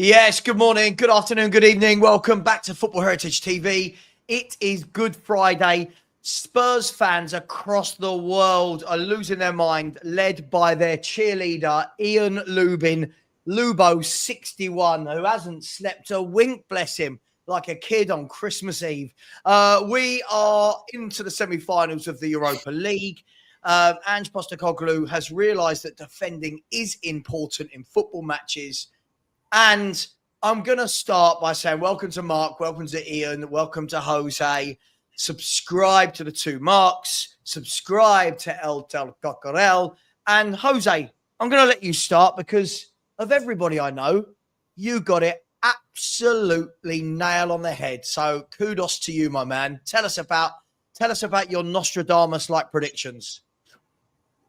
Yes, good morning, good afternoon, good evening. Welcome back to Football Heritage TV. It is Good Friday. Spurs fans across the world are losing their mind, led by their cheerleader, Ian Lubin, Lubo 61, who hasn't slept a wink, bless him, like a kid on Christmas Eve. We are into the semi-finals of the Europa League. Angepostecoglou has realised that defending is important in football matches. And I'm going to start by saying welcome to Mark, welcome to Ian, welcome to Jose. Subscribe to the two Marks, subscribe to El Del Cocorel. And Jose, I'm going to let you start because of everybody I know, you got it absolutely nail on the head. So kudos to you, my man. Tell us about your Nostradamus-like predictions.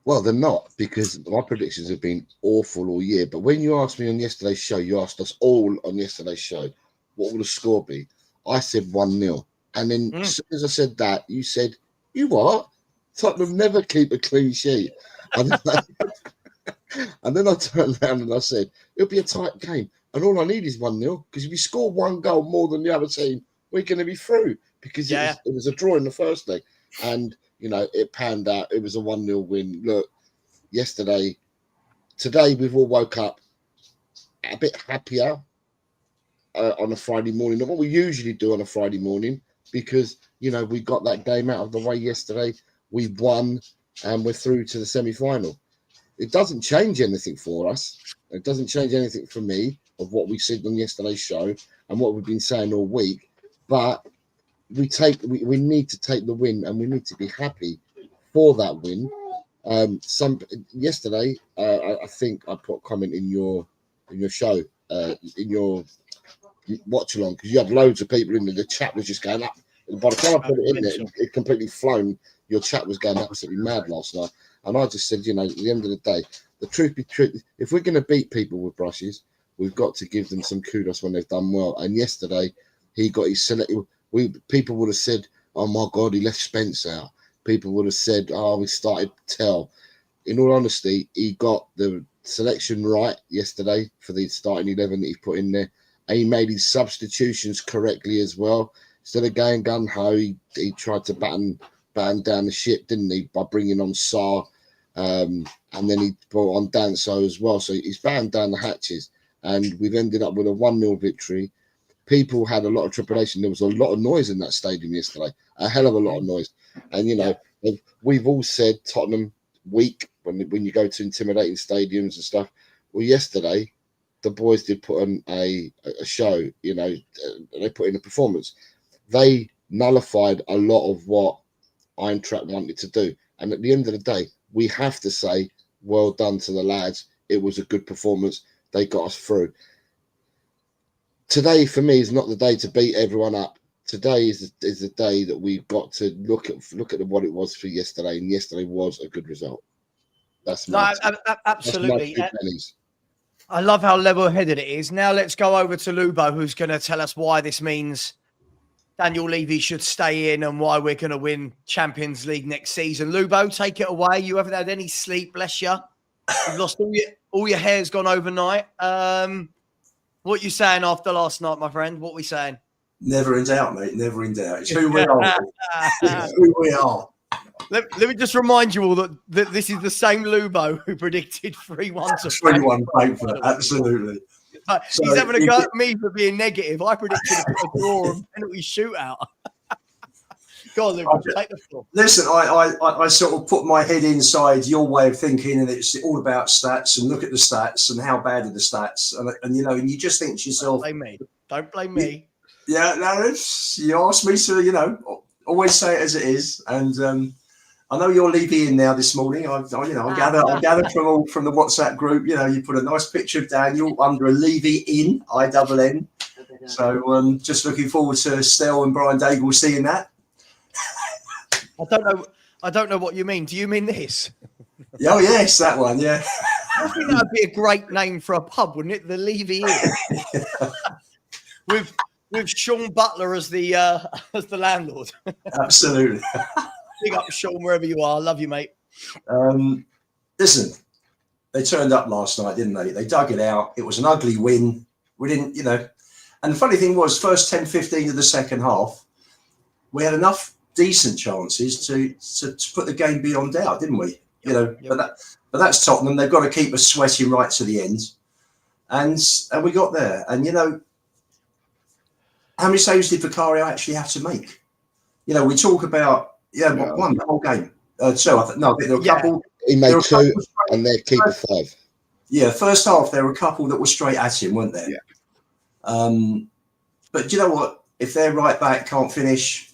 Well, they're not, because my predictions have been awful all year. But when you asked me on yesterday's show, you asked us all on yesterday's show, what will the score be? I said 1-0. And then as soon as I said that, you said, you what? Tottenham never keep a clean sheet. And then I turned around and I said, it'll be a tight game. And all I need is 1-0, because if we score one goal more than the other team, we're going to be through, because it was a draw in the first leg. And you know, it panned out. It was a 1-0 win. Look, today we've all woke up a bit happier on a Friday morning than what we usually do on a Friday morning, because, you know, we got that game out of the way yesterday. We won and we're through to the semi-final. It doesn't change anything for us. It doesn't change anything for me of what we said on yesterday's show and what we've been saying all week. But we need to take the win, and we need to be happy for that win. Yesterday, I think I put a comment in your show, in your watch along, because you had loads of people in there. The chat was just going up. And by the time I put it in there, it completely flown. Your chat was going absolutely mad last night. And I just said, you know, at the end of the day, the truth be true, if we're going to beat people with brushes, we've got to give them some kudos when they've done well. And yesterday, he got his select. People would have said, oh my God, he left Spence out. People would have said, oh, we started Tell. In all honesty, he got the selection right yesterday for the starting 11 that he put in there. And he made his substitutions correctly as well. Instead of going gun-ho, he tried to batten down the ship, didn't he, by bringing on Sarr. And then he brought on Danso as well. So he's battened down the hatches. And we've ended up with a 1-0 victory. People had a lot of trepidation. There was a lot of noise in that stadium yesterday, a hell of a lot of noise. And, you know, we've all said Tottenham weak when you go to intimidating stadiums and stuff. Well, yesterday, the boys did put on a show, you know, they put in a performance. They nullified a lot of what Eintracht wanted to do. And at the end of the day, we have to say, well done to the lads. It was a good performance. They got us through. Today, for me, is not the day to beat everyone up. Today is the day that we've got to look at what it was for yesterday, and yesterday was a good result. That's absolutely. That's my I love how level-headed it is. Now let's go over to Lubo, who's going to tell us why this means Daniel Levy should stay in and why we're going to win Champions League next season. Lubo, take it away. You haven't had any sleep, bless you. You've lost all your hair's gone overnight. What you saying after last night, my friend? What we saying? Never in doubt, mate. Never in doubt. It's who we are. It's who we are. Let me just remind you all that this is the same Lubo who predicted 3-1 to 3-1 Frankfurt. Absolutely. So he's having a go at me for being negative. I predicted a draw and penalty shootout. Go on, Lubo, take the floor. Listen, I sort of put my head inside your way of thinking, and it's all about stats, and look at the stats and how bad are the stats, and you know, and you just think to yourself, Don't blame me. Yeah, no, you asked me to, you know, always say it as it is, and I know you're Levy in now this morning. I gathered from the WhatsApp group. You know, you put a nice picture of Daniel under a Levy in INN. So just looking forward to Stell and Brian Daigle seeing that. I don't know what you mean. Do you mean this? Oh yes, that one. Yeah. I think that would be a great name for a pub, wouldn't it? The Levy Inn. with Sean Butler as the landlord. Absolutely. Big up Sean wherever you are. Love you, mate. Listen, they turned up last night, didn't they? They dug it out. It was an ugly win. We didn't, you know. And the funny thing was, first 10, 15 of the second half, we had enough decent chances to put the game beyond doubt, didn't we? You know, but that's Tottenham. They've got to keep us sweating right to the end, and we got there. And you know, how many saves did Vicario actually have to make? You know, we talk about one the whole game. So I think there were a couple. He made two, and their keeper 5. Yeah, first half there were a couple that were straight at him, weren't there? Yeah. But do you know what? If their right back can't finish.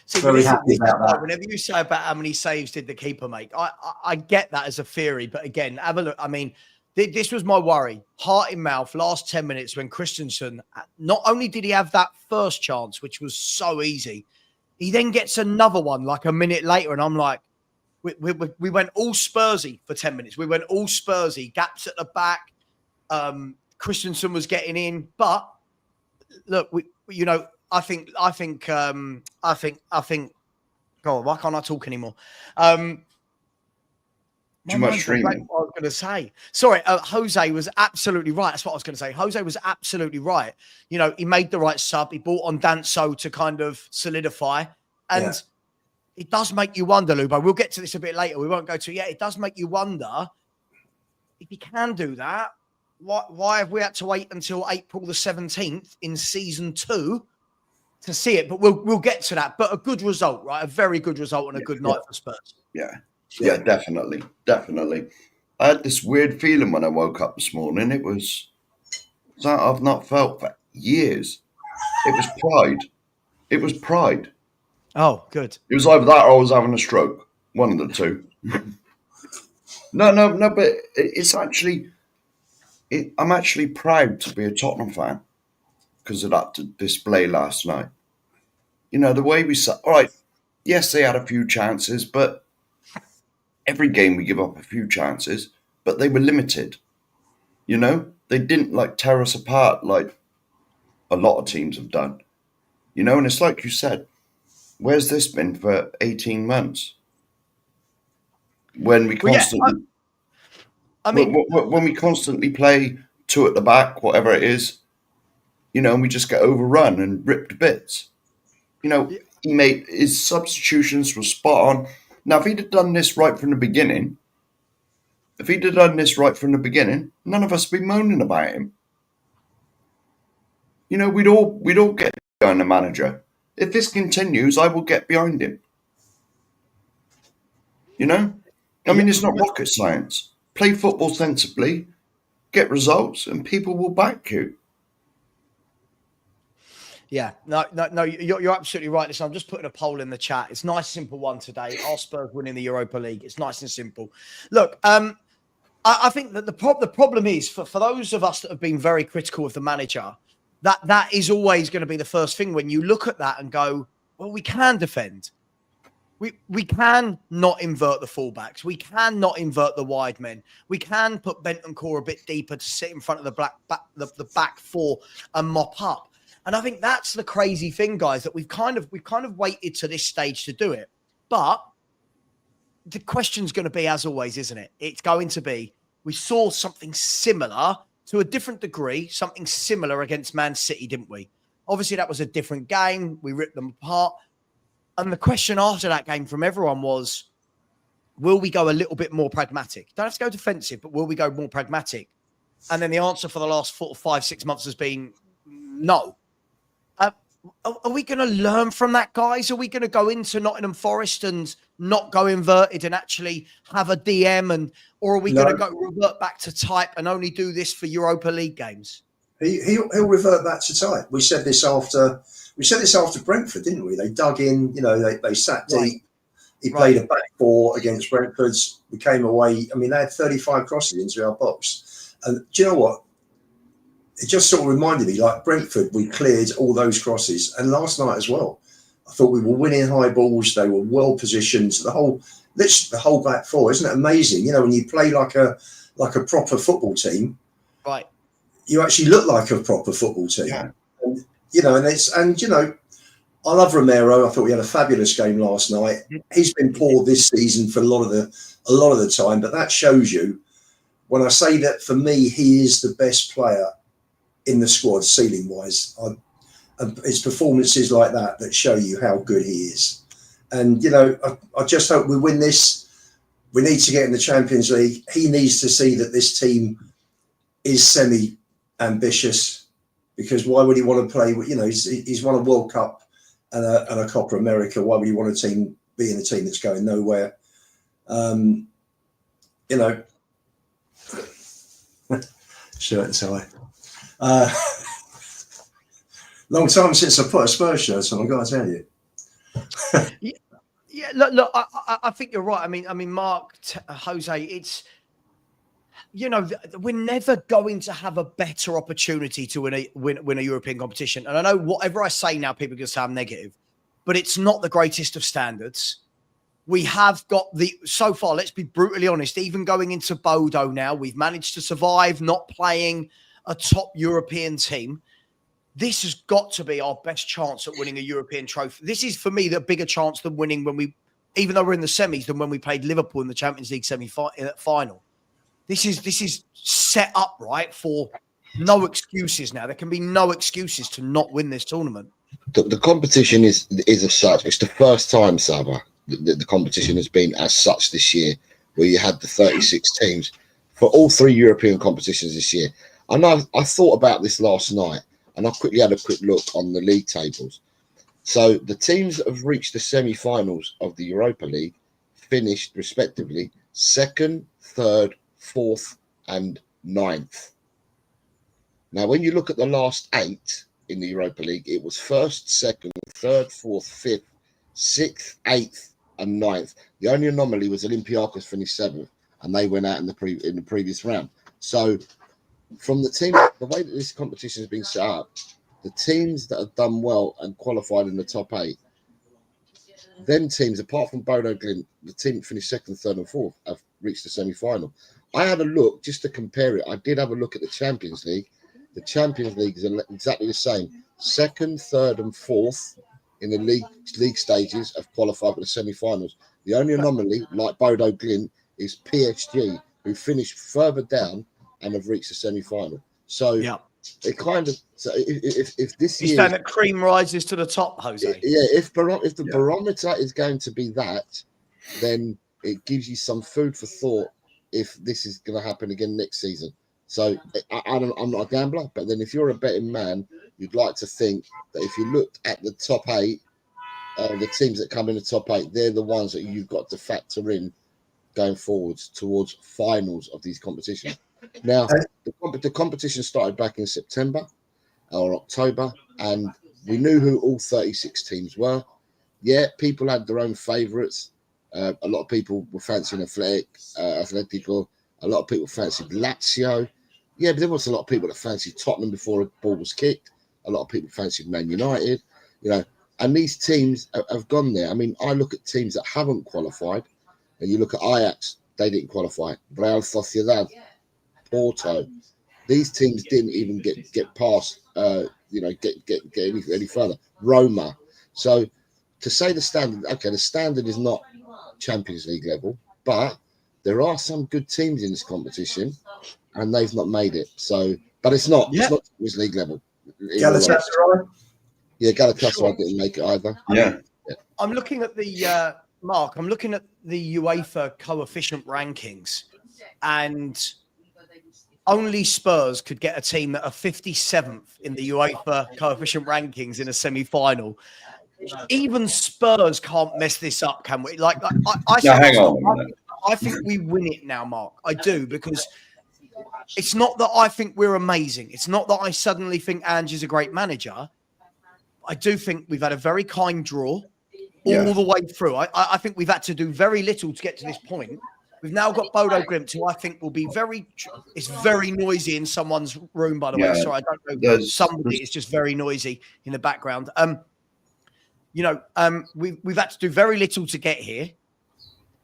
See, very happy about that. Whenever you say about how many saves did the keeper make, I get that as a theory, but again, have a look. I mean, this was my worry. Heart in mouth, last 10 minutes when Christensen, not only did he have that first chance, which was so easy, he then gets another one like a minute later, and I'm like, we went all Spursy for 10 minutes. We went all Spursy, gaps at the back. Christensen was getting in, but look, I think. God, why can't I talk anymore? Too much streaming. What I was going to say. Sorry, Jose was absolutely right. That's what I was going to say. Jose was absolutely right. You know, he made the right sub. He brought on Danso to kind of solidify, and it does make you wonder, Lubo. We'll get to this a bit later. We won't go to it. It does make you wonder if he can do that. Why have we had to wait until April the 17th in season 2? To see it, but we'll get to that. But a good result, right? A very good result and a good night for Spurs. Yeah, definitely. I had this weird feeling when I woke up this morning. It was something I've not felt for years. It was pride. Oh, good. It was either that or I was having a stroke. One of the two. No, but it's actually... I'm actually proud to be a Tottenham fan. Because of that display last night. You know, the way we sat. All right, yes, they had a few chances, but every game we give up a few chances, but they were limited. You know, they didn't like tear us apart like a lot of teams have done. You know, and it's like you said, where's this been for 18 months? When we constantly... when we constantly play 2 at the back, whatever it is, you know, and we just get overrun and ripped to bits. You know, he made his substitutions were spot on. Now, if he'd have done this right from the beginning, none of us would be moaning about him. You know, we'd all get behind the manager. If this continues, I will get behind him. You know? I mean, it's not rocket science. Play football sensibly, get results, and people will back you. Yeah, no, you're absolutely right. Listen, I'm just putting a poll in the chat. It's a nice, simple one today. Are Spurs winning the Europa League? It's nice and simple. Look, I think that the problem is for those of us that have been very critical of the manager, that is always going to be the first thing when you look at that and go, well, we can defend. We can not invert the fullbacks. We can not invert the wide men. We can put Bentancur a bit deeper to sit in front of the back 4 and mop up. And I think that's the crazy thing, guys, that we've kind of waited to this stage to do it. But the question's going to be, as always, isn't it? It's going to be, we saw something similar to a different degree, something similar against Man City, didn't we? Obviously, that was a different game. We ripped them apart. And the question after that game from everyone was, will we go a little bit more pragmatic? Don't have to go defensive, but will we go more pragmatic? And then the answer for the last 4, 5, 6 months has been no. Are we going to learn from that, guys? Are we going to go into Nottingham Forest and not go inverted and actually have a DM, or are we going to revert back to type and only do this for Europa League games? He'll revert back to type. We said this after Brentford, didn't we? They dug in, you know, they sat deep. He played a back 4 against Brentford. We came away. I mean, they had 35 crosses into our box. And do you know what? It just sort of reminded me, like Brentford, we cleared all those crosses. And last night as well, I thought we were winning high balls. They were well positioned. The whole back 4, isn't it amazing? You know, when you play like a proper football team, right? You actually look like a proper football team. Yeah. And, you know, I love Romero. I thought we had a fabulous game last night. He's been poor this season for a lot of the time, but that shows you when I say that for me, he is the best player in the squad, ceiling wise. It's performances like that show you how good he is. And I just hope we win this. We need to get in the Champions League. He needs to see that this team is semi-ambitious, because why would he want to play? He's won a World Cup and a Copa America. Why would he want to be in a team that's going nowhere? Shirt and tie. Long time since I put a Spurs shirt on, I've got to tell you. Yeah, look, I think you're right. I mean, Mark, Jose, it's, we're never going to have a better opportunity to win a European competition. And I know whatever I say now, people are going to say I'm negative, but it's not the greatest of standards. We have got so far, let's be brutally honest, even going into Bodo now, we've managed to survive not playing a top European team. This has got to be our best chance at winning a European trophy. This is, for me, the bigger chance than winning even though we're in the semis, than when we played Liverpool in the Champions League final. This is set up, right, for no excuses now. There can be no excuses to not win this tournament. The competition is as such. It's the first time, Savva, the competition has been as such this year, where you had the 36 teams for all 3 European competitions this year. And I thought about this last night, and I quickly had a quick look on the league tables. So the teams that have reached the semi-finals of the Europa League finished respectively 2nd, 3rd, 4th, and 9th. Now, when you look at the last 8 in the Europa League, it was 1st, 2nd, 3rd, 4th, 5th, 6th, 8th, and 9th. The only anomaly was Olympiacos finished 7th, and they went out in the previous round. So, from the team, the way that this competition has been set up, the teams that have done well and qualified in the top 8, them teams, apart from Bodo Glimt, the team that finished 2nd, 3rd, and 4th have reached the semi-final. I had a look just to compare it. I did have a look at the Champions League. The Champions League is exactly the same. 2nd, 3rd, and 4th in the league stages have qualified for the semi-finals. The only anomaly, like Bodo Glimt, is PSG, who finished further down and have reached the semi-final. So it kind of, so if this year, saying that cream rises to the top, Jose. If the barometer is going to be that, then it gives you some food for thought if this is going to happen again next season. So I'm not a gambler, but then if you're a betting man, you'd like to think that if you looked at the top 8, the teams that come in the top 8, they're the ones that you've got to factor in going forwards towards finals of these competitions. Now, the competition started back in September or October, and we knew who all 36 teams were. Yeah, people had their own favourites. A lot of people were fancying Atletico. A lot of people fancied Lazio. Yeah, but there was a lot of people that fancied Tottenham before a ball was kicked. A lot of people fancied Man United. And these teams have gone there. I mean, I look at teams that haven't qualified, and you look at Ajax, they didn't qualify. Real Sociedad, Porto, these teams didn't even get past, get any further. Roma. So to say the standard is not Champions League level, but there are some good teams in this competition, and they've not made it. So, but it's not Champions League level. Galatasaray. Yeah, Galatasaray didn't make it either. Yeah. I'm looking at the Mark. I'm looking at the UEFA coefficient rankings, and only Spurs could get a team that are 57th in the UEFA coefficient rankings in a semi-final. Even Spurs can't mess this up, can we? I think we win it now, Mark. I do, because it's not that I think we're amazing. It's not that I suddenly think Ange is a great manager. I do think we've had a very kind draw all the way through. I think we've had to do very little to get to this point. We've now got Bodo Glimt, who I think will be it's very noisy in someone's room, by the way. Sorry, I don't know. Somebody is just very noisy in the background. We've had to do very little to get here.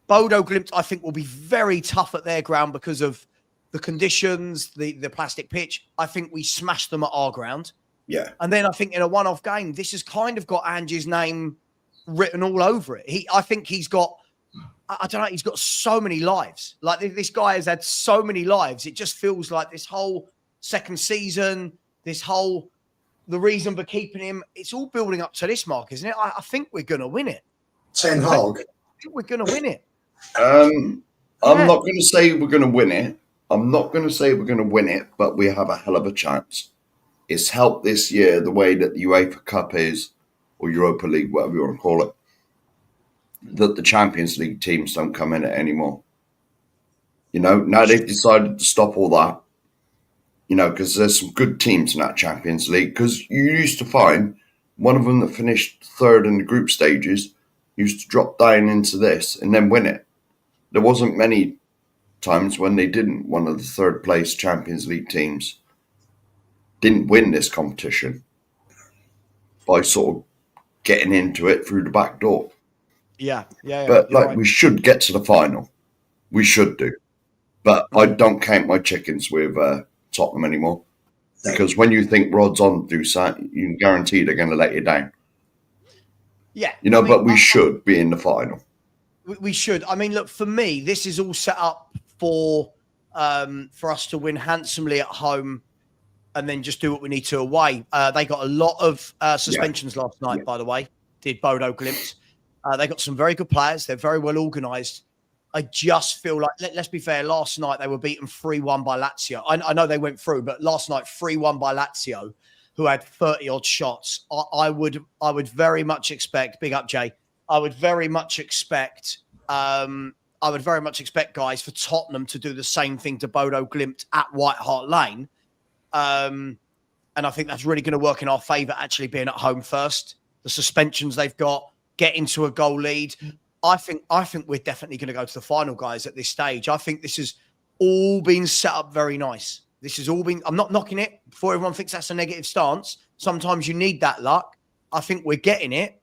Bodo Glimt, I think, will be very tough at their ground because of the conditions, the plastic pitch. I think we smashed them at our ground. Yeah. And then I think in a one-off game, this has kind of got Ange's name written all over it. I think he's got, I don't know, he's got so many lives. Like, this guy has had so many lives. It just feels like this whole second season, the reason for keeping him, it's all building up to this, Mark, isn't it? I think we're going to win it. Ten Hag. I think we're going to win it. I'm not going to say we're going to win it. But we have a hell of a chance. It's helped this year the way that the UEFA Cup is, or Europa League, whatever you want to call it, that the Champions League teams don't come in it anymore. Now they've decided to stop all that, because there's some good teams in that Champions League. Because you used to find one of them that finished third in the group stages used to drop down into this and then win it. There wasn't many times when they didn't. One of the third place Champions League teams didn't win this competition by sort of getting into it through the back door. Yeah. But we should get to the final. We should do. But I don't count my chickens with Tottenham anymore. Because when you think Rod's on to do something, you can guarantee they're going to let you down. Yeah. But we should be in the final. We should. I mean, look, for me, this is all set up for us to win handsomely at home and then just do what we need to away. They got a lot of suspensions last night, by the way, did Bodo Glimt. They got some very good players. They're very well organised. I just feel like, let's be fair, last night they were beaten 3-1 by Lazio. I know they went through, but last night 3-1 by Lazio, who had 30-odd shots. I would very much expect, big up, Jay, I would very much expect, guys, for Tottenham to do the same thing to Bodo Glimt at White Hart Lane. And I think that's really going to work in our favour, actually being at home first. The suspensions they've got, get into a goal lead. I think we're definitely going to go to the final, guys, at this stage. I think this has all been set up very nice. This has all been, I'm not knocking it before everyone thinks that's a negative stance. Sometimes you need that luck. I think we're getting it.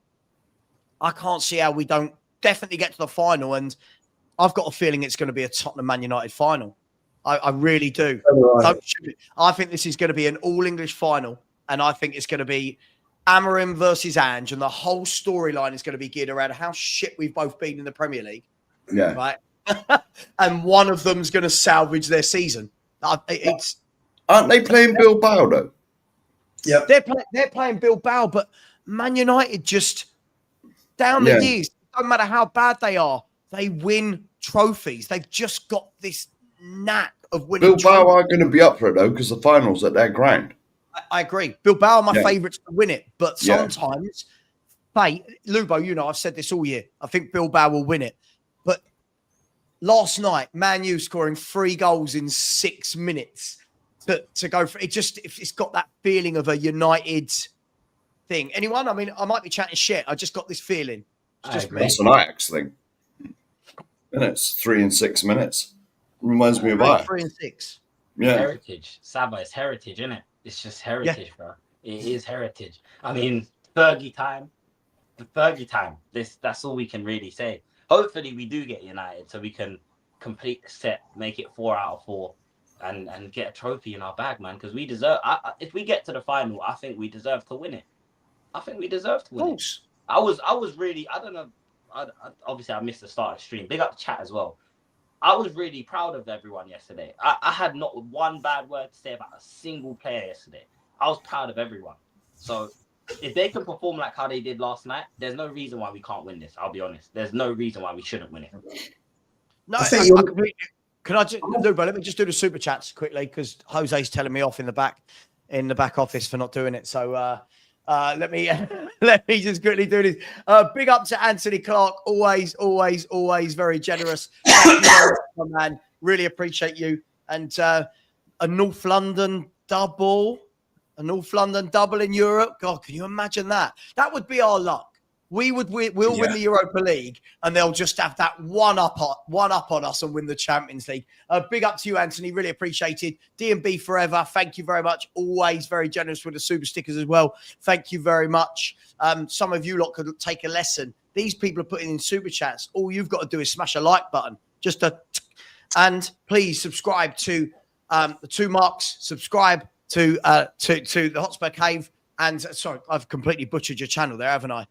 I can't see how we don't definitely get to the final. And I've got a feeling it's going to be a Tottenham Man United final. I really do. I think this is going to be an all-English final. And I think it's going to be Amorim versus Ange. And the whole storyline is going to be geared around how shit we've both been in the Premier League. Yeah. Right? And one of them's going to salvage their season. Aren't they playing Bilbao, though? Yeah. They're playing Bilbao, but Man United just, down the years, no matter how bad they are, they win trophies. They've just got this knack of winning Bilbao are going to be up for it, though, because the final's at their ground. I agree. Bilbao are my favourites to win it, but sometimes, fate, Lubo, I've said this all year. I think Bilbao will win it. But last night, Man U scoring 3 goals in 6 minutes to go for it. It's got that feeling of a United thing. Anyone? I mean, I might be chatting shit. I just got this feeling. It's just me. That's an Ajax thing. And it's 3 in 6 minutes. Reminds me of Ajax. 3 and 6. Yeah. Heritage. Savva is heritage, isn't it? It's just heritage, bro. It is heritage. I mean, Fergie time. That's all we can really say. Hopefully we do get United so we can complete the set, make it 4 out of 4 and get a trophy in our bag, man, because we deserve if we get to the final, I think we deserve to win it. Of course. I was really, I don't know, obviously I missed the start of the stream. Big up the chat as well. I was really proud of everyone yesterday. I had not one bad word to say about a single player yesterday. I was proud of everyone. So if they can perform like how they did last night, there's no reason why we can't win this. I'll be honest. There's no reason why we shouldn't win it. No, can I just, Lubo, let me just do the super chats quickly because Jose's telling me off in the back office for not doing it. So let me just quickly do this. Big up to Anthony Clark. Always very generous. Thank you, man. Really appreciate you. And a North London double in Europe. God, can you imagine that? That would be our luck. We'll win the Europa League, and they'll just have that one up on us and win the Champions League. Big up to you, Anthony. Really appreciated. D&B forever. Thank you very much. Always very generous with the super stickers as well. Thank you very much. Some of you lot could take a lesson. These people are putting in super chats. All you've got to do is smash a like button. And please subscribe to the 2 Marks. Subscribe to the Hotspur Cave. And sorry, I've completely butchered your channel there, haven't I?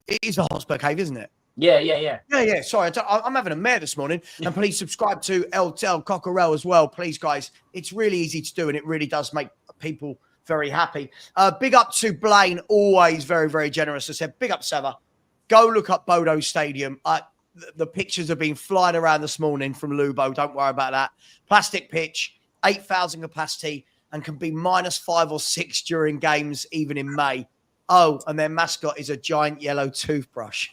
It is the Hotspur Cave, isn't it? Yeah. Sorry, I'm having a mare this morning. And please subscribe to El Cockerel as well, please, guys. It's really easy to do, and it really does make people very happy. Big up to Blaine, always very, very generous. I said, big up Savva. Go look up Bodo Stadium. The pictures have been flying around this morning from Lubo. Don't worry about that. Plastic pitch, 8,000 capacity, and can be -5 or 6 during games, even in May. Oh, and their mascot is a giant yellow toothbrush.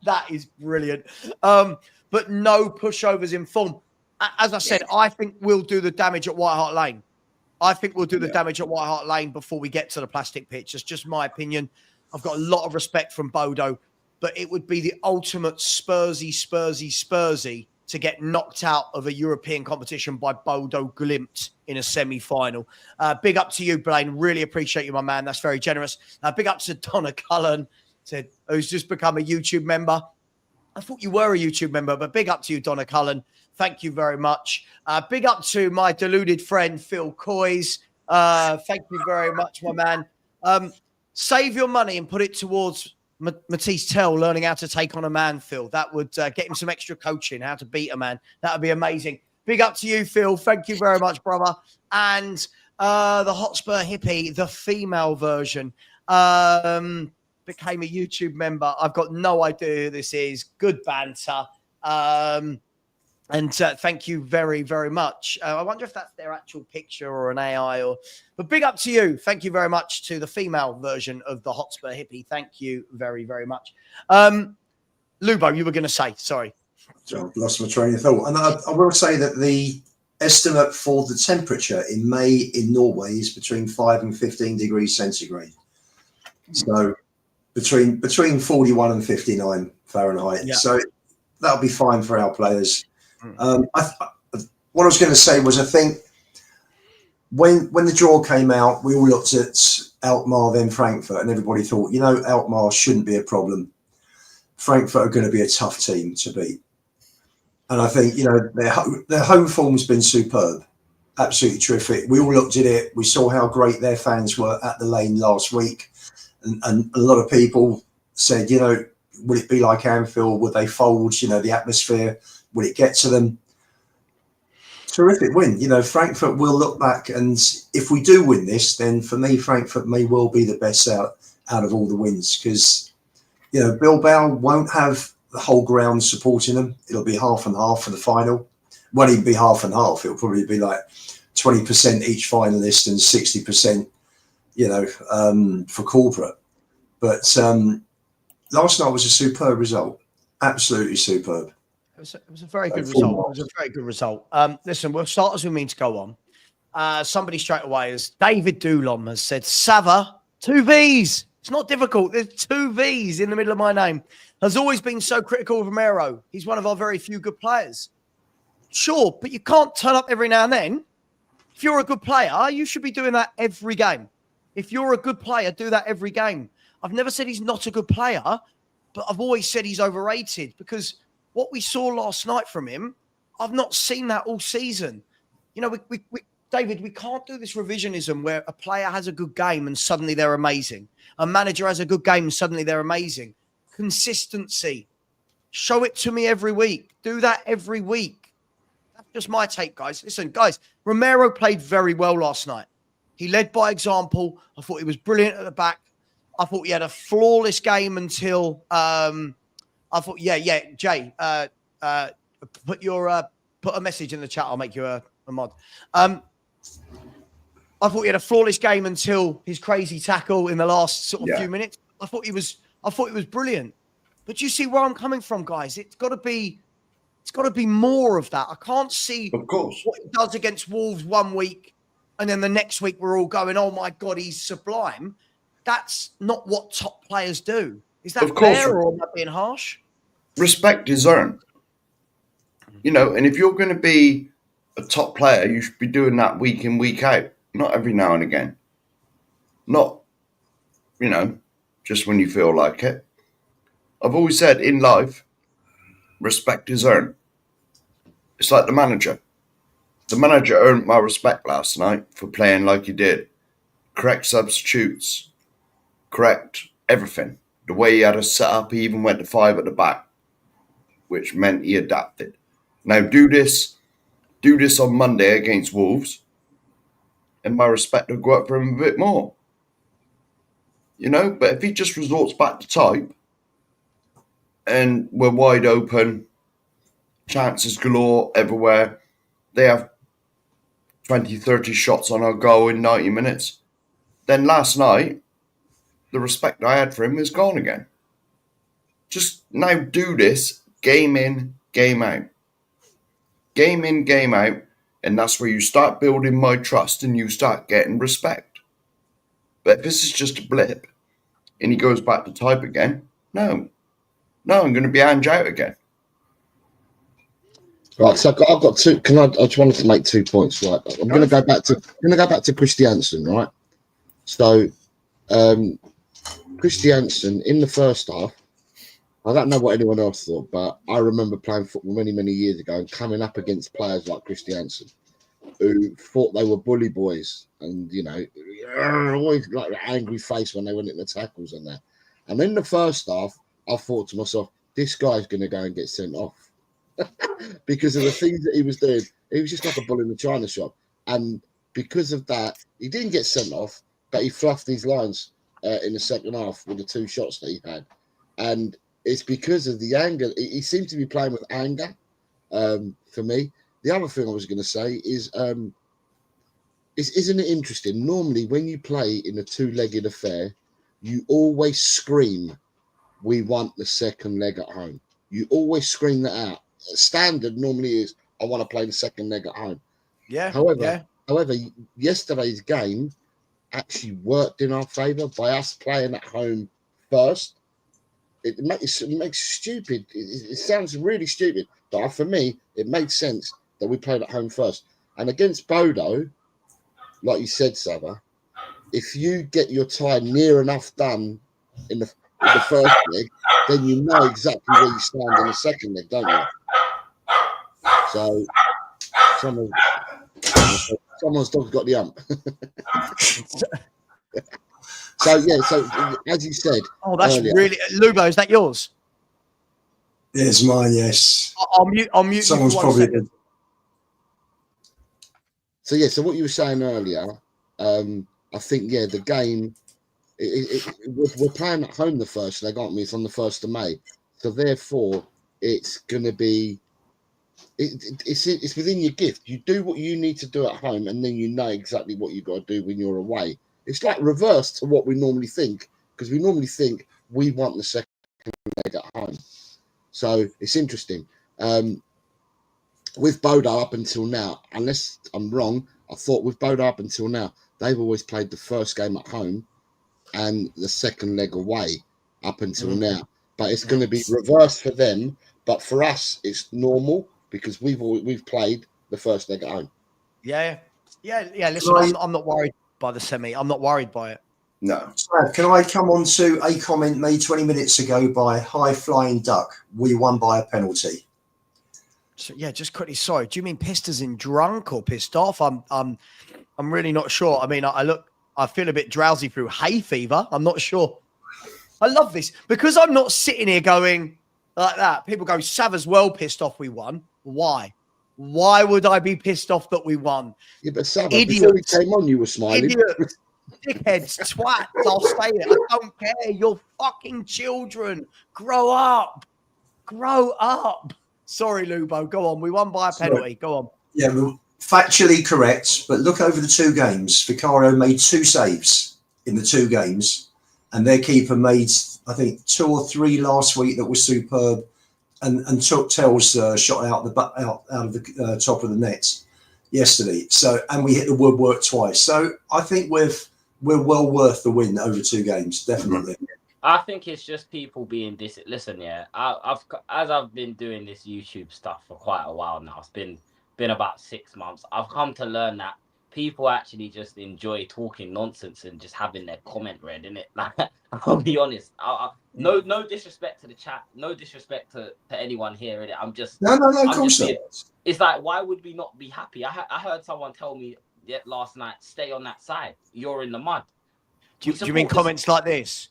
That is brilliant. But no pushovers in form. As I said, I think we'll do the damage at White Hart Lane. I think we'll do the damage at White Hart Lane before we get to the plastic pitch. It's just my opinion. I've got a lot of respect from Bodo, but it would be the ultimate Spursy to get knocked out of a European competition by Bodo Glimt in a semi-final. Big up to you, Blaine. Really appreciate you, my man. That's very generous. Big up to Donna Cullen, who's just become a YouTube member. I thought you were a YouTube member, but big up to you, Donna Cullen. Thank you very much. Big up to my deluded friend, Phil Coys. Thank you very much, my man. Save your money and put it towards Matisse Tell learning how to take on a man, Phil. That would get him some extra coaching, how to beat a man. That would be amazing. Big up to you, Phil. Thank you very much, brother. And the Hotspur Hippie, the female version, became a YouTube member. I've got no idea who this is. Good banter. And thank you very, very much. I wonder if that's their actual picture or an AI. But big up to you. Thank you very much to the female version of the Hotspur Hippie. Thank you very, very much. Lubo, you were going to say, sorry. So I've lost my train of thought. And I will say that the estimate for the temperature in May in Norway is between 5 and 15 degrees centigrade. So between 41 and 59 Fahrenheit. Yeah. So that'll be fine for our players. What I was going to say was, I think when the draw came out, we all looked at Alkmaar, then Frankfurt, and everybody thought, Alkmaar shouldn't be a problem. Frankfurt are going to be a tough team to beat. And I think, their home form's been superb, absolutely terrific. We all looked at it. We saw how great their fans were at the Lane last week. And a lot of people said, would it be like Anfield? Would they fold? The atmosphere, would it get to them? Terrific win. Frankfurt will look back, and if we do win this, then for me, Frankfurt may well be the best out of all the wins, because, Bilbao won't have the whole ground supporting them. It'll be half and half for the final. Won't even be half and half. It'll probably be like 20% each finalist and 60%, for corporate. But last night was a superb result. Absolutely superb. It was a very good result. It was a very good result. Listen, we'll start as we mean to go on. Somebody straight away, as David Doolon has said, Savva, 2 Vs. It's not difficult. There's 2 Vs in the middle of my name. Has always been so critical of Romero. He's one of our very few good players. Sure, but you can't turn up every now and then. If you're a good player, you should be doing that every game. If you're a good player, do that every game. I've never said he's not a good player, but I've always said he's overrated, because what we saw last night from him, I've not seen that all season. David, we can't do this revisionism where a player has a good game and suddenly they're amazing. A manager has a good game and suddenly they're amazing. Consistency. Show it to me every week. Do that every week. That's just my take, guys. Listen, guys, Romero played very well last night. He led by example. I thought he was brilliant at the back. I thought he had a flawless game until Jay, put a message in the chat. I'll make you a mod. I thought he had a flawless game until his crazy tackle in the last few minutes. I thought he was brilliant. But you see where I'm coming from, guys. It's got to be more of that. I can't see what he does against Wolves one week, and then the next week we're all going, "Oh my God, he's sublime." That's not what top players do. Is that fair, or am I being harsh? Respect is earned. And if you're going to be a top player, you should be doing that week in, week out, not every now and again. Not, just when you feel like it. I've always said in life, respect is earned. It's like the manager. The manager earned my respect last night for playing like he did. Correct substitutes, correct everything. The way he had us set up, he even went to 5 at the back, which meant he adapted. Now do this on Monday against Wolves, and my respect would go up for him a bit more. You know, but if he just resorts back to type and we're wide open, chances galore everywhere, they have 20, 30 shots on our goal in 90 minutes, then last night, the respect I had for him is gone again. Just now do this game in, game out. Game in, game out, and that's where you start building my trust and you start getting respect. But if this is just a blip and he goes back to type again, no, I'm going to be Ange out again. Right, so I've got two. I just wanted to make 2 points. Right, I'm going to go back to Christiansen. Right, so Christiansen in the first half. I don't know what anyone else thought, but I remember playing football many, many years ago and coming up against players like Christiansen who thought they were bully boys and, you know, always like an angry face when they went into tackles and that. And in the first half, I thought to myself, this guy's going to go and get sent off because of the things that he was doing. He was just like a bull in the china shop. And because of that, he didn't get sent off, but he fluffed these lines in the second half with the 2 shots that he had. And it's because of the anger. He seemed to be playing with anger for me. The other thing I was going to say is isn't it interesting? Normally, when you play in a 2-legged affair, you always scream, we want the second leg at home. You always scream that out. Standard normally is, I want to play the second leg at home. Yeah. However, yesterday's game actually worked in our favour by us playing at home first. It makes stupid. It sounds really stupid, but for me, it made sense that we played at home first. And against Bodo, like you said, Savva, if you get your tie near enough done in the first leg, then you know exactly where you stand in the second leg, don't you? So someone's dog's got the hump. So as you said, that's earlier, really Lubo. Is that yours? It's mine. Yes. I'll mute. Someone's probably. So what you were saying earlier, I think the game. We're playing at home the first leg, aren't we? It's on the 1st of May, so therefore it's going to be. It's within your gift. You do what you need to do at home, and then you know exactly what you've got to do when you're away. It's like reverse to what we normally think, because we normally think we want the second leg at home. So it's interesting. With Bodo up until now, unless I'm wrong, I thought with Bodo up until now, they've always played the first game at home and the second leg away up until now. But it's going to be reversed for them. But for us, it's normal because we've played the first leg at home. Yeah. Listen, I'm not worried by the semi. I'm not worried by it. No. So can I come on to a comment made 20 minutes ago by High Flying Duck? We won by a penalty. So, just quickly. Sorry, do you mean pissed as in drunk or pissed off? I'm really not sure. I mean, I feel a bit drowsy through hay fever. I'm not sure. I love this because I'm not sitting here going like that. People go, Savva's well pissed off we won. Why? Why would I be pissed off that we won? Yeah, but Savva, before we came on, you were smiling. Idiot, dickheads, twats, I'll say it. I don't care. You're fucking children. Grow up. Sorry, Lubo. Go on. We won by a penalty. Go on. Yeah, well, factually correct. But look over the 2 games. Vicario made 2 saves in the 2 games. And their keeper made, I think, 2 or 3 last week that were superb. And took Tell's shot out of the top of the net yesterday. So, and we hit the woodwork twice. So I think we're well worth the win over 2 games, definitely. I think it's just people being listen, I've been doing this YouTube stuff for quite a while now. It's been about 6 months. I've come to learn that people actually just enjoy talking nonsense and just having their comment read, innit? Like, I'll be honest. No disrespect to the chat, no disrespect to anyone here, innit? I'm just no, of course not. It's like, why would we not be happy? I heard someone tell me last night, stay on that side. You're in the mud. Do you mean comments like this?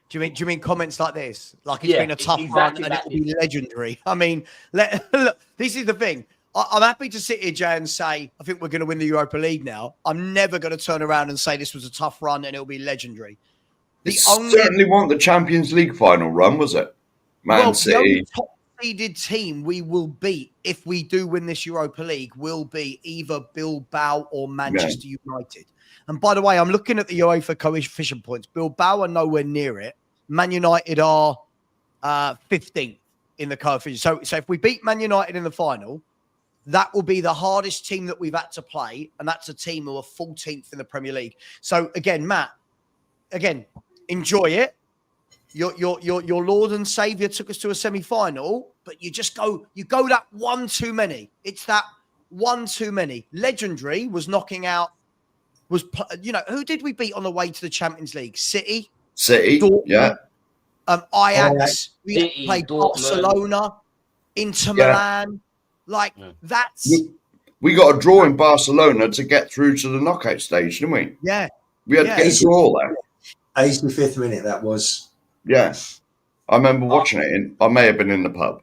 Do you mean comments like this? Like it's been a tough run and it will be legendary. I mean, look, this is the thing. I'm happy to sit here, Jay, and say I think we're going to win the Europa League now. I'm never going to turn around and say this was a tough run and it'll be legendary. Certainly wasn't the Champions League final run, was it? Man City. The only top-seeded team we will beat if we do win this Europa League will be either Bilbao or Manchester United. And by the way, I'm looking at the UEFA coefficient points. Bilbao are nowhere near it. Man United are 15th in the coefficient. So if we beat Man United in the final, that will be the hardest team that we've had to play, and that's a team who are 14th in the Premier League. So again, Matt, enjoy it. Your Lord and Savior took us to a semi-final, but you go that one too many. It's that one too many. Legendary was knocking out. Who did we beat on the way to the Champions League? City, Dortmund, yeah. Ajax. We City, played Dortmund. Barcelona, Inter Milan. That's. We got a draw in Barcelona to get through to the knockout stage, didn't we? Yeah. We had to get a draw there. 85th minute, that was. Yeah. I remember watching it. I may have been in the pub.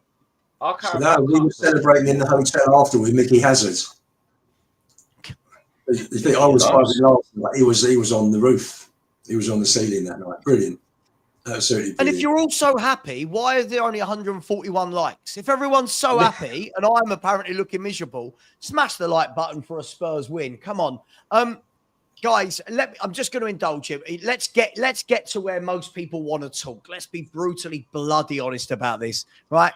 We were celebrating in the hotel after with Mickey Hazard. I was last night. He was on the roof. He was on the ceiling that night. Brilliant. Absolutely brilliant. And if you're all so happy, why are there only 141 likes? If everyone's so happy and I'm apparently looking miserable, smash the like button for a Spurs win. Come on. Guys, I'm just going to indulge you. Let's get to where most people want to talk. Let's be brutally bloody honest about this, right?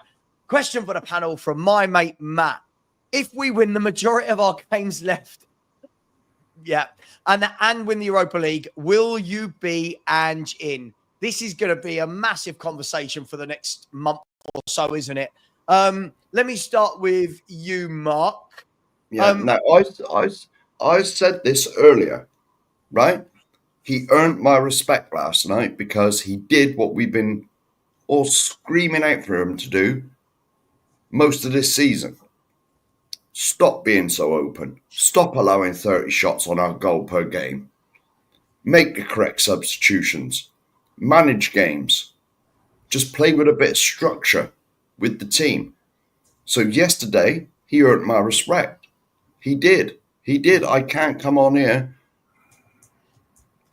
Question for the panel from my mate Matt. If we win the majority of our games left, and win the Europa League, will you be Ange in? This is going to be a massive conversation for the next month or so, isn't it? Let me start with you, Mark. Yeah, I said this earlier, right? He earned my respect last night because he did what we've been all screaming out for him to do most of this season. Stop being so open. Stop allowing 30 shots on our goal per game. Make the correct substitutions. Manage games. Just play with a bit of structure with the team. So yesterday, he earned my respect. He did. I can't come on here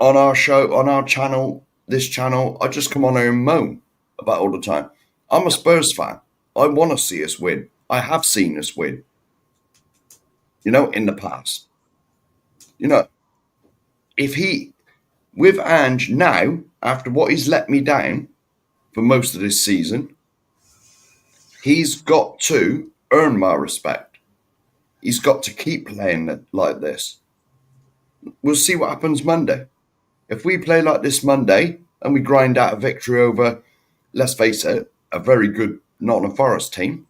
on our show, on our channel, this channel. I just come on here and moan about all the time. I'm a Spurs fan. I want to see us win. I have seen us win. In the past. With Ange now, after what he's let me down for most of this season, he's got to earn my respect. He's got to keep playing like this. We'll see what happens Monday. If we play like this Monday and we grind out a victory over, let's face it, a very good Nottingham Forest team,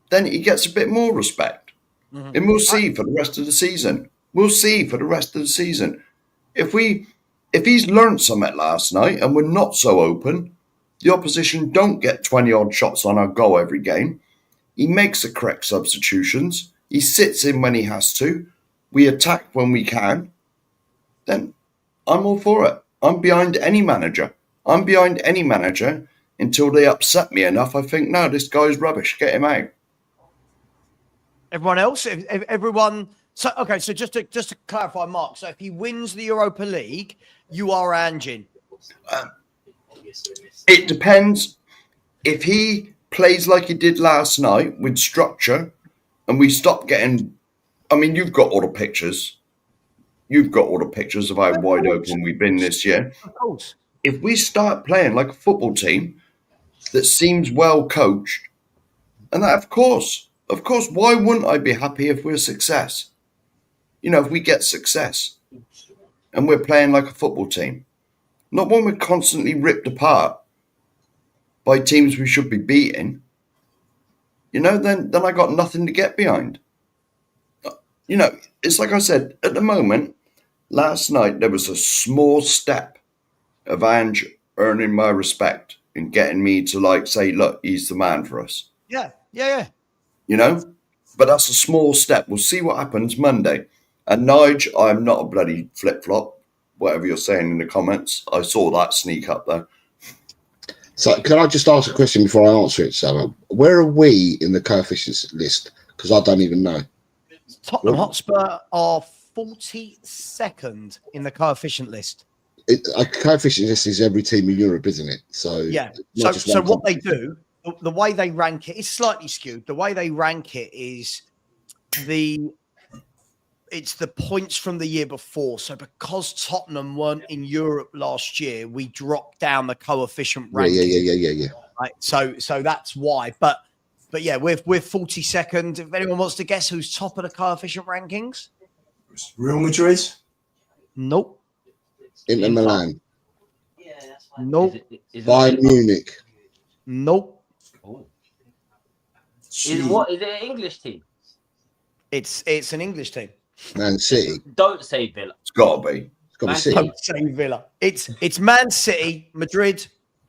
then he gets a bit more respect. Mm-hmm. And we'll see for the rest of the season. If he's learned something last night and we're not so open, the opposition don't get 20-odd shots on our goal every game. He makes the correct substitutions. He sits in when he has to. We attack when we can. Then I'm all for it. I'm behind any manager. Until they upset me enough. I think, no, this guy's rubbish. Get him out. Everyone else? Everyone... So just to clarify, Mark, so if he wins the Europa League, you are Ange. It depends. If he plays like he did last night with structure and we stop getting... I mean, you've got all the pictures. Of how wide open we've been this year. Of course. If we start playing like a football team that seems well coached, and that, of course, why wouldn't I be happy if we're a success? If we get success and we're playing like a football team, not when we're constantly ripped apart by teams we should be beating, then I got nothing to get behind. It's like I said, at the moment, last night there was a small step of Ange earning my respect and getting me to say, look, he's the man for us. Yeah. But that's a small step. We'll see what happens Monday. And Nige, I'm not a bloody flip-flop, whatever you're saying in the comments. I saw that sneak up there. So can I just ask a question before I answer it, Savva? Where are we in the coefficients list? Because I don't even know. Tottenham Hotspur are 42nd in the coefficient list. A coefficient list is every team in Europe, isn't it? So Yeah. not just one What they competition. do, the way they rank it is slightly skewed. The way they rank it is it's the points from the year before. So because Tottenham weren't in Europe last year, we dropped down the coefficient ranking. Yeah. Right. So that's why. But yeah, we're 42nd. If anyone wants to guess who's top of the coefficient rankings, Real Madrid. nope. Inter Milan, Nope. Bayern Munich. Nope. Oh. Gee. Is it an English team? It's an English team. Man City. Don't say Villa. It's got to be. It's got to be Man City. Don't say Villa. It's Man City, Madrid,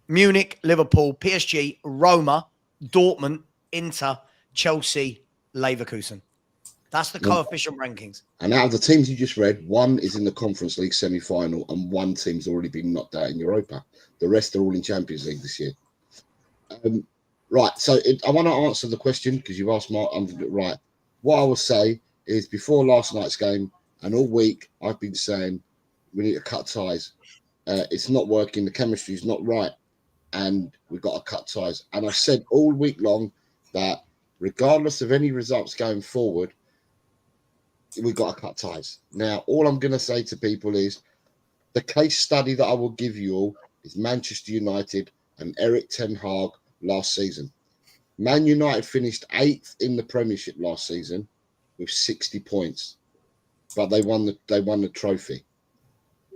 Munich, Liverpool, PSG, Roma, Dortmund, Inter, Chelsea, Leverkusen. That's the coefficient rankings. And out of the teams you just read, one is in the Conference League semi-final and one team's already been knocked out in Europa. The rest are all in Champions League this year. Right, so I want to answer the question because you've asked Mark. Right, what I will say is before last night's game and all week, I've been saying we need to cut ties. It's not working. The chemistry is not right. And we've got to cut ties. And I've said all week long that regardless of any results going forward, we've got to cut ties. Now, all I'm going to say to people is the case study that I will give you all is Manchester United and Eric Ten Hag last season. Man United finished 8th in the Premiership last season with 60 points, but they won the trophy.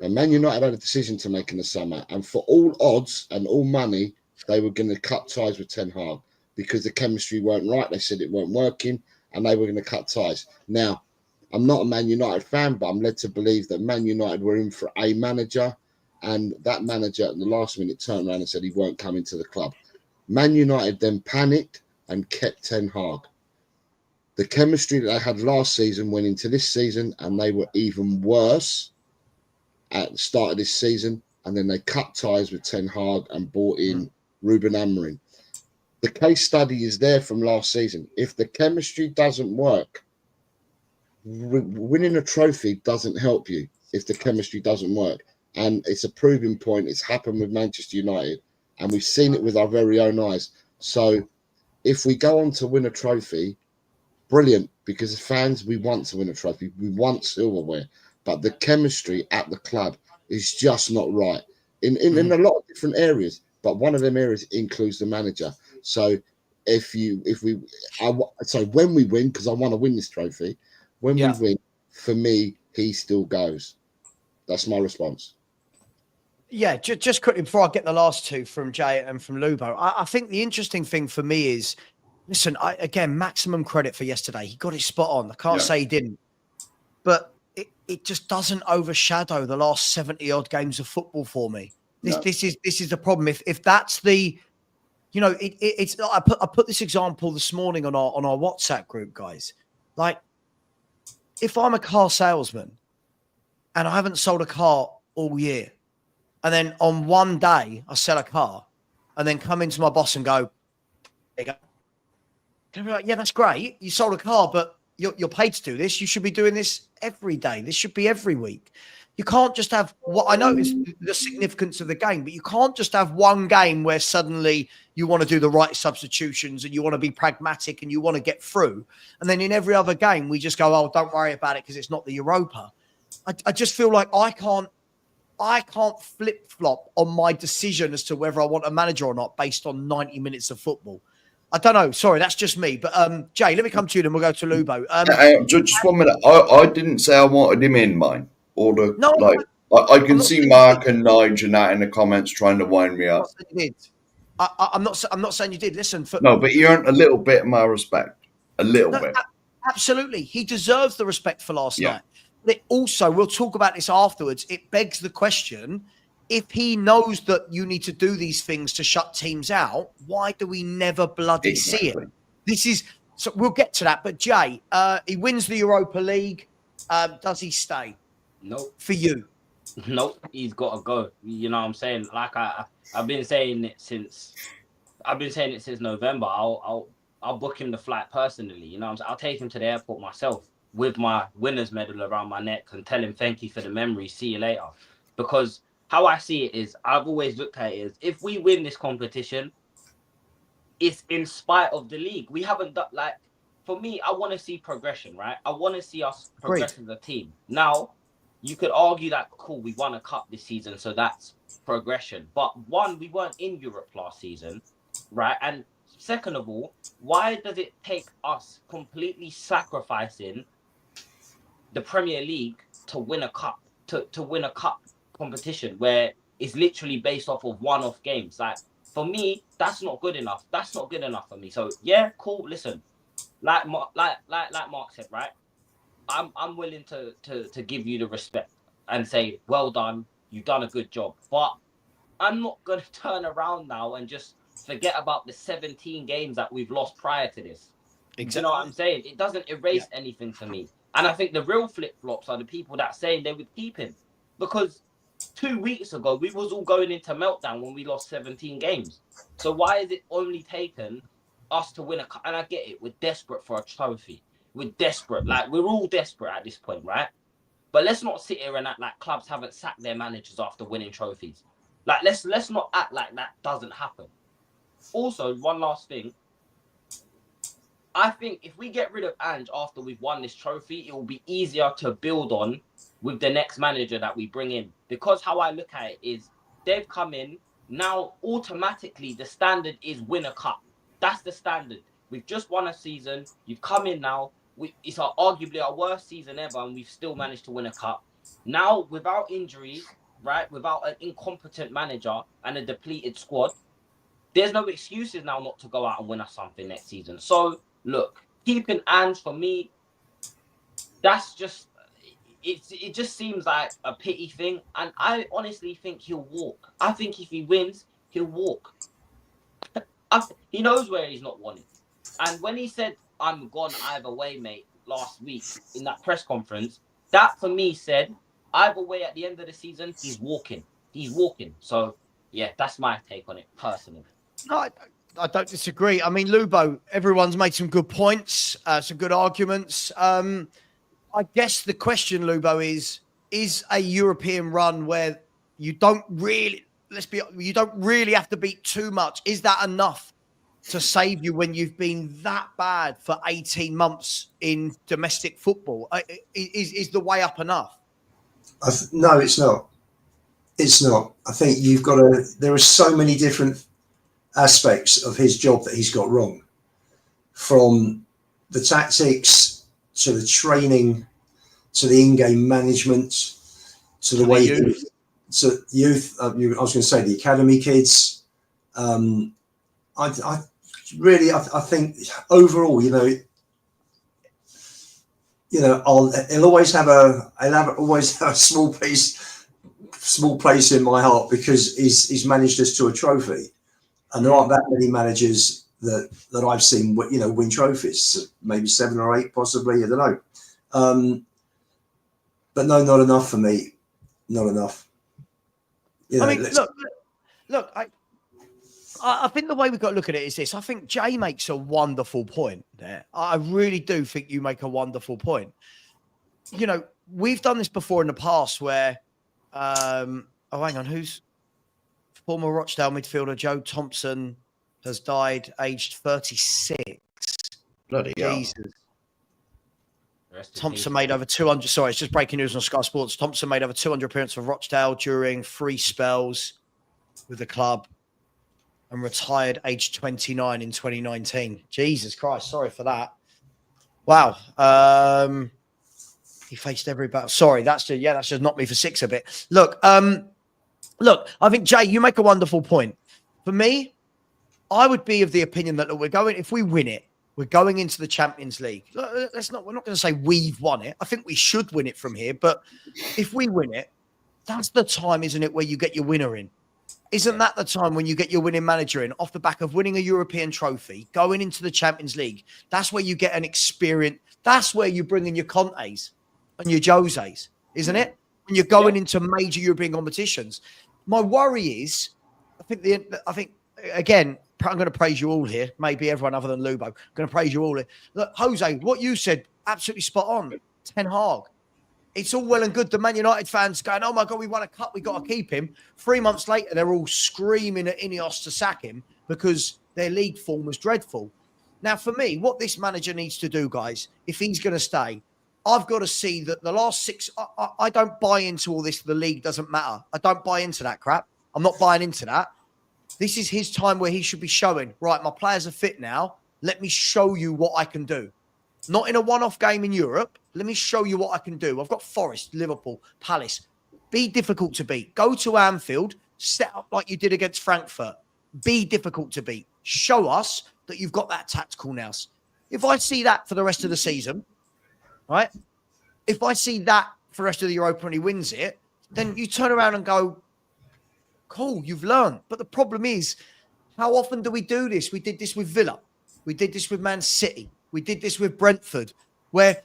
And Man United had a decision to make in the summer, and for all odds and all money, they were going to cut ties with Ten Hag because the chemistry weren't right. They said it weren't working, and they were going to cut ties. Now, I'm not a Man United fan, but I'm led to believe that Man United were in for a manager, and that manager at the last minute turned around and said he won't come into the club. Man United then panicked and kept Ten Hag. The chemistry that they had last season went into this season, and they were even worse at the start of this season, and then they cut ties with Ten Hag and brought in Ruben Amorim. The case study is there from last season. If the chemistry doesn't work, winning a trophy doesn't help you if the chemistry doesn't work. And it's a proving point. It's happened with Manchester United, and we've seen it with our very own eyes. So if we go on to win a trophy, brilliant, because as fans, we want to win a trophy. We want silverware. But the chemistry at the club is just not right in a lot of different areas. But one of them areas includes the manager. So when we win, because I want to win this trophy, when we win, for me, he still goes. That's my response. Yeah, just quickly before I get the last two from Jay and from Lubo, I think the interesting thing for me is, listen, again, maximum credit for yesterday. He got it spot on. I can't say he didn't. But it just doesn't overshadow the last 70-odd games of football for me. This is the problem. If that's the, it's. I put this example this morning on our WhatsApp group, guys. Like, if I'm a car salesman and I haven't sold a car all year, and then on one day I sell a car, and then come into my boss and go, there you go. Can I be like, yeah, that's great. You sold a car, but you're paid to do this. You should be doing this every day. This should be every week. You can't just have what I know is the significance of the game, but you can't just have one game where suddenly you want to do the right substitutions and you want to be pragmatic and you want to get through. And then in every other game, we just go, oh, don't worry about it because it's not the Europa. I just feel like I can't flip-flop on my decision as to whether I want a manager or not based on 90 minutes of football. I don't know. Sorry, that's just me. But Jay, let me come to you, then we'll go to Lubo. Just 1 minute. I didn't say I wanted him in mine. I can see Mark and Nigel and that in the comments trying to wind me up. I'm not saying you did. Listen, but he earned a little bit of my respect. A little bit. Absolutely, he deserves the respect for last night. But also, we'll talk about this afterwards. It begs the question: if he knows that you need to do these things to shut teams out, why do we never bloody see it? So we'll get to that. But Jay, he wins the Europa League. Does he stay? No. For you? Nope, he's got to go. You know what I'm saying? Like I've been saying it since November. I'll book him the flight personally. You know what I'm saying? I'll take him to the airport myself with my winner's medal around my neck and tell him thank you for the memory. See you later. Because how I see it is, I've always looked at it as if we win this competition, it's in spite of the league. We haven't done like, for me, I want to see progression, right? I want to see us progress as a team. Now, you could argue that, cool, we won a cup this season, so that's progression. But one, we weren't in Europe last season, right? And second of all, why does it take us completely sacrificing the Premier League to win a cup, to win a cup competition where it's literally based off of one-off games? Like, for me, that's not good enough. That's not good enough for me. So yeah, cool. Listen, like Mark said, right? I'm willing to give you the respect and say, well done, you've done a good job. But I'm not gonna turn around now and just forget about the 17 games that we've lost prior to this. Exactly. You know what I'm saying? It doesn't erase anything for me. And I think the real flip-flops are the people that saying they would keep him. Because 2 weeks ago, we was all going into meltdown when we lost 17 games. So why is it only taken us to win a cup? And I get it. We're desperate for a trophy. We're desperate. Like, we're all desperate at this point, right? But let's not sit here and act like clubs haven't sacked their managers after winning trophies. Like, let's not act like that doesn't happen. Also, one last thing. I think if we get rid of Ange after we've won this trophy, it will be easier to build on with the next manager that we bring in. Because how I look at it is they've come in, now automatically the standard is win a cup. That's the standard. We've just won a season. You've come in now. It's arguably our worst season ever, and we've still managed to win a cup. Now, without injuries, right, without an incompetent manager and a depleted squad, there's no excuses now not to go out and win us something next season. So, look, keeping Ange, for me, that's just... It just seems like a pity thing, and I honestly think he'll walk. I think if he wins, he'll walk. He knows where he's not wanted. And when he said, I'm gone either way, mate, last week in that press conference, that for me said, either way at the end of the season, he's walking. He's walking. So, yeah, that's my take on it, personally. No, I don't disagree. I mean, Lubo, everyone's made some good points, some good arguments. I guess the question, Lubo, is a European run where you don't really, you don't really have to beat too much. Is that enough to save you when you've been that bad for 18 months in domestic football? Is the way up enough? No, it's not. It's not. I think you've got there are so many different aspects of his job that he's got wrong, from the tactics to the training, to the in-game management, to the way youth. To youth. I was going to say the academy kids. I think overall, he'll always have a small place in my heart because he's managed us to a trophy, and there aren't that many managers that I've seen, win trophies. Maybe 7 or 8, possibly. I don't know. But no, not enough for me. Not enough. Look. I think the way we've got to look at it is this. I think Jay makes a wonderful point there. I really do think you make a wonderful point. We've done this before in the past where, hang on, who's former Rochdale midfielder Joe Thompson has died aged 36. Bloody Jesus. Thompson made over 200. Sorry, it's just breaking news on Sky Sports. Thompson made over 200 appearances for Rochdale during 3 spells with the club and retired aged 29 in 2019. Jesus Christ. Sorry for that. Wow. He faced every battle. Sorry, that's just knocked me for 6 a bit. Look, I think, Jay, you make a wonderful point. For me, I would be of the opinion that if we win it, we're going into the Champions League. We're not going to say we've won it. I think we should win it from here. But if we win it, that's the time, isn't it, where you get your winner in? Isn't that the time when you get your winning manager in off the back of winning a European trophy, going into the Champions League? That's where you get an experience. That's where you bring in your Contes and your Joses, isn't it? when you're going into major European competitions. My worry is, I think again, I'm going to praise you all here. Maybe everyone other than Lubo. I'm going to praise you all here. Look, Jose, what you said, absolutely spot on. Ten Hag. It's all well and good. The Man United fans going, oh my God, we won a cup. We got to keep him. 3 months later, they're all screaming at Ineos to sack him because their league form was dreadful. Now, for me, what this manager needs to do, guys, if he's going to stay, I've got to see that the last 6... I don't buy into all this. The league doesn't matter. I don't buy into that crap. I'm not buying into that. This is his time where he should be showing, right, my players are fit now. Let me show you what I can do. Not in a one-off game in Europe. Let me show you what I can do. I've got Forest, Liverpool, Palace. Be difficult to beat. Go to Anfield, set up like you did against Frankfurt. Be difficult to beat. Show us that you've got that tactical nous. If I see that for the rest of the season, right? If I see that for the rest of the Europa and he wins it, then you turn around and go, cool, you've learned. But the problem is, how often do we do this? We did this with Villa. We did this with Man City. We did this with Brentford, where,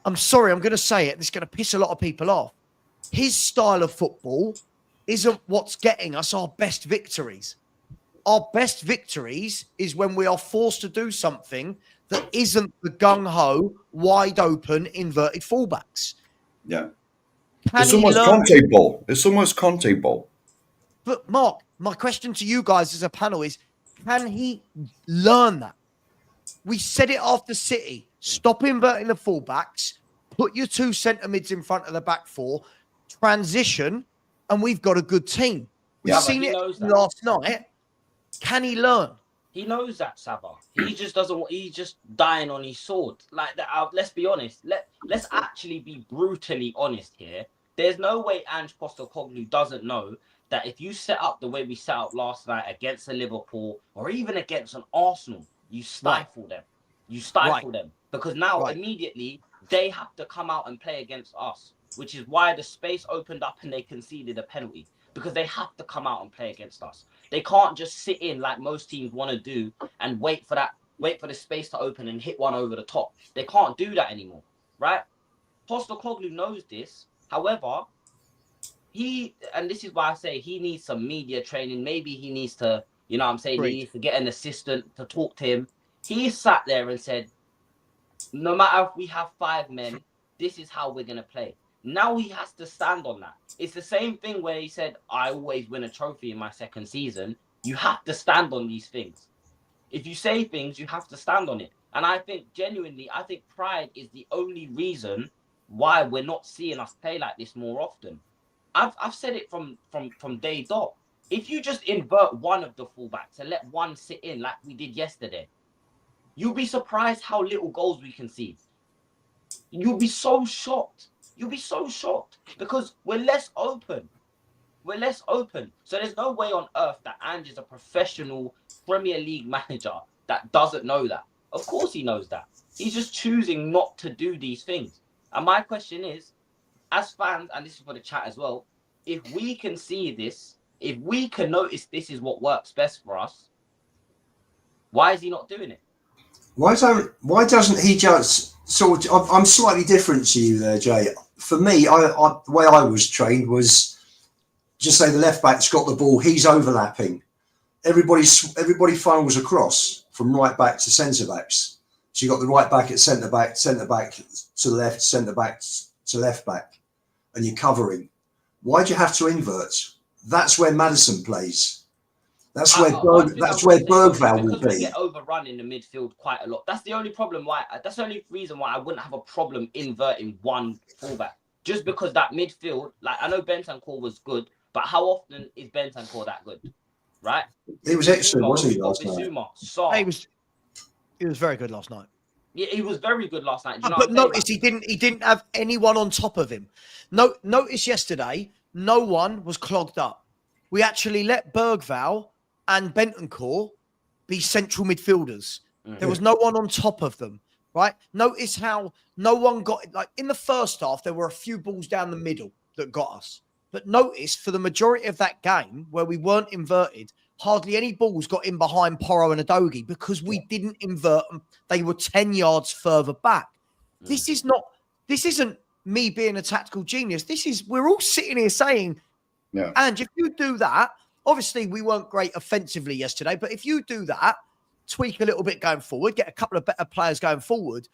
I'm sorry, I'm going to say it, this is going to piss a lot of people off. His style of football isn't what's getting us our best victories. Our best victories is when we are forced to do something that isn't the gung-ho, wide-open, inverted fullbacks. Yeah. It's almost Conte ball. It's almost Conte ball. But, Mark, my question to you guys as a panel is, can he learn that? We said it after City. Stop inverting the fullbacks. Put your 2 centre mids in front of the back 4. Transition, and we've got a good team. We've seen it last night. Can he learn? He knows that, Savva. He just doesn't. He's just dying on his sword. Like that. Let's be honest. Let's actually be brutally honest here. There's no way Angepostecoglou doesn't know that if you set up the way we set up last night against a Liverpool or even against an Arsenal, you stifle them. You stifle them because now immediately they have to come out and play against us, which is why the space opened up and they conceded a penalty because they have to come out and play against us. They can't just sit in like most teams want to do and wait for the space to open and hit one over the top. They can't do that anymore, right? Postecoglou knows this. However, and this is why I say he needs some media training. Maybe he needs to, he needs to get an assistant to talk to him. He sat there and said, no matter if we have 5 men, this is how we're going to play. Now he has to stand on that. It's the same thing where he said, I always win a trophy in my second season. You have to stand on these things. If you say things, you have to stand on it. And I think genuinely, pride is the only reason why we're not seeing us play like this more often. I've said it from day dot. If you just invert one of the fullbacks and let one sit in like we did yesterday, you'll be surprised how little goals we concede. You'll be so shocked. You'll be so shocked because we're less open. We're less open. So there's no way on earth that Ange is a professional Premier League manager that doesn't know that. Of course he knows that. He's just choosing not to do these things. And my question is, as fans, and this is for the chat as well, if we can see this, if we can notice this is what works best for us, why is he not doing it? Why doesn't he just sort of, I'm slightly different to you there, Jay. For me, the way I was trained was just say the left back's got the ball, he's overlapping. Everybody funnels across from right back to centre backs. So you got the right back at centre back to the left, centre back to left back, and you're covering. Why do you have to invert? That's where Maddison plays. That's where Bergvall will be. We get overrun in the midfield quite a lot. That's the only problem that's the only reason why I wouldn't have a problem inverting one fullback. Just because that midfield, like I know Bentancur was good, but how often is Bentancur that good? Right? He was excellent, wasn't he, last night? He was very good last night. Yeah, he was very good last night. But notice he didn't have anyone on top of him. Notice yesterday, no one was clogged up. We actually let Bergvall and Bentancur be central midfielders. Mm-hmm. There was no one on top of them, right? Notice how no one got, like in the first half, there were a few balls down the middle that got us. But notice for the majority of that game where we weren't inverted, hardly any balls got in behind Porro and Udogie because we didn't invert them. They were 10 yards further back. This isn't me being a tactical genius. We're all sitting here saying, Yeah. and if you do that, obviously we weren't great offensively yesterday, but if you do that, tweak a little bit going forward, get a couple of better players going forward.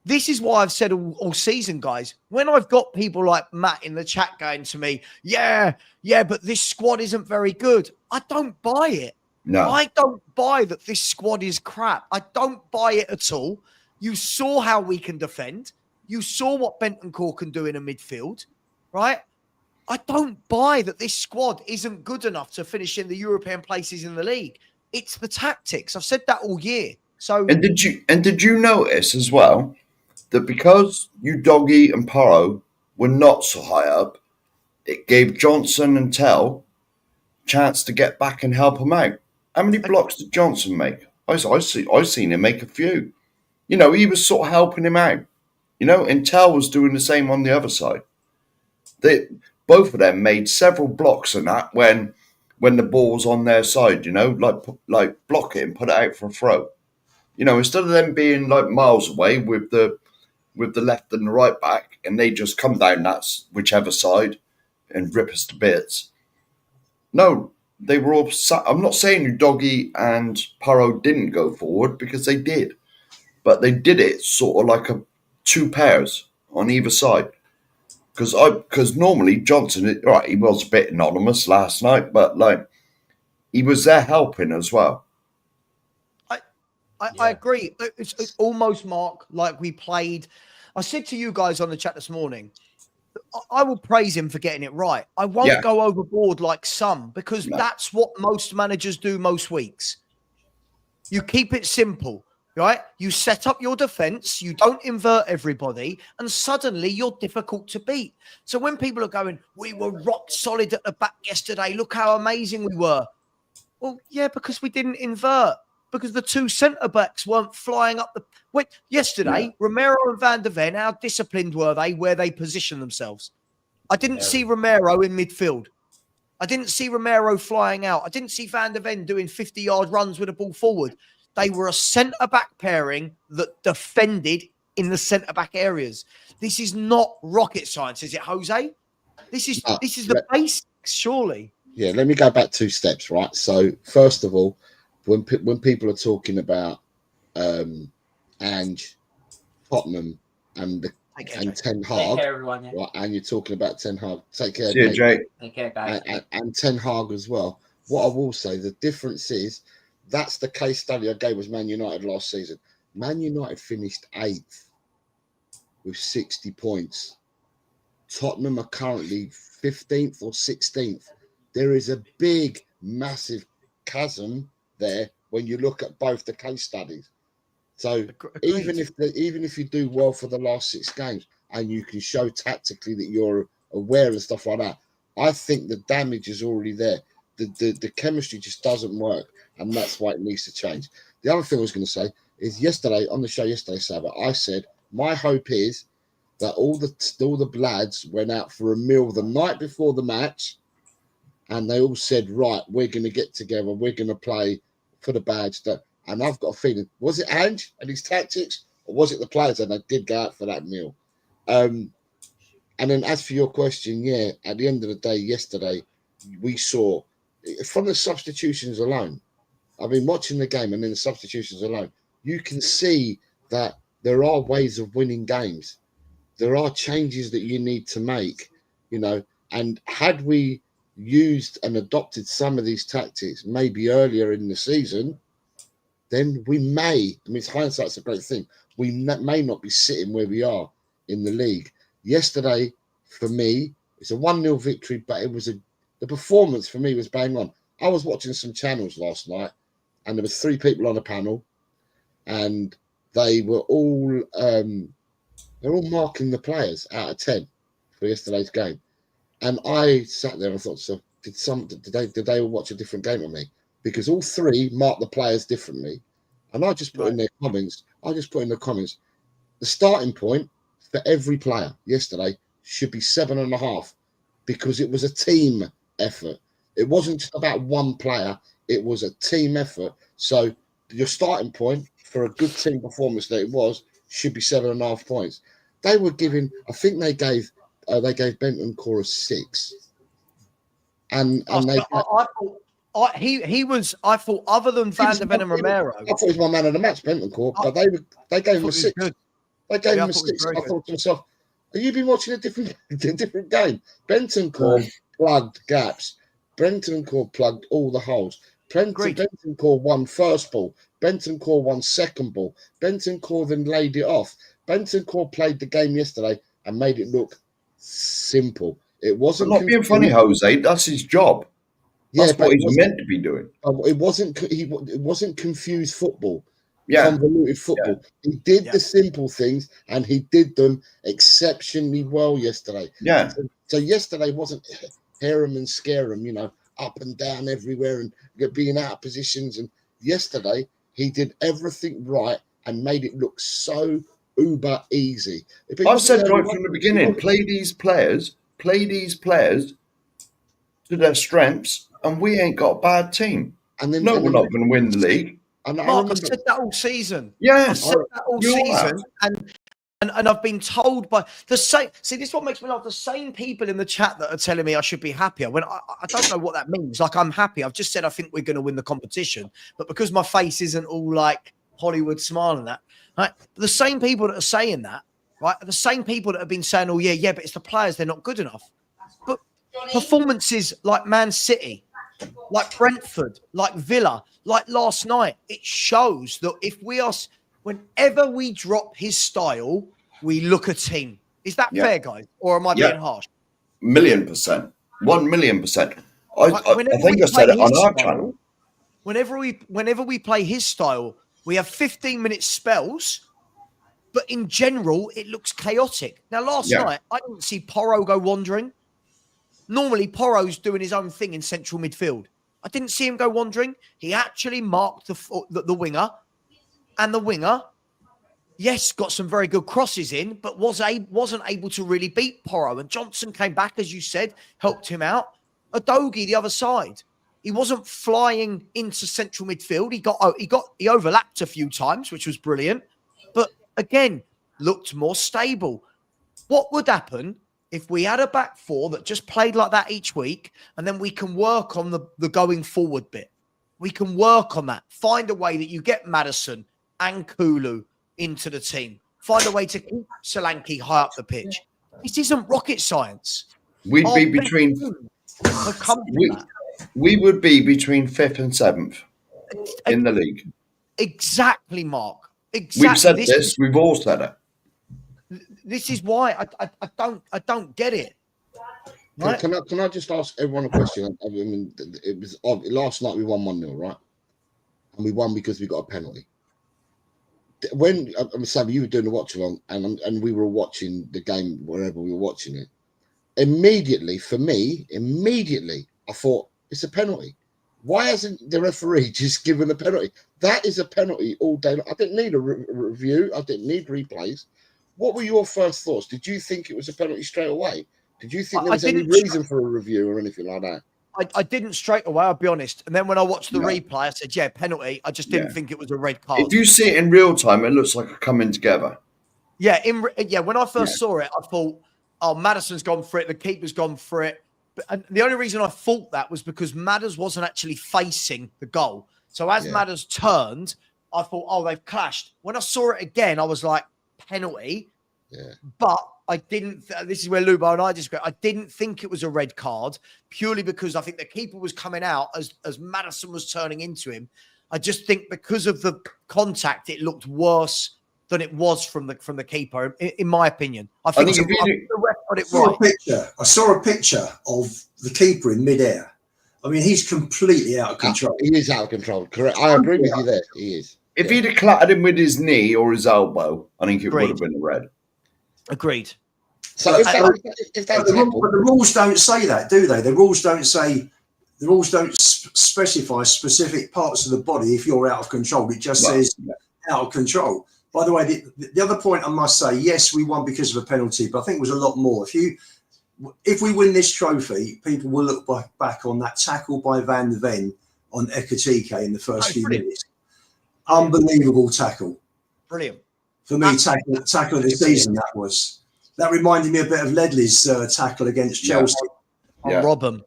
This is why I've said all season, guys, when I've got people like Matt in the chat going to me, yeah, but this squad isn't very good. I don't buy it. No. I don't buy that this squad is crap. I don't buy it at all. You saw how we can defend. You saw what Bentancur can do in a midfield, right? I don't buy that this squad isn't good enough to finish in the European places in the league. It's the tactics. I've said that all year. So, And did you notice as well that because Udogie and Porro were not so high up, it gave Johnson and Tell chance to get back and help him out? How many blocks did Johnson make? I've seen him make a few. You know, he was sort of helping him out. You know, and Tell was doing the same on the other side. Both of them made several blocks and that when the ball was on their side. You know, like block it and put it out for a throw. You know, instead of them being like miles away with the left and the right back, and they just come down that whichever side and rip us to bits. No, they were all. I'm not saying Udogie and Porro didn't go forward, because they did, but they did it sort of like two pairs on either side. Because normally Johnson, right, he was a bit anonymous last night, but like he was there helping as well. I agree. It's almost, Mark, like we played. I said to you guys on the chat this morning, I will praise him for getting it right. I won't go overboard like some, because that's what most managers do most weeks. You keep it simple, right? You set up your defense, you don't invert everybody, and suddenly you're difficult to beat. So when people are going, we were rock solid at the back yesterday, look how amazing we were. Well, yeah, because we didn't invert. Because the two centre-backs weren't flying up the... Yesterday, Romero and Van der Ven, how disciplined were they where they positioned themselves? I didn't see Romero in midfield. I didn't see Romero flying out. I didn't see Van der Ven doing 50-yard runs with the ball forward. They were a centre-back pairing that defended in the centre-back areas. This is not rocket science, is it, Jose? This is the basics, surely. Yeah, let me go back 2 steps, right? So, first of all, when people are talking about Ange, Tottenham, and Ten Hag, take care, everyone, right, and you're talking about Ten Hag, take care, See you, Jake. Take care, guys. and Ten Hag as well. What I will say, the difference is that's the case study I gave was Man United last season. Man United finished 8th with 60 points. Tottenham are currently 15th or 16th. There is a big, massive chasm there when you look at both the case studies. So even if you do well for the last 6 games and you can show tactically that you're aware and stuff like that, I think the damage is already there. The chemistry just doesn't work, and that's why it needs to change. The other thing I was going to say is yesterday on the show Savva, I said my hope is that all the lads went out for a meal the night before the match, and they all said, right, we're going to get together, we're going to play for the badge. And I've got a feeling, was it Ange and his tactics, or was it the players? And they did go out for that meal. And then as for your question, yeah, at the end of the day, yesterday, we saw, from the substitutions alone, I've been watching the game, and then the substitutions alone, you can see that there are ways of winning games. There are changes that you need to make, you know, and had we used and adopted some of these tactics maybe earlier in the season, then we may, I mean, hindsight's a great thing, we may not be sitting where we are in the league. Yesterday, for me, it's a 1-0 victory, but the performance for me was bang on. I was watching some channels last night, and there was 3 people on a panel, and they were all marking the players out of 10 for yesterday's game. And I sat there and thought, so did they all watch a different game on me? Because all 3 marked the players differently. And I just put in the comments, the starting point for every player yesterday should be 7.5, because it was a team effort. It wasn't just about one player, it was a team effort. So your starting point for a good team performance that it was should be 7.5 points. they were giving. I think they gave Bentancur a 6, and they. I thought other than Van der Ven and Romero, I thought he was my man of the match, Bentancur, but they gave him a 6. They gave him a 6. I thought to myself, have you been watching a different game? Bentancur plugged gaps. Bentancur plugged all the holes. Bentancur won first ball. Bentancur won second ball. Bentancur then laid it off. Bentancur played the game yesterday and made it look simple. It wasn't not being funny, Jose. That's his job. Yeah, that's what he's meant to be doing. It wasn't confused football. Yeah. Convoluted football. Yeah. He did the simple things, and he did them exceptionally well yesterday. Yeah. So yesterday wasn't hear 'em and scare 'em, you know, up and down everywhere and being out of positions. And yesterday he did everything right and made it look so uber easy. I've said right from the beginning, play these players to their strengths, and we ain't got a bad team. And then we're not going to win the league. And Mark, I've said that all season. Yeah, I've said that all season, and I've been told by the same. See, this is what makes me laugh. The same people in the chat that are telling me I should be happier when I don't know what that means. Like, I'm happy. I've just said I think we're going to win the competition, but because my face isn't all like Hollywood smile and that, right? The same people that are saying that, right, are the same people that have been saying, "Oh yeah, but it's the players; they're not good enough." But performances like Man City, like Brentford, like Villa, like last night, it shows that if we are, whenever we drop his style, we look a team. Is that fair, guys? Or am I being harsh? 1,000,000%. 1,000,000%. I think I said it on our channel. Whenever we play his style, we have 15-minute spells, but in general, it looks chaotic. Now, last night, I didn't see Porro go wandering. Normally, Porro's doing his own thing in central midfield. I didn't see him go wandering. He actually marked the winger, and the winger, yes, got some very good crosses in, but wasn't able to really beat Porro. And Johnson came back, as you said, helped him out. Adogi, the other side, he wasn't flying into central midfield. He overlapped a few times, which was brilliant, but again, looked more stable. What would happen if we had a back four that just played like that each week, and then we can work on the going forward bit? We can work on that. Find a way that you get Maddison and Kulu into the team. Find a way to keep Solanke high up the pitch. This isn't rocket science. We would be between 5th and 7th in the league. Exactly, Mark. Exactly. We've said this. We've all said it. This is why I don't get it. Right? Can I just ask everyone a question? I mean, it was last night we won 1-0, right? And we won because we got a penalty. When Savva, you were doing the watch along, and we were watching the game wherever we were watching it. Immediately, I thought it's a penalty. Why hasn't the referee just given a penalty? That is a penalty all day long. I didn't need a review. I didn't need replays. What were your first thoughts? Did you think it was a penalty straight away? Did you think there was any reason for a review or anything like that? I didn't straight away, I'll be honest. And then when I watched the replay, I said, yeah, penalty. I just didn't think it was a red card. If you see it in real time, it looks like a coming together. Yeah, when I first saw it, I thought, oh, Maddison's gone for it. The keeper's gone for it. And the only reason I thought that was because Madders wasn't actually facing the goal. So as Madders turned, I thought, oh, they've clashed. When I saw it again, I was like, penalty. Yeah. But I didn't. This is where Lubo and I disagree. I didn't think it was a red card purely because I think the keeper was coming out as Maddison was turning into him. I just think because of the contact, it looked worse than it was from the keeper, in my opinion. I think the ref got it right. I saw a picture of the keeper in midair. I mean, he's completely out of control. He is out of control. Correct. I agree with you there. He is. If he'd have clattered him with his knee or his elbow, I think it would have been a red. Agreed. So the rules don't say that, do they? The rules don't specify specific parts of the body if you're out of control. It just says out of control. By the way, the other point I must say, yes, we won because of a penalty, but I think it was a lot more. If we win this trophy, people will look back on that tackle by Van der Ven on Ekatike in the first few minutes. Unbelievable tackle. Brilliant. For me, tackle of the season, that reminded me a bit of Ledley's tackle against Chelsea. On Robben.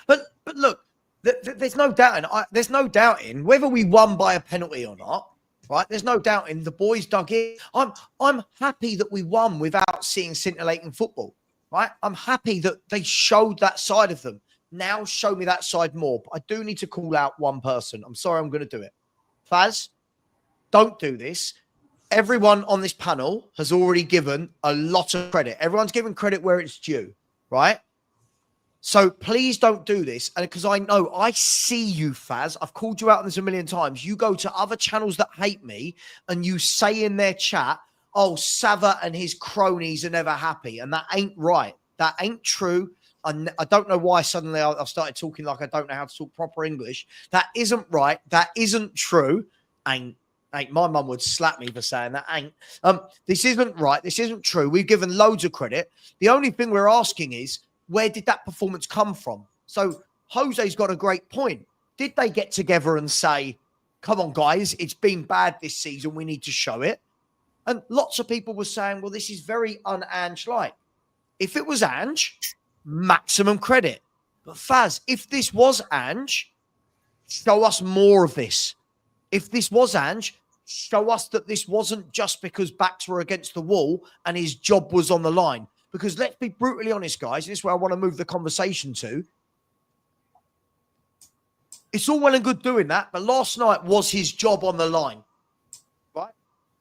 But look, there's no doubting whether we won by a penalty or not. Right? There's no doubting the boys dug in. I'm happy that we won without seeing scintillating football. Right? I'm happy that they showed that side of them. Now show me that side more. But I do need to call out one person. I'm sorry, I'm going to do it. Faz, don't do this. Everyone on this panel has already given a lot of credit. Everyone's given credit where it's due, right? So please don't do this. And because I know, I see you, Faz. I've called you out on this a million times. You go to other channels that hate me and you say in their chat, oh, Savva and his cronies are never happy. And that ain't right. That ain't true. I don't know why suddenly I've started talking like I don't know how to talk proper English. That isn't right. That isn't true. Ain't my mum would slap me for saying that. This isn't right. This isn't true. We've given loads of credit. The only thing we're asking is, where did that performance come from? So Jose's got a great point. Did they get together and say, come on, guys, it's been bad this season. We need to show it. And lots of people were saying, well, this is very un-Ange-like. If it was Ange, maximum credit. But Faz, if this was Ange, show us more of this. If this was Ange, show us that this wasn't just because backs were against the wall and his job was on the line. Because let's be brutally honest, guys. This is where I want to move the conversation to. It's all well and good doing that, but last night was his job on the line, right?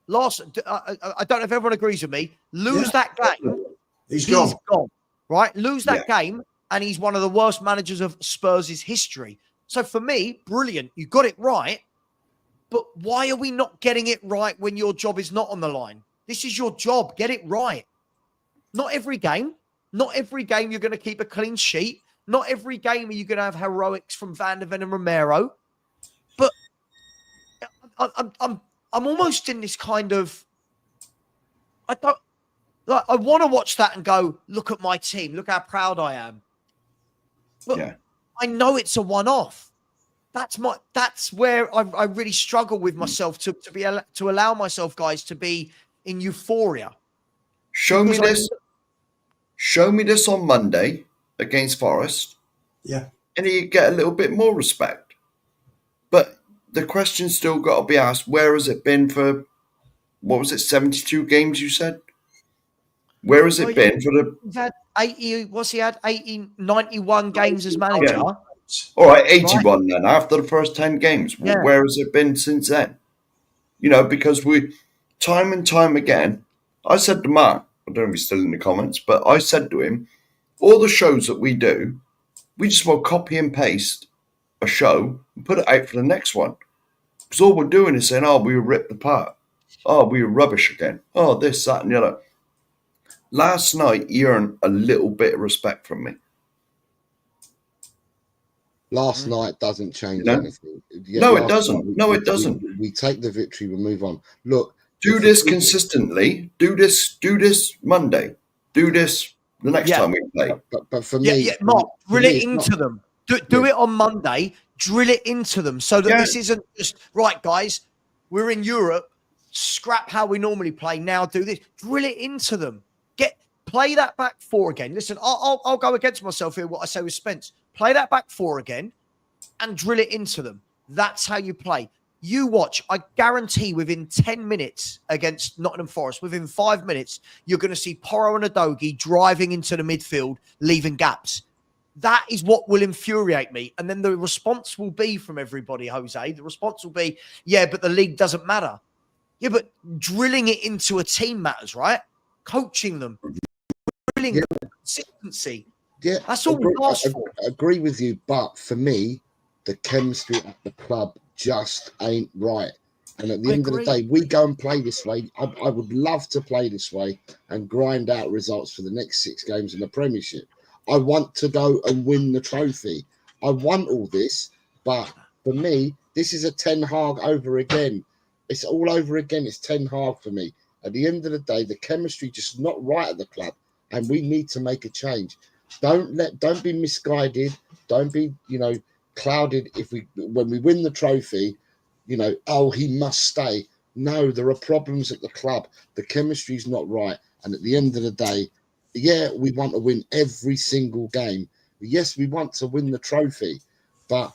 I don't know if everyone agrees with me. Lose that game, he's gone, right? Lose that game, and he's one of the worst managers of Spurs' history. So for me, brilliant. You got it right, but why are we not getting it right when your job is not on the line? This is your job. Get it right. Not every game. Not every game you're going to keep a clean sheet. Not every game are you going to have heroics from Van der Ven and Romero. But I'm almost in this kind of, I want to watch that and go, look at my team. Look how proud I am. But I know it's a one-off. That's where I really struggle with myself to allow myself, guys, to be in euphoria. Show me this on Monday against Forest. Yeah. And you get a little bit more respect. But the question's still got to be asked, where has it been for, 72 games you said? Where has it been for the... He's had 80, 91 games as manager. Yeah. All right, 81 then, after the first 10 games. Yeah. Where has it been since then? Because we, time and time again, I said to Mark, I don't know if he's still in the comments, but I said to him, all the shows that we do, we just will copy and paste a show and put it out for the next one. Because all we're doing is saying, oh, we were ripped apart. Oh, we were rubbish again. Oh, this, that, and the other. Last night, he earned a little bit of respect from me. Last night doesn't change anything. No, it doesn't. It doesn't. We take the victory, we move on. Look. Do this consistently. Do this Monday. Do this the next time we play. But for me, Mark, drill it into them. Do it on Monday. Drill it into them so that this isn't just right, guys. We're in Europe. Scrap how we normally play. Now do this. Drill it into them. Play that back four again. Listen, I'll go against myself here. What I say with Spence. Play that back four again, and drill it into them. That's how you play. You watch, I guarantee within 10 minutes against Nottingham Forest, within 5 minutes, you're going to see Porro and Udogie driving into the midfield, leaving gaps. That is what will infuriate me. And then the response will be from everybody, Jose. The response will be, yeah, but the league doesn't matter. Yeah, but drilling it into a team matters, right? Coaching them, drilling them, consistency. Yeah, that's all we ask for. I agree with you, but for me, the chemistry at the club just ain't right. And at the end of the day, we go and play this way. I would love to play this way and grind out results for the next 6 games in the Premiership. I want to go and win the trophy. I want all this, but for me, this is a Ten Hag over again. It's all over again. It's Ten Hag for me. At the end of the day, the chemistry just not right at the club, and we need to make a change. Don't be misguided. Don't be, clouded when we win the trophy, oh, he must stay. No, there are problems at the club. The chemistry's not right. And at the end of the day, yeah, we want to win every single game. Yes, we want to win the trophy, but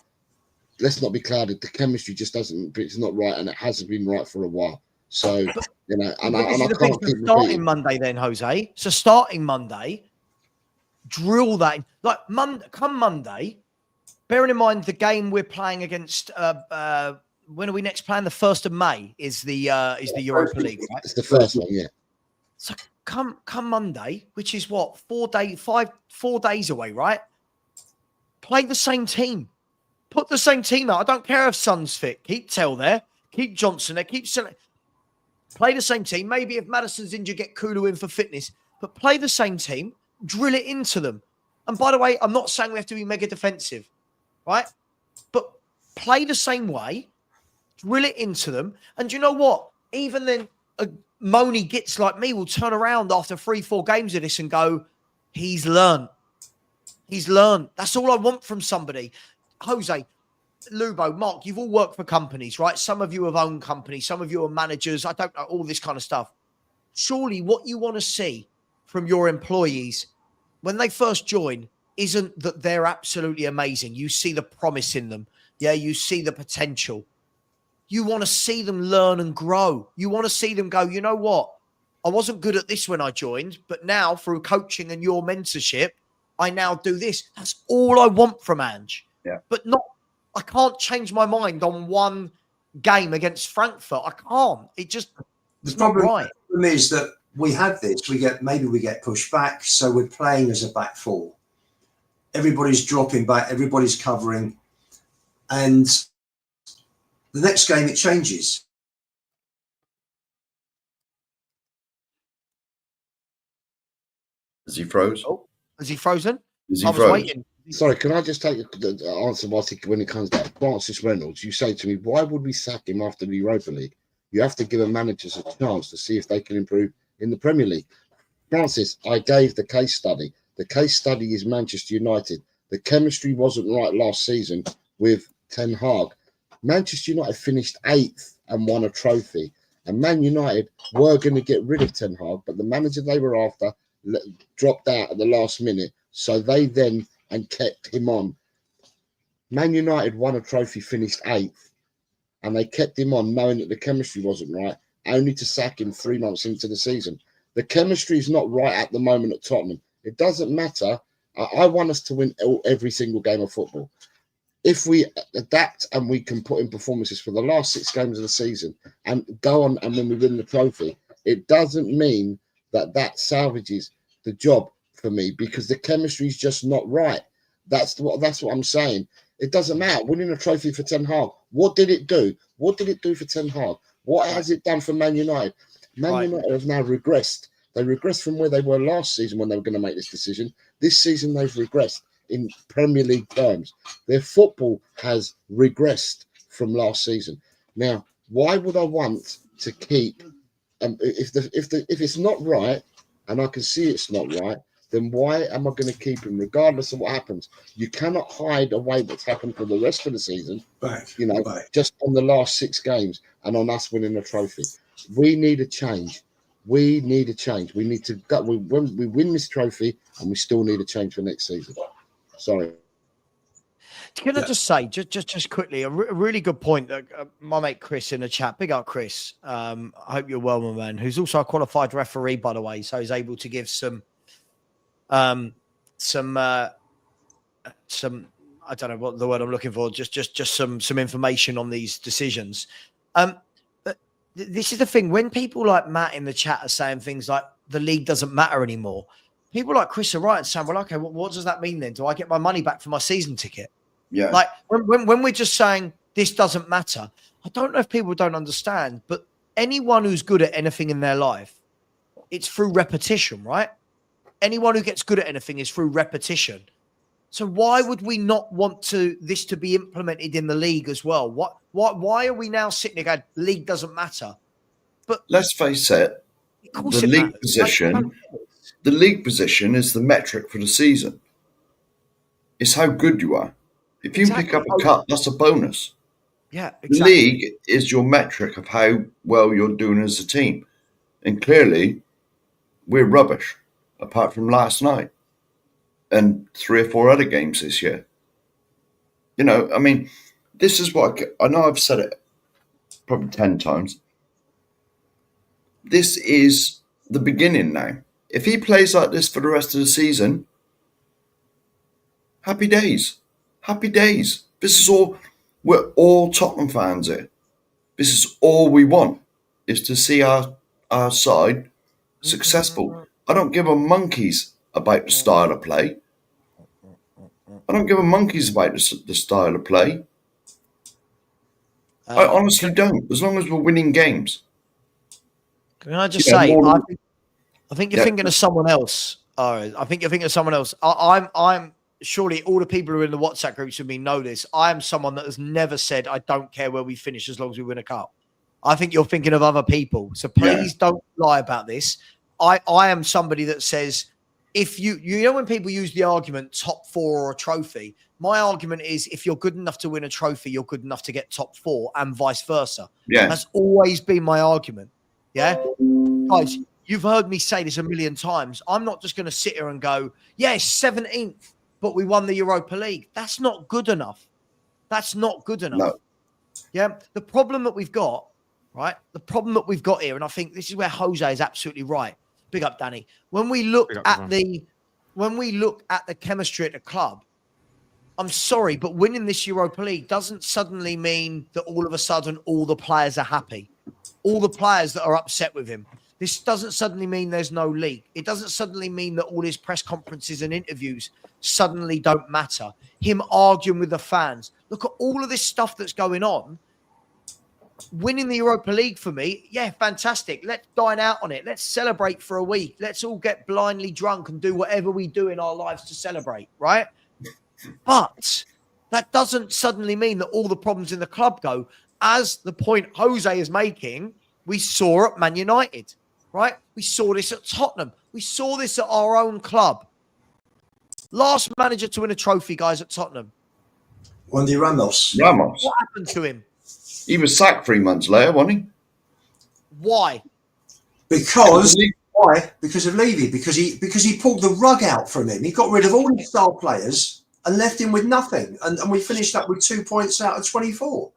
let's not be clouded. The chemistry just it's not right, and it hasn't been right for a while. So, you know, and I can't keep starting Monday then, Jose. So starting Monday, drill that in. Like come Monday, bearing in mind the game we're playing against when are we next playing? The 1st of May is the Europa League, right? It's the first one, yeah. So come Monday, which is what, 4 days away, right? Play the same team. Put the same team out. I don't care if Son's fit. Keep Tell there. Keep Johnson there. Keep play the same team. Maybe if Maddison's injured, get Kulu in for fitness. But play the same team. Drill it into them. And by the way, I'm not saying we have to be mega defensive, right? But play the same way. Drill it into them. And you know what? Even then, a moany gits like me will turn around after 3-4 games of this and go, he's learned. He's learned. That's all I want from somebody. Jose, Lubo, Mark, you've all worked for companies, right? Some of you have owned companies. Some of you are managers. I don't know, all this kind of stuff. Surely what you want to see from your employees when they first join isn't that they're absolutely amazing. You see the promise in them. Yeah, you see the potential. You want to see them learn and grow. You want to see them go, you know what? I wasn't good at this when I joined, but now through coaching and your mentorship, I now do this. That's all I want from Ange. Yeah. But I can't change my mind on one game against Frankfurt. I can't. It just, the it's not right. The problem is that we have this. Maybe we get pushed back, so we're playing as a back four. Everybody's dropping back. Everybody's covering, and the next game it changes. Is he froze? Oh, is he frozen? Is he I was froze? waiting. Sorry, can I just take the answer when it comes to Francis Reynolds? You say to me, why would we sack him after the Europa League? You have to give a managers a chance to see if they can improve in the Premier League. Francis, I gave the case study. The case study is Manchester United. The chemistry wasn't right last season with Ten Hag. Manchester United finished 8th and won a trophy. And Man United were going to get rid of Ten Hag, but the manager they were after dropped out at the last minute. So they then kept him on. Man United won a trophy, finished 8th, and they kept him on knowing that the chemistry wasn't right, only to sack him 3 months into the season. The chemistry is not right at the moment at Tottenham. It doesn't matter. I want us to win every single game of football. If we adapt and we can put in performances for the last 6 games of the season and go on, and when we win the trophy, it doesn't mean that salvages the job for me, because the chemistry is just not right. That's what I'm saying. It doesn't matter. Winning a trophy for Ten Hag, what did it do? What did it do for Ten Hag? What has it done for Man United? Man United have now regressed. They regressed from where they were last season when they were going to make this decision. This season they've regressed in Premier League terms. Their football has regressed from last season. Now, why would I want to keep? If it's not right, and I can see it's not right, then why am I going to keep him regardless of what happens? You cannot hide away what's happened for the rest of the season, just on the last 6 games and on us winning a trophy. We need a change. We need a change. We need to we win this trophy, and we still need a change for next season. Sorry. Can I just say, just quickly, a really good point that my mate Chris in the chat, big up Chris, I hope you're well, my man, who's also a qualified referee, by the way, so he's able to give some I don't know what the word I'm looking for, just some information on these decisions. This is the thing, when people like Matt in the chat are saying things like the league doesn't matter anymore, people like Chris are right and saying, well, okay, what does that mean then? Do I get my money back for my season ticket? Yeah. Like when we're just saying this doesn't matter, I don't know if people don't understand, but anyone who's good at anything in their life, it's through repetition, right? Anyone who gets good at anything is through repetition. So why would we not want this to be implemented in the league as well? Why are we now sitting there going, league doesn't matter? But let's face it, the league position, the league position is the metric for the season. It's how good you are. If you pick up a cup, that's a bonus. Yeah, The exactly. league is your metric of how well you're doing as a team. And clearly, we're rubbish, apart from last night and 3 or 4 other games this year. You know, I mean, this is what I know I've said it probably 10 times. This is the beginning now. If he plays like this for the rest of the season, happy days. Happy days. This is all, we're all Tottenham fans here. This is all we want, is to see our side successful. I don't give a monkeys about the style of play. I don't give a monkeys about the style of play. I honestly don't, as long as we're winning games. Can I just You know, say, more I than- think you're Yeah. thinking of someone else. I think you're thinking of someone else. I'm surely all the people who are in the WhatsApp groups with me know this. I am someone that has never said I don't care where we finish as long as we win a cup. I think you're thinking of other people. So please don't lie about this. I am somebody that says if you know when people use the argument top 4 or a trophy, my argument is if you're good enough to win a trophy, you're good enough to get top 4 and vice versa. Yeah. That's always been my argument. Yeah. Guys, you've heard me say this a million times. I'm not just going to sit here and go, yeah, 17th, but we won the Europa League. That's not good enough. That's not good enough. No. Yeah. The problem that we've got, right? The problem that we've got here, and I think this is where Jose is absolutely right. Big up, Danny. When we look at the chemistry at the club, I'm sorry, but winning this Europa League doesn't suddenly mean that all of a sudden all the players are happy. All the players that are upset with him. This doesn't suddenly mean there's no league. It doesn't suddenly mean that all his press conferences and interviews suddenly don't matter. Him arguing with the fans. Look at all of this stuff that's going on. Winning the Europa League for me, yeah, fantastic. Let's dine out on it. Let's celebrate for a week. Let's all get blindly drunk and do whatever we do in our lives to celebrate, right? But that doesn't suddenly mean that all the problems in the club go. As the point Jose is making, we saw at Man United, right? We saw this at Tottenham. We saw this at our own club. Last manager to win a trophy, guys, at Tottenham. Wendy Ramos. What happened to him? He was sacked 3 months later, wasn't he? Why? Because why? Because of Levy. Because he pulled the rug out from him. He got rid of all his star players and left him with nothing. And we finished up with 2 points out of 24.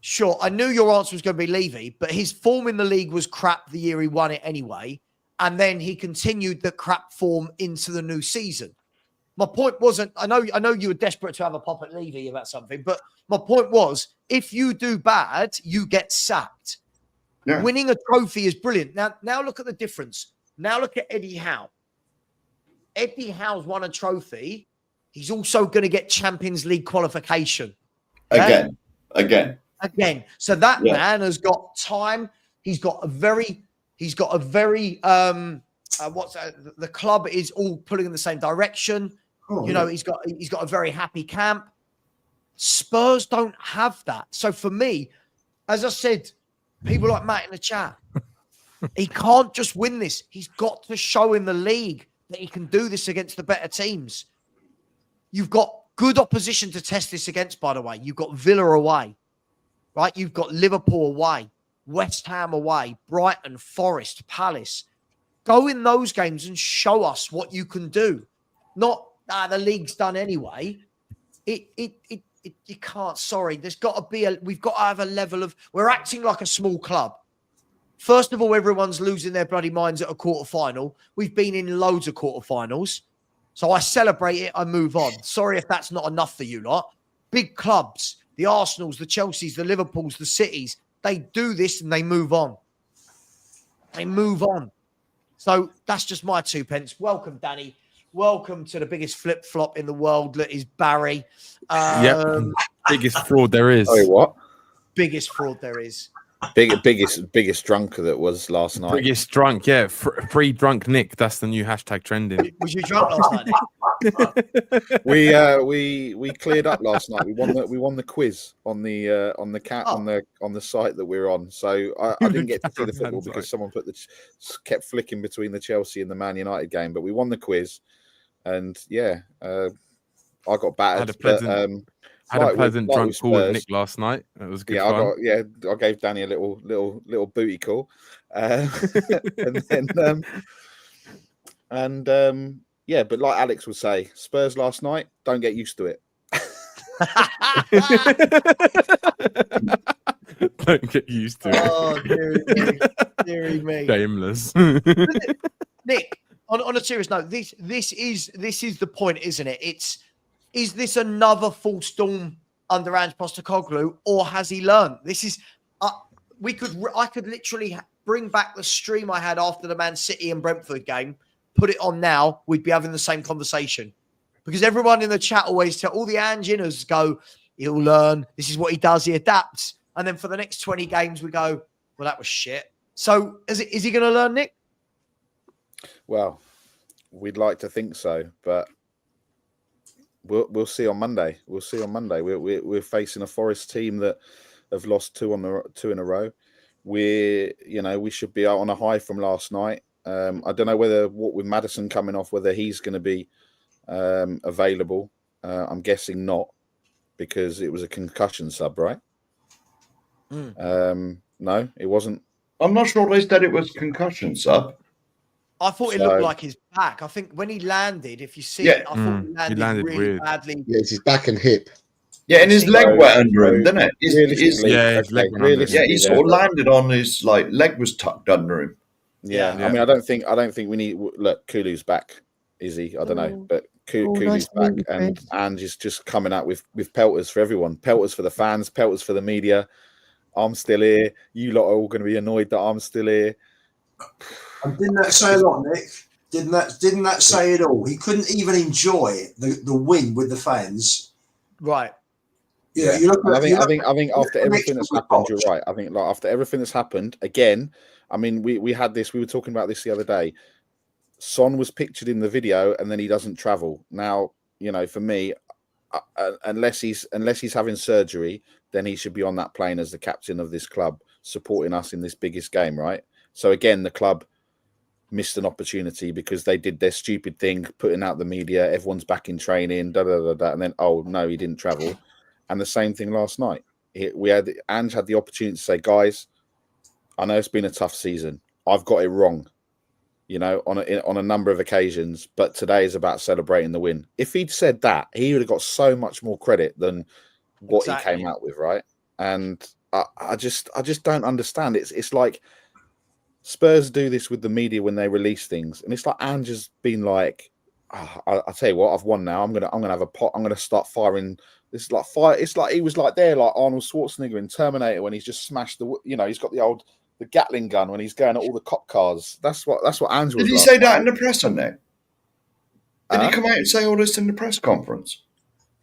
Sure, I knew your answer was going to be Levy, but his form in the league was crap the year he won it anyway. And then he continued the crap form into the new season. My point wasn't, I know you were desperate to have a pop at Levy about something, but my point was, if you do bad, you get sacked. Yeah. Winning a trophy is brilliant. Now look at the difference. Now look at Eddie Howe. Eddie Howe's won a trophy. He's also going to get Champions League qualification. Yeah? Again. So that man has got time. He's got a very the club is all pulling in the same direction. He's got a very happy camp. Spurs don't have that. So for me, as I said, people like Matt in the chat, he can't just win this. He's got to show in the league that he can do this against the better teams. You've got good opposition to test this against, by the way. You've got Villa away, right? You've got Liverpool away, West Ham away, Brighton, Forest, Palace. Go in those games and show us what you can do. Not the league's done anyway. You can't. Sorry, there's got to be we've got to have a level of. We're acting like a small club. First of all, everyone's losing their bloody minds at a quarterfinal. We've been in loads of quarterfinals, so I celebrate it. I move on. Sorry if that's not enough for you lot. Big clubs, the Arsenals, the Chelseas, the Liverpools, the Cities. They do this and they move on. They move on. So that's just my 2 pence. Welcome, Danny. Welcome to the biggest flip-flop in the world that is Barry. Biggest fraud there is. Oh, what? Biggest fraud there is. Biggest drunker that was last night. Biggest drunk, yeah. Free drunk Nick. That's the new hashtag trending. Was you drunk last night, Nick? We cleared up last night. We won the quiz on the on the site that we're on. So I didn't get to see the football because someone kept flicking between the Chelsea and the Man United game. But we won the quiz, and I got battered. had a pleasant like drunk with call with Spurs. Nick last night. It was good Yeah, fun. I gave Danny a little booty call, yeah, but like Alex would say, Spurs last night, don't get used to it. Don't get used to it. Oh, dearie me. Shameless. Nick, on a serious note, this is the point, isn't it? Is this another false storm under Angepostecoglou, or has he learned? This is I could literally bring back the stream I had after the Man City and Brentford game, put it on now, we'd be having the same conversation. Because everyone in the chat always tell all the Anginners go, he'll learn. This is what he does. He adapts. And then for the next 20 games, we go, well, that was shit. So is he going to learn, Nick? Well, we'd like to think so, but we'll see on Monday. We'll see on Monday. We're facing a Forest team that have lost two in a row. We should be out on a high from last night. I don't know what with Maddison coming off, whether he's going to be available. I'm guessing not, because it was a concussion sub, right? No, it wasn't. I'm not sure they said it was concussion sub. I thought it looked like his back. I think when he landed, if you see it, I thought he landed really weird. badly. Yeah, it's his back and hip. Yeah, and his leg went under him, didn't it? His leg went under him. Yeah, he sort of landed on his leg was tucked under him. Yeah. I mean, I don't think we need. Look, Kulu's back. Is he? I don't know, but Kulu's back, and Ange is just coming out with pelters for everyone, pelters for the fans, pelters for the media. I'm still here. You lot are all going to be annoyed that I'm still here. And didn't that say a lot, Nick? Didn't that say it all? He couldn't even enjoy the win with the fans. Right. Yeah. I think after everything that's happened, you're right. I think after everything that's happened, again, I mean, we had this. We were talking about this the other day. Son was pictured in the video, and then he doesn't travel. Now, for me, unless he's having surgery, then he should be on that plane as the captain of this club, supporting us in this biggest game, right? So again, the club missed an opportunity because they did their stupid thing, putting out the media, everyone's back in training, and then, oh no, he didn't travel. And the same thing last night. Ange had the opportunity to say, guys, I know it's been a tough season. I've got it wrong, on a number of occasions, but today is about celebrating the win. If he'd said that, he would have got so much more credit than what he came out with, right? And I just don't understand. It's like Spurs do this with the media when they release things, and it's like Ange has been like, I'll tell you what, I've won now. I'm gonna have a pot. I'm gonna start firing. This is like fire. It's like he was like Arnold Schwarzenegger in Terminator when he's just smashed he's got the Gatling gun when he's going at all the cop cars. That's what Ange was. Did he say that in the press on there? Did he come out and say all this in the press conference?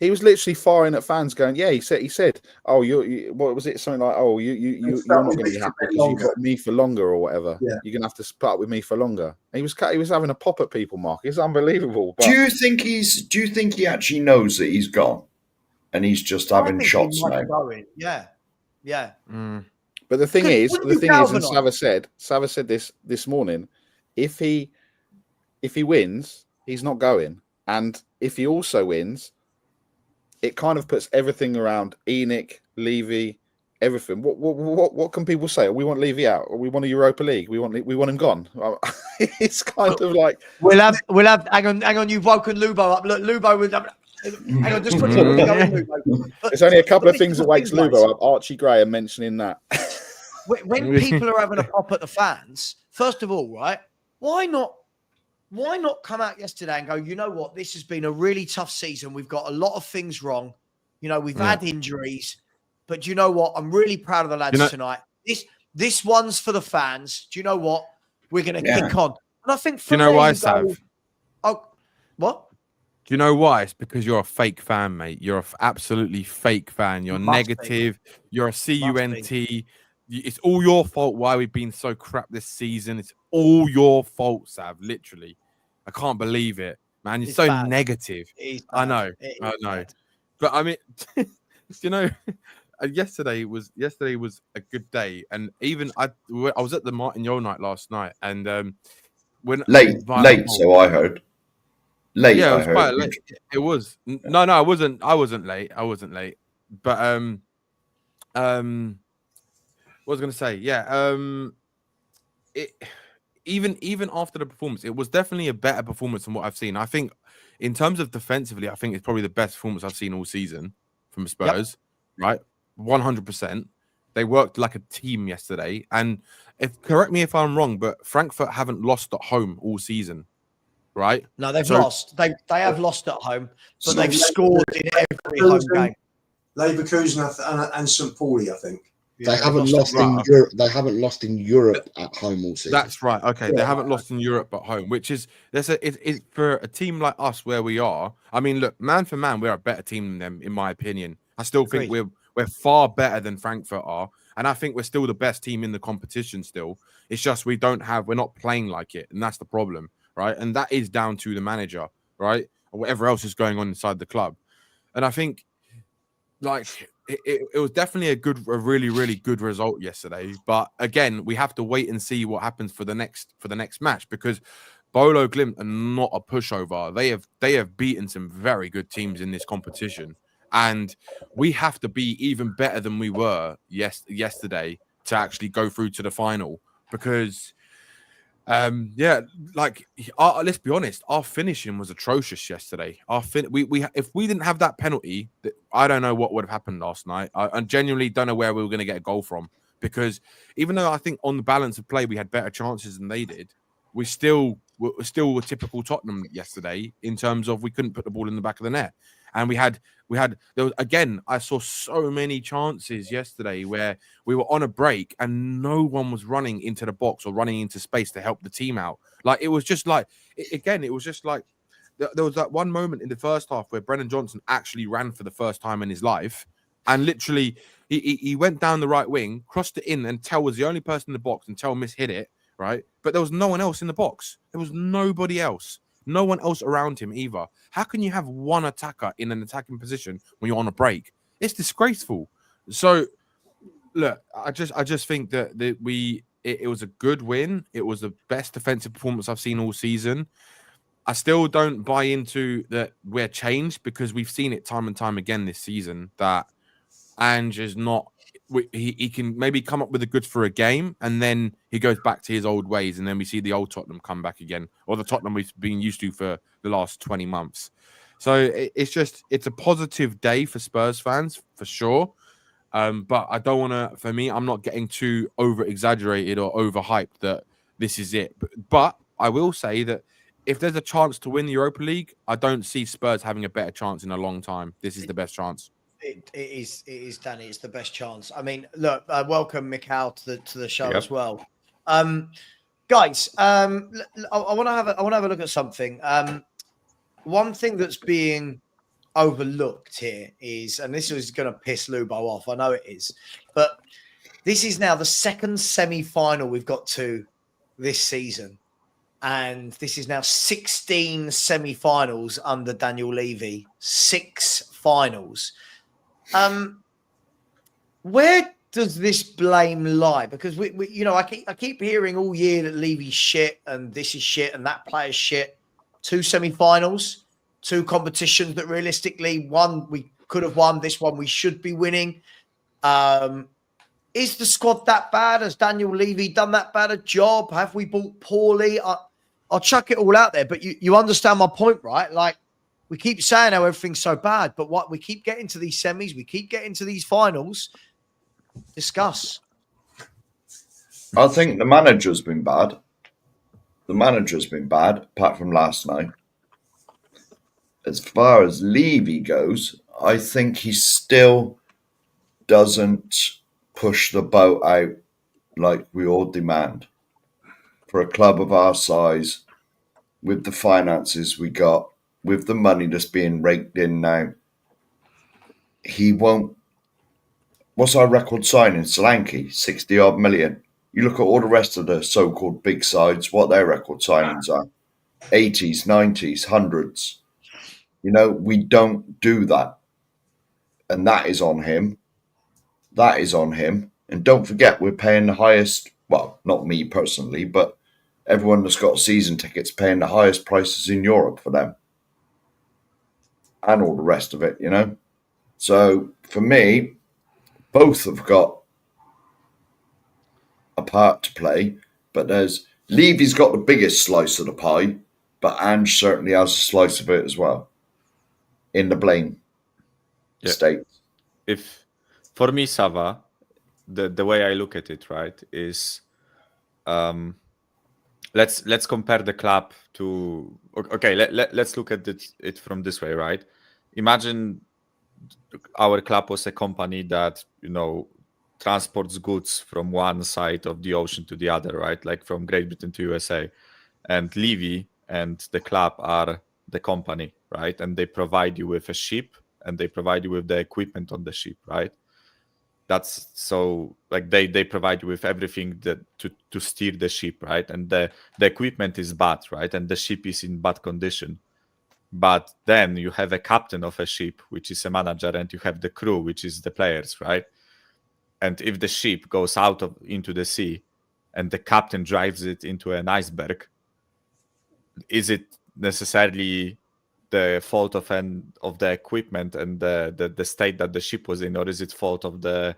He was literally firing at fans, going, "Yeah." He said, "Oh, you what was it? Something like, oh, you're not going to be happy because you've got me for longer or whatever. Yeah. You're going to have to put up with me for longer." He was having a pop at people, Mark. It's unbelievable. But... Do you think he actually knows that he's gone, and he's just having shots now? Yeah. But the thing is, and Savva said this morning, if he wins, he's not going, and if he also wins, it kind of puts everything around Enoch, Levy, everything. What can people say? We want Levy out, or we want a Europa League. We want him gone. It's kind of like we'll have. Hang on. You've woken Lubo up. Look, Lubo was. Hang on, just quickly. There's only a couple of things that wakes Lubo up. Archie Graham mentioning that. When people are having a pop at the fans, first of all, right? Why not come out yesterday and go, you know what? This has been a really tough season. We've got a lot of things wrong. We've had injuries, but you know what? I'm really proud of the lads tonight. This one's for the fans. Do you know what? We're going to kick on. And I think. Do you know why, Sav? Oh, what? Do you know why? It's because you're a fake fan, mate. You're an absolutely fake fan. You're negative. You're a CUNT. It's all your fault why we've been so crap this season. It's all your fault, Sav. Literally. I can't believe it, man. You're so bad. Negative. I know. Bad. But I mean, yesterday was a good day. And even I was at the Martin Yole night last night. And when late, so I heard. Late, Yeah, it I was heard. quite late. It was no, I wasn't. I wasn't late. But what was I gonna say? Yeah, it even after the performance, it was definitely a better performance than what I've seen. I think in terms of defensively, I think it's probably the best performance I've seen all season from Spurs. Right, 100%. They worked like a team yesterday, and correct me if I'm wrong, but Frankfurt haven't lost at home all season. Right? No, they've lost. They have lost at home, but they've scored in every home game. Leverkusen and St. Pauli, I think. They haven't lost in Europe. They haven't lost in Europe at home all season. That's right. Okay, they haven't lost in Europe at home, which is it's for a team like us where we are. I mean, look, man for man, we're a better team than them, in my opinion. I still think we're far better than Frankfurt are, and I think we're still the best team in the competition. Still, it's just we're not playing like it, and that's the problem, right? And that is down to the manager, right, or whatever else is going on inside the club. And I think, like, it was definitely a really, really good result yesterday. But again, we have to wait and see what happens for the next match, because Bodo Glimt are not a pushover. They have beaten some very good teams in this competition, and we have to be even better than we were yesterday to actually go through to the final. Because let's be honest, our finishing was atrocious yesterday. If we didn't have that penalty, I don't know what would have happened last night. I genuinely don't know where we were going to get a goal from, because even though I think on the balance of play we had better chances than they did, we still were typical Tottenham yesterday in terms of we couldn't put the ball in the back of the net. And I saw so many chances yesterday where we were on a break and no one was running into the box or running into space to help the team out. Like, it was just like, there was that one moment in the first half where Brennan Johnson actually ran for the first time in his life, and literally he went down the right wing, crossed it in, and Tell was the only person in the box, and Tell mishit it, right? But there was no one else in the box. There was nobody else. No one else around him either. How can you have one attacker in an attacking position when you're on a break? It's disgraceful. So, look, I just think that it was a good win. It was the best defensive performance I've seen all season. I still don't buy into that we're changed, because we've seen it time and time again this season that Ange is not. He can maybe come up with the goods for a game, and then he goes back to his old ways, and then we see the old Tottenham come back again, or the Tottenham we've been used to for the last 20 months. So it's a positive day for Spurs fans for sure. But I don't want to. For me, I'm not getting too over exaggerated or overhyped that this is it. But I will say that if there's a chance to win the Europa League, I don't see Spurs having a better chance in a long time. This is the best chance. It is, Danny. It's the best chance. I mean, look, welcome Mikhail to the show as well. Guys, I want to have a look at something. One thing that's being overlooked here is, and this is going to piss Lubo off, I know it is, but this is now the second semi-final we've got to this season, and this is now 16 semi-finals under Daniel Levy, 6 finals. Where does this blame lie? Because we I keep hearing all year that Levy's shit and this is shit and that player's shit. 2 semi-finals, 2 competitions that realistically, one we could have won, this one we should be winning. Is the squad that bad? Has Daniel Levy done that bad a job? Have we bought poorly? I'll chuck it all out there, but you understand my point, right? Like, we keep saying how everything's so bad, but what we keep getting to these semis, we keep getting to these finals. Discuss. I think the manager's been bad. Apart from last night. As far as Levy goes, I think he still doesn't push the boat out like we all demand. For a club of our size, with the finances we got, with the money that's being raked in now, he won't. What's our record signing? Solanke, 60 odd million. You look at all the rest of the so-called big sides, what their record signings are. 80s, 90s, 100s. We don't do that. And that is on him. And don't forget, we're paying the highest, well, not me personally, but everyone that's got season tickets paying the highest prices in Europe for them. and all the rest of it, you know. So for me, both have got a part to play, but Levy's got the biggest slice of the pie, but Ange certainly has a slice of it as well in the blame state. If for me, Savva, the way I look at it, right, is let's compare the club to let's look at it from this way, right? Imagine our club was a company that, you know, transports goods from one side of the ocean to the other, right? Like from Great Britain to USA. And Levy and the club are the company, right? And they provide you with a ship and they provide you with the equipment on the ship, right? That's so like they provide you with everything that to steer the ship, right? And the equipment is bad, right? And the ship is in bad condition. But then you have a captain of a ship, which is a manager, and you have the crew, which is the players, right? And if the ship goes into the sea and the captain drives it into an iceberg, is it necessarily the fault of the equipment and the state that the ship was in, or is it fault of the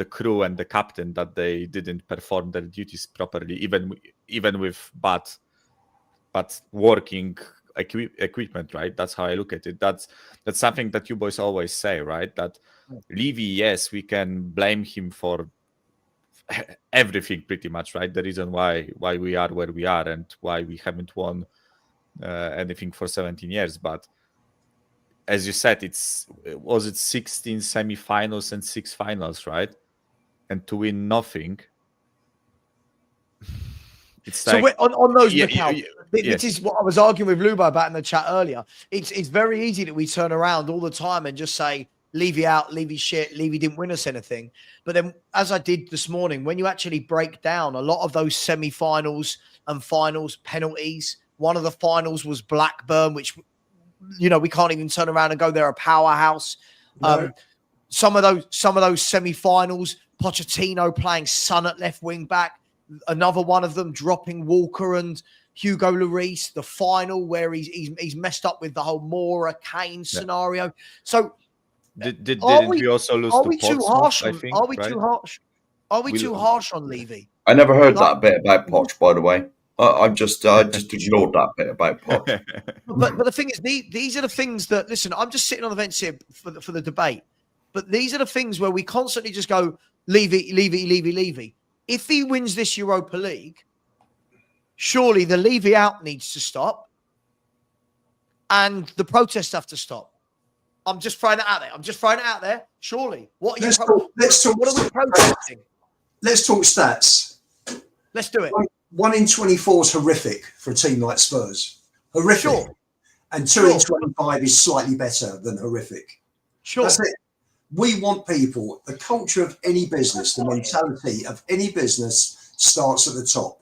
crew and the captain that they didn't perform their duties properly, even with bad working equipment, right? That's how I look at it. That's something that you boys always say, right? That Levy, yes, we can blame him for everything pretty much, right? The reason why we are where we are and why we haven't won anything for 17 years. But as you said, was it 16 semi-finals and 6 finals, right? And to win nothing. So on those, Mikhail, this is what I was arguing with Lubo about in the chat earlier. It's very easy that we turn around all the time and just say, Levy out, Levy shit, Levy didn't win us anything. But then, as I did this morning, when you actually break down a lot of those semi-finals and finals penalties, one of the finals was Blackburn, which, you know, we can't even turn around and go, they're a powerhouse. No. Some of those semi-finals, Pochettino playing Son at left wing back, another one of them dropping Walker and Hugo Lloris, the final where he's messed up with the whole Mora Kane scenario. So didn't we also lose to Portsmouth, I think? Are we too harsh on Levy? I never heard that bit about Poch, by the way. I just ignored that bit about Poch. But the thing is, these are the things that, listen, I'm just sitting on the fence here for the debate. But these are the things where we constantly just go, Levy. If he wins this Europa League, surely the Levy out needs to stop and the protests have to stop. I'm just throwing it out there. Surely. What are we protesting? Let's talk stats. Let's do it. 1 in 24 is horrific for a team like Spurs. Horrific. Sure. And 2 in 25 is slightly better than horrific. Sure. That's it. We want people, the culture of any business, the mentality of any business starts at the top.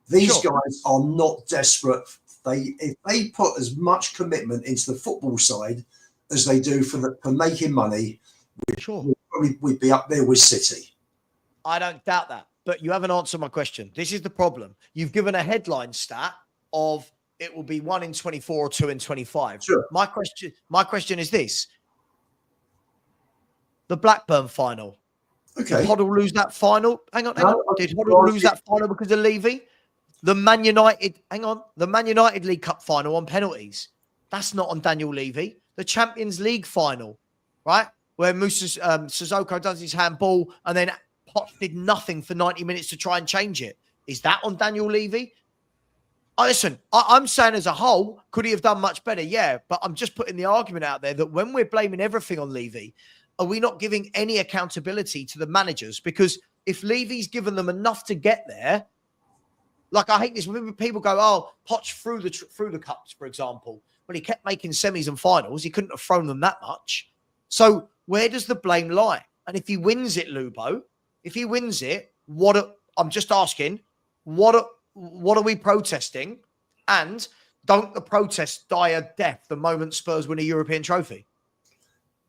These guys are not desperate. If they put as much commitment into the football side as they do for making money, we'd be up there with City. I don't doubt that, but you haven't answered my question. This is the problem. You've given a headline stat of it will be 1 in 24 or 2 in 25. Sure. My question is this. The Blackburn final. Okay. Did Hoddle lose that final? Hang on. Did Hoddle lose that final because of Levy? The Man United League Cup final on penalties. That's not on Daniel Levy. The Champions League final, right? Where Sissoko does his handball and then Poch did nothing for 90 minutes to try and change it. Is that on Daniel Levy? Listen, I'm saying as a whole, could he have done much better? Yeah, but I'm just putting the argument out there that when we're blaming everything on Levy, are we not giving any accountability to the managers? Because if Levy's given them enough to get there, like I hate this when people go, oh, Poch through the cups, for example. Well, he kept making semis and finals. He couldn't have thrown them that much. So where does the blame lie? And if he wins it, Lubo, I'm just asking, what are we protesting? And don't the protests die a death the moment Spurs win a European trophy?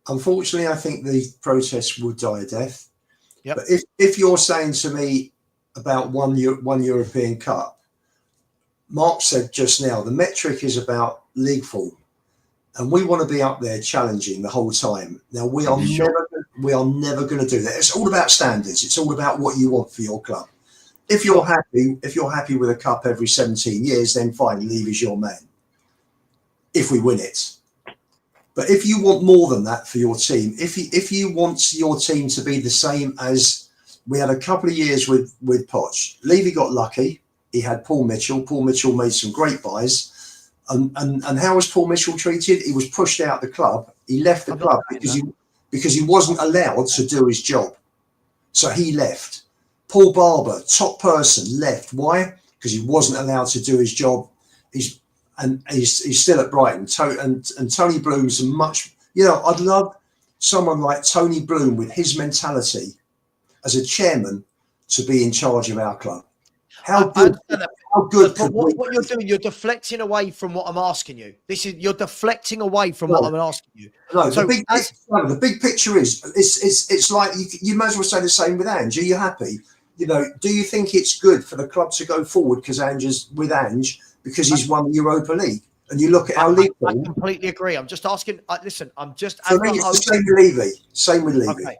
Unfortunately, I think the protests would die a death. Yep. But if you're saying to me about one European Cup, Mark said just now, the metric is about league form. and we want to be up there challenging the whole time. Now we are never going to do that. It's all about standards. It's all about what you want for your club. If you're happy with a cup every 17 years, then fine, Levy's your man. If we win it. But if you want more than that for your team, if you want your team to be the same as we had a couple of years with Poch, Levy got lucky. He had Paul Mitchell. Paul Mitchell made some great buys. And how was Paul Mitchell treated? He was pushed out the club. He left the club because he wasn't allowed to do his job. So he left. Paul Barber, top person, left. Why? Because he wasn't allowed to do his job. He's still at Brighton. And Tony Bloom's much. I'd love someone like Tony Bloom with his mentality as a chairman to be in charge of our club. How good but what you're doing, you're deflecting away from what I'm asking you. You're deflecting away from what I'm asking you. No, so the big picture is it's like you might as well say the same with Ange. Are you happy? Do you think it's good for the club to go forward because because he's won the Europa League? And you look at our league. I completely agree. I'm just asking. Listen, I'm just. For me, it's the same with Levy.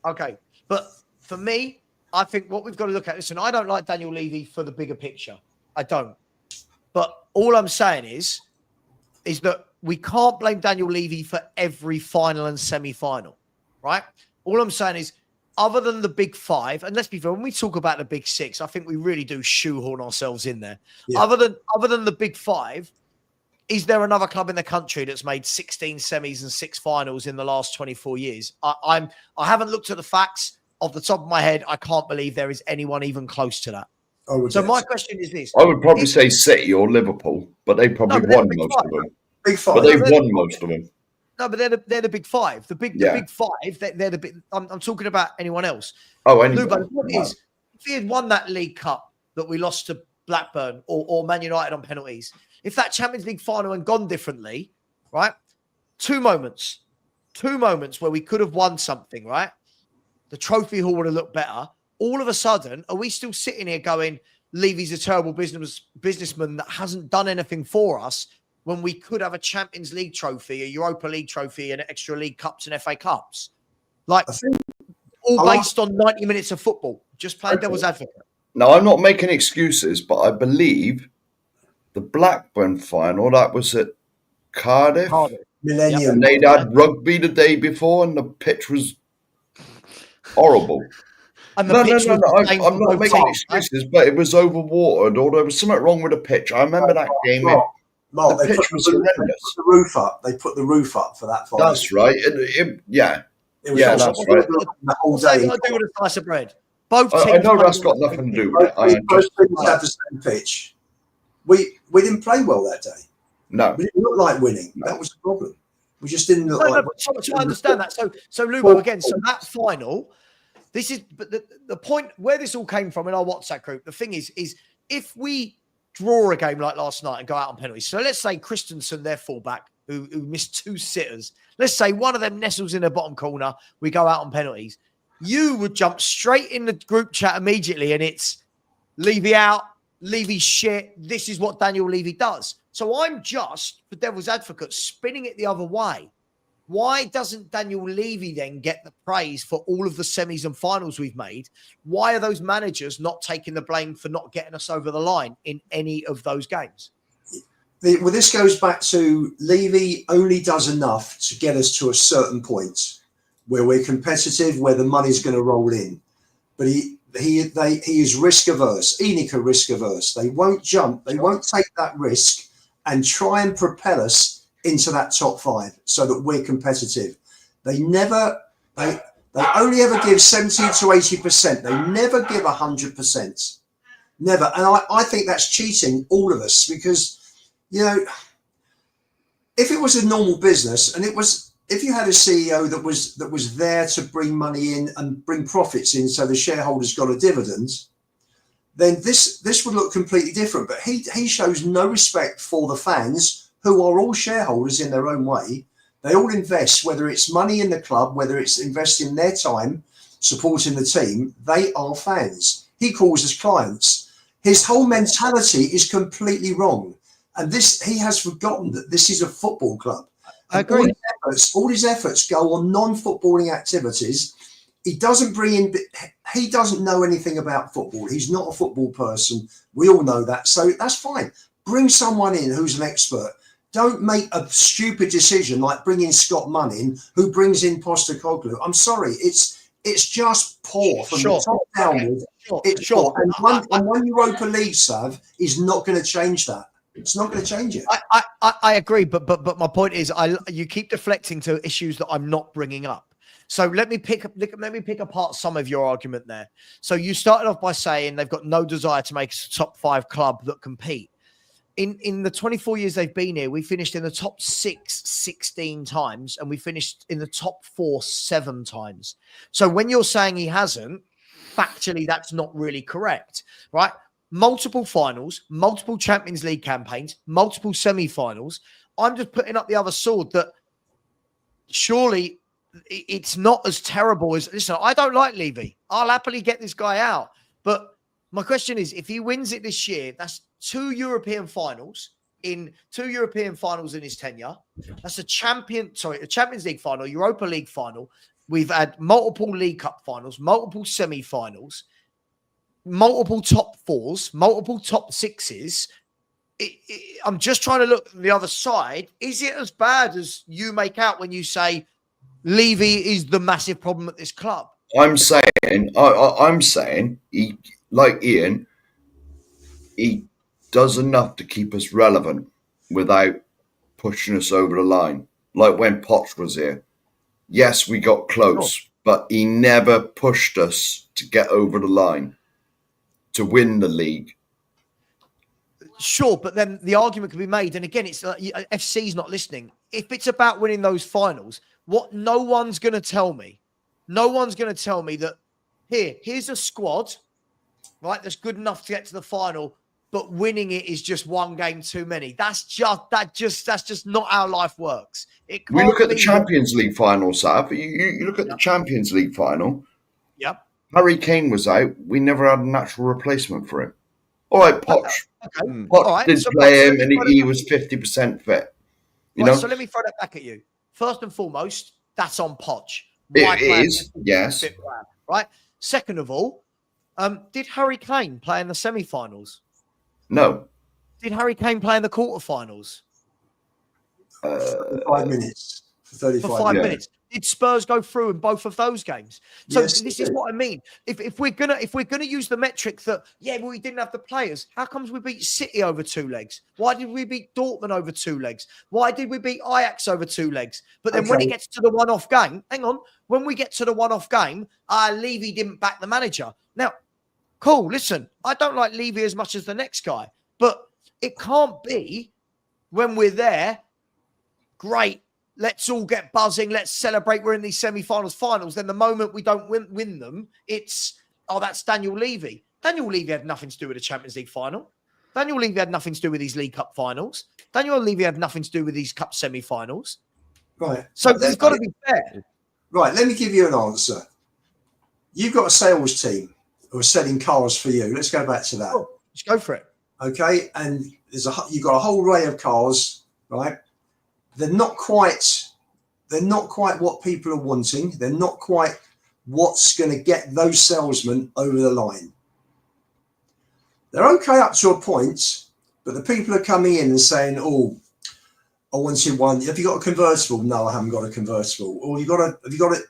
Okay. But for me, I think what we've got to look at, listen, I don't like Daniel Levy for the bigger picture. I don't. But all I'm saying is that we can't blame Daniel Levy for every final and semi-final, right? All I'm saying is, other than the big five, and let's be fair, when we talk about the big six, I think we really do shoehorn ourselves in there. Yeah. Other than the big five, is there another club in the country that's made 16 semis and 6 finals in the last 24 years? I haven't looked at the facts. Off the top of my head, I can't believe there is anyone even close to that. So my question is this. I would probably say City or Liverpool, but they probably won most of them. Big five. But they've won most of them. No, but they're the big five. The big five, they're the big. I'm talking about anyone else. Oh, anyone. Lubo, what is, if he had won that League Cup that we lost to Blackburn or Man United on penalties, if that Champions League final had gone differently, right? Two moments where we could have won something, right? The trophy hall would have looked better. All of a sudden, are we still sitting here going, Levy's a terrible businessman that hasn't done anything for us when we could have a Champions League trophy, a Europa League trophy, and extra League Cups and FA Cups? Like, all based on 90 minutes of football. Just playing devil's advocate. No, I'm not making excuses, but I believe the Blackburn final, that was at Cardiff. Millennium. And they'd had rugby the day before and the pitch was horrible. And No. I'm not making excuses, but it was overwatered or there was something wrong with the pitch. I remember that game. Mark, the pitch was horrendous. They put the roof up for that final. That's right. That's right. The whole day. Got to do with a slice of bread. Both teams. I know that's got nothing to do with it. Both teams had the same pitch. We didn't play well that day. No. We didn't look like winning. No. That was the problem. We just didn't look like. So I understand that. So Lubo, again, so that final, this is, but the point where this all came from in our WhatsApp group, the thing is if we draw a game like last night and go out on penalties, so let's say Christensen, their fullback, who missed 2 sitters, let's say one of them nestles in the bottom corner, we go out on penalties, you would jump straight in the group chat immediately and it's Levy out, Levy shit, this is what Daniel Levy does. So I'm just, the devil's advocate, spinning it the other way. Why doesn't Daniel Levy then get the praise for all of the semis and finals we've made? Why are those managers not taking the blame for not getting us over the line in any of those games? Well, this goes back to Levy only does enough to get us to a certain point where we're competitive, where the money's going to roll in. But he is risk averse. ENIC are risk averse. They won't jump. They won't take that risk and try and propel us into that top 5 so that we're competitive. They only ever give 70 to 80%. They never give 100%. Never. And I think that's cheating all of us because, if it was a normal business and if you had a CEO that was there to bring money in and bring profits in so the shareholders got a dividend, then this would look completely different. But he shows no respect for the fans, who are all shareholders in their own way. They all invest, whether it's money in the club, whether it's investing their time, supporting the team, they are fans. He calls us clients. His whole mentality is completely wrong. And he has forgotten that this is a football club. I agree. All his efforts go on non-footballing activities. He doesn't bring in. He doesn't know anything about football. He's not a football person. We all know that. So that's fine. Bring someone in who's an expert. Don't make a stupid decision like bringing Scott Munn in, who brings in Postecoglou. I'm sorry, it's just poor from the top downwards. It's poor. And one Europa League, Sav, is not going to change that. It's not going to change it. I agree, but my point is, you keep deflecting to issues that I'm not bringing up. So let me pick apart some of your argument there. So you started off by saying they've got no desire to make a top 5 club that compete. In the 24 years they've been here, we finished in the top 6 16 times, and we finished in the top 4 7 times. So when you're saying he hasn't, factually, that's not really correct, right? Multiple finals, multiple Champions League campaigns, multiple semi-finals. I'm just putting up the other sword that surely it's not as terrible as... Listen, I don't like Levy. I'll happily get this guy out. But my question is, if he wins it this year, that's 2 European finals in his tenure. That's a Champions League final, Europa League final. We've had multiple League Cup finals, multiple semi-finals, multiple top 4s, multiple top 6s. I'm just trying to look at the other side. Is it as bad as you make out when you say Levy is the massive problem at this club? I'm saying he, like Ian, he does enough to keep us relevant without pushing us over the line. Like when Poch was here. Yes, we got close, but he never pushed us to get over the line to win the league. Sure, but then the argument can be made, and again, it's FC's not listening. If it's about winning those finals, no one's going to tell me that here's a squad, right, that's good enough to get to the final, but winning it is just one game too many. That's just not how life works. We look at the Champions League final, Sav. You look at the Champions League final. Yep. Harry Kane was out. We never had a natural replacement for him. All right, Poch. Okay. Poch did play him, and he was 50% fit. You know? So let me throw that back at you. First and foremost, that's on Poch. It is, yes. Right. Second of all, did Harry Kane play in the semi-finals? No. Did Harry Kane play in the quarterfinals? 5 minutes. For 35 for 5 minutes. Did Spurs go through in both of those games? So Yes, this is what I mean. If we're gonna use the metric that we didn't have the players, how comes we beat City over 2 legs? Why did we beat Dortmund over 2 legs? Why did we beat Ajax over 2 legs? But then when it gets to the one-off game, when we get to the one-off game, Levy didn't back the manager. Now, cool. Listen, I don't like Levy as much as the next guy, but it can't be when we're there. Great. Let's all get buzzing. Let's celebrate. We're in these semi-finals, finals. Then the moment we don't win them, it's, that's Daniel Levy. Daniel Levy had nothing to do with the Champions League final. Daniel Levy had nothing to do with these League Cup finals. Daniel Levy had nothing to do with these Cup semi-finals. Right. So there's got to be fair. Right. Let me give you an answer. You've got a sales team who are selling cars for you. Let's go back to that. Oh, let's go for it. Okay. And you've got a whole array of cars, right? They're not quite what people are wanting. They're not quite what's going to get those salesmen over the line. They're okay up to a point, but the people are coming in and saying, "Oh, I wanted one. Have you got a convertible? No, I haven't got a convertible. Or have you got it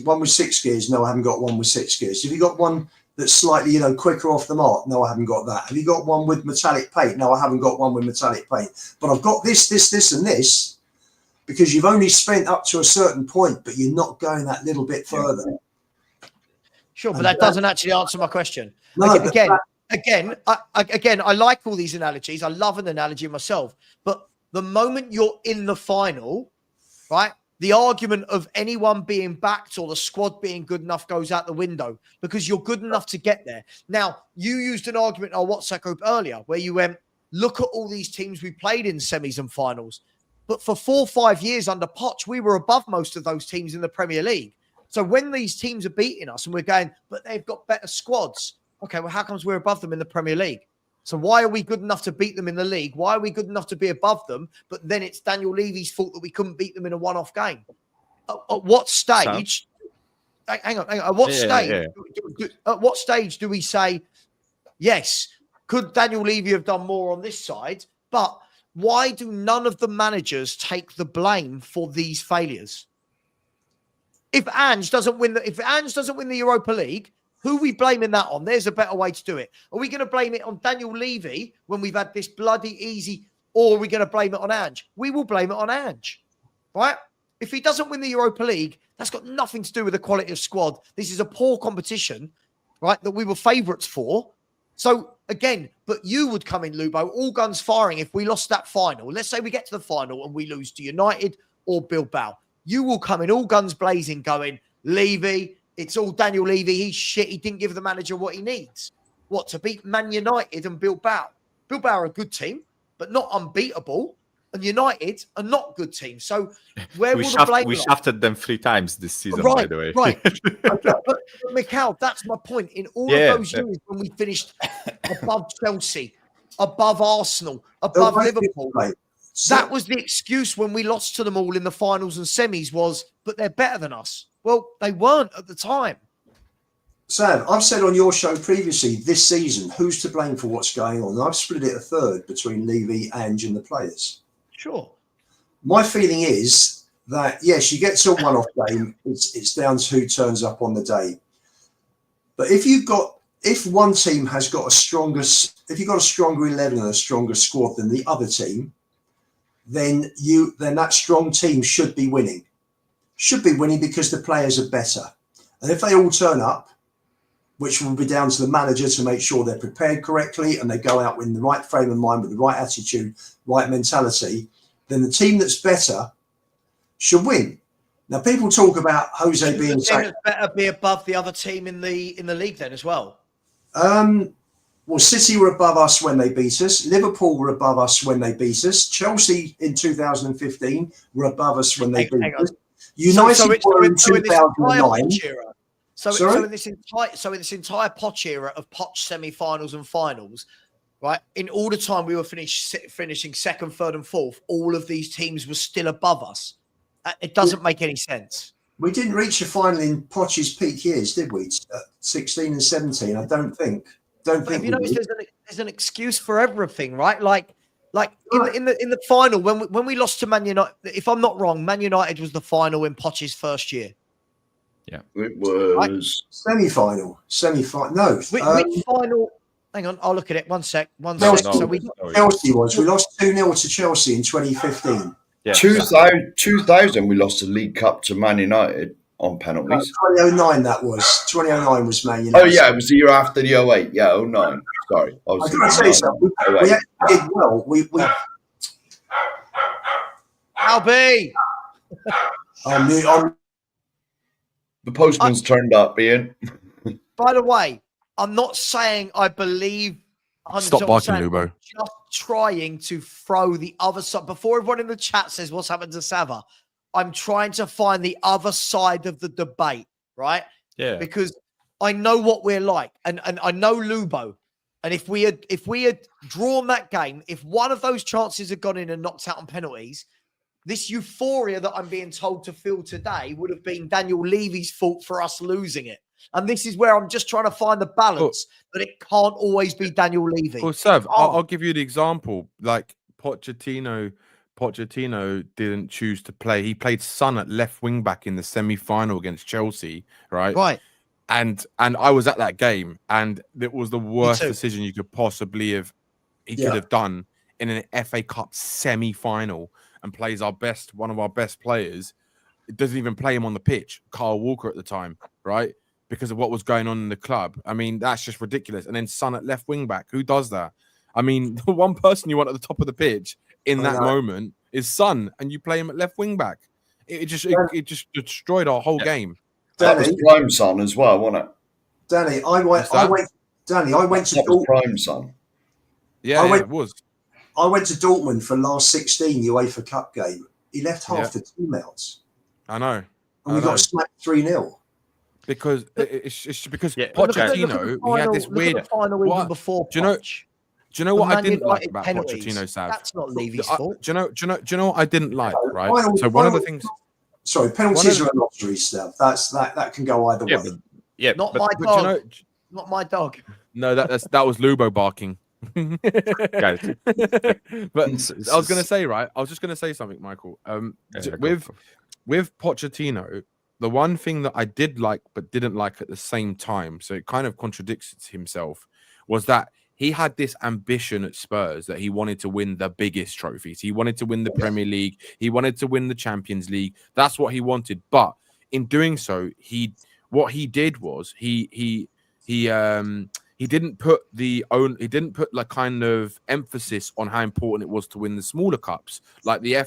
one with 6 gears? No, I haven't got one with 6 gears. Have you got one that's slightly, quicker off the mark? No, I haven't got that. Have you got one with metallic paint? No, I haven't got one with metallic paint. But I've got this, and this." Because you've only spent up to a certain point, but you're not going that little bit further. Sure, but that doesn't actually answer my question. No, again, I like all these analogies. I love an analogy myself. But the moment you're in the final, right, the argument of anyone being backed or the squad being good enough goes out the window because you're good enough to get there. Now, you used an argument in our WhatsApp group earlier where you went, look at all these teams we played in semis and finals. But for 4 or 5 years under Poch, we were above most of those teams in the Premier League. So when these teams are beating us and we're going, but they've got better squads. Okay, well, how comes we're above them in the Premier League? So why are we good enough to beat them in the league? Why are we good enough to be above them? But then it's Daniel Levy's fault that we couldn't beat them in a one-off game. At what stage? Hang on. At what stage? At what stage do we say, yes, could Daniel Levy have done more on this side? But why do none of the managers take the blame for these failures? If Ange doesn't win the Europa League, who are we blaming that on? There's a better way to do it. Are we going to blame it on Daniel Levy when we've had this bloody easy, or are we going to blame it on Ange? We will blame it on Ange, right? If he doesn't win the Europa League, that's got nothing to do with the quality of squad. This is a poor competition, right, that we were favourites for. So, again, but you would come in, Lubo, all guns firing if we lost that final. Let's say we get to the final and we lose to United or Bilbao. You will come in all guns blazing going, Levy, it's all Daniel Levy. He's shit. He didn't give the manager what he needs. What, to beat Man United and Bilbao? Bilbao are a good team, but not unbeatable. And United are not good teams. So where will the blame lie? We shafted them 3 times this season, by the way. Right. But Mikhail, that's my point. In all of those years when we finished above Chelsea, above Arsenal, above Liverpool, that was the excuse when we lost to them all in the finals and semis was, but they're better than us. Well, they weren't at the time. Sam, I've said on your show previously this season, who's to blame for what's going on? And I've split it a third between Levy, Ange and the players. Sure. My feeling is that, yes, you get to a one-off game, it's down to who turns up on the day. But if one team has got if you've got a stronger 11 and a stronger squad than the other team, then that strong team should be winning. Should be winning because the players are better. And if they all turn up, which will be down to the manager to make sure they're prepared correctly and they go out in the right frame of mind with the right attitude, right mentality, then the team that's better should win. Now, people talk about Jose being sacked. Better be above the other team in the league then as well. Well, City were above us when they beat us. Liverpool were above us when they beat us. Chelsea in 2015 were above us when they beat us. United were in 2009. So in this entire Poch era of Poch semi-finals and finals, right? In all the time we were finishing second, third, and fourth, all of these teams were still above us. It doesn't make any sense. We didn't reach a final in Poch's peak years, did we? 16 and 17, I don't think. Have you noticed there's an excuse for everything, right? Like in the final when we lost to Man United. If I'm not wrong, Man United was the final in Poch's first year. Yeah, it was semi-final. No, which final? Hang on, I'll look at it. One sec. Chelsea was. We lost 2-0 to Chelsea in 2015. Yeah. 2000, we lost the League Cup to Man United on penalties. 2009, that was. 2009 was Man United. Oh, yeah, it was the year after the 08. Yeah, 09. Sorry. I was going to say something. We actually did well. Albie! The postman's turned up, Ian. By the way, I'm not saying I believe. Stop barking, Lubo. Just trying to throw the other side. Before everyone in the chat says what's happened to Savva, I'm trying to find the other side of the debate, right? Yeah. Because I know what we're like, and I know Lubo. And if we had drawn that game, if one of those chances had gone in and knocked out on penalties, this euphoria that I'm being told to feel today would have been Daniel Levy's fault for us losing it. And this is where I'm just trying to find the balance, but it can't always be Daniel Levy. Well, Sav, I'll give you the example. Like Pochettino didn't choose to play. He played Son at left wing back in the semi-final against Chelsea, right? Right. And I was at that game, and it was the worst decision you could possibly have. Could have done in an FA Cup semi-final, and plays one of our best players. It doesn't even play him on the pitch, Kyle Walker at the time, right? Because of what was going on in the club. I mean, that's just ridiculous. And then Son at left wing back. Who does that? I mean, the one person you want at the top of the pitch in that moment is Son, and you play him at left wing back. It just destroyed our whole game. That was prime Son as well, wasn't it? Danny, I went to Dortmund. Prime Son. Yeah, it was. I went to Dortmund for last 16 UEFA Cup game. He left half the team out. I know. And we got smacked 3-0. Because it's because Pochettino, he had this weird. Final even before. Do you know? Do you know what I didn't like United about penalties, Pochettino, Sav? That's not Levy's fault. Do you know what I didn't like, right? Final- So one of the things. Sorry, penalties are a lottery stuff. That can go either way. Not my but dog. Not my dog. No, that was Lubo barking. Guys. But I was gonna say, right? I was just gonna say something, Michael. With Pochettino, the one thing that I did like but didn't like at the same time, so it kind of contradicts himself, was that he had this ambition at Spurs that he wanted to win the biggest trophies. He wanted to win the Premier League. He wanted to win the Champions League. That's what he wanted. But in doing so, he didn't put like kind of emphasis on how important it was to win the smaller cups, like the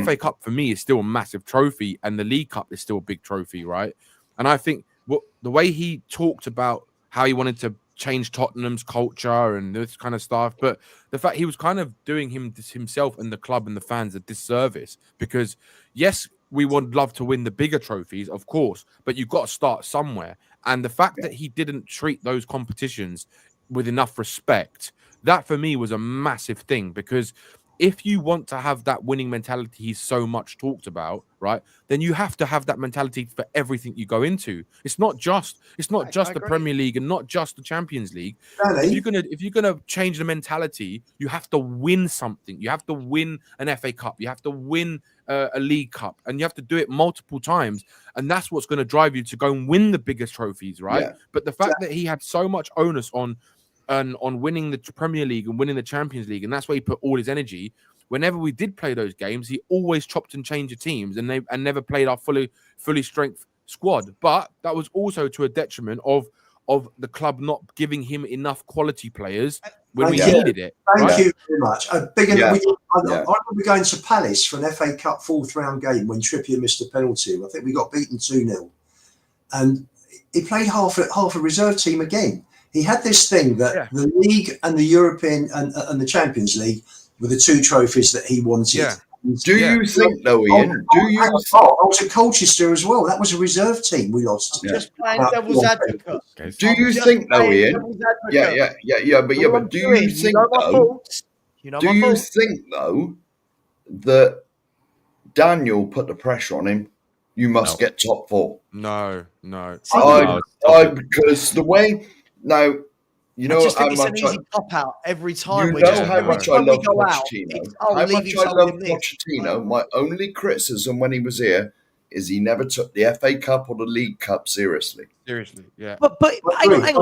FA Cup for me is still a massive trophy, and the League Cup is still a big trophy, right? And I think the way he talked about how he wanted to change Tottenham's culture and this kind of stuff, but the fact he was kind of doing himself and the club and the fans a disservice, because yes, we would love to win the bigger trophies, of course, but you've got to start somewhere. And the fact that he didn't treat those competitions with enough respect, that for me was a massive thing, because if you want to have that winning mentality he's so much talked about, right, then you have to have that mentality for everything you go into. It's not just the Premier League and not just the Champions League. If you're gonna change the mentality, you have to win something. You have to win an FA Cup. You have to win a League Cup, and you have to do it multiple times, and that's what's going to drive you to go and win the biggest trophies, right? Yeah. But the fact that he had so much onus on winning the Premier League and winning the Champions League, and that's where he put all his energy. Whenever we did play those games, he always chopped and changed the teams, and never played our fully strength squad. But that was also to a detriment of the club not giving him enough quality players when we needed it. Thank you very much. I remember going to Palace for an FA Cup fourth round game when Trippier missed a penalty. I think we got beaten 2-0, and he played half a reserve team again. He had this thing that the league and the European and the Champions League were the two trophies that he wanted. Yeah. Do you think, though, Ian? I was at Colchester as well. That was a reserve team we lost. Just playing devil's advocate. Do you think, though, Ian? But do you think, though? Do you think, though, that Daniel put the pressure on him? You must get top four. No. Because the way now. You know, I just think it's an easy pop out every time. You know how much I love Pochettino. How much I love Pochettino. My only criticism when he was here is he never took the FA Cup or the League Cup seriously. Yeah. But hang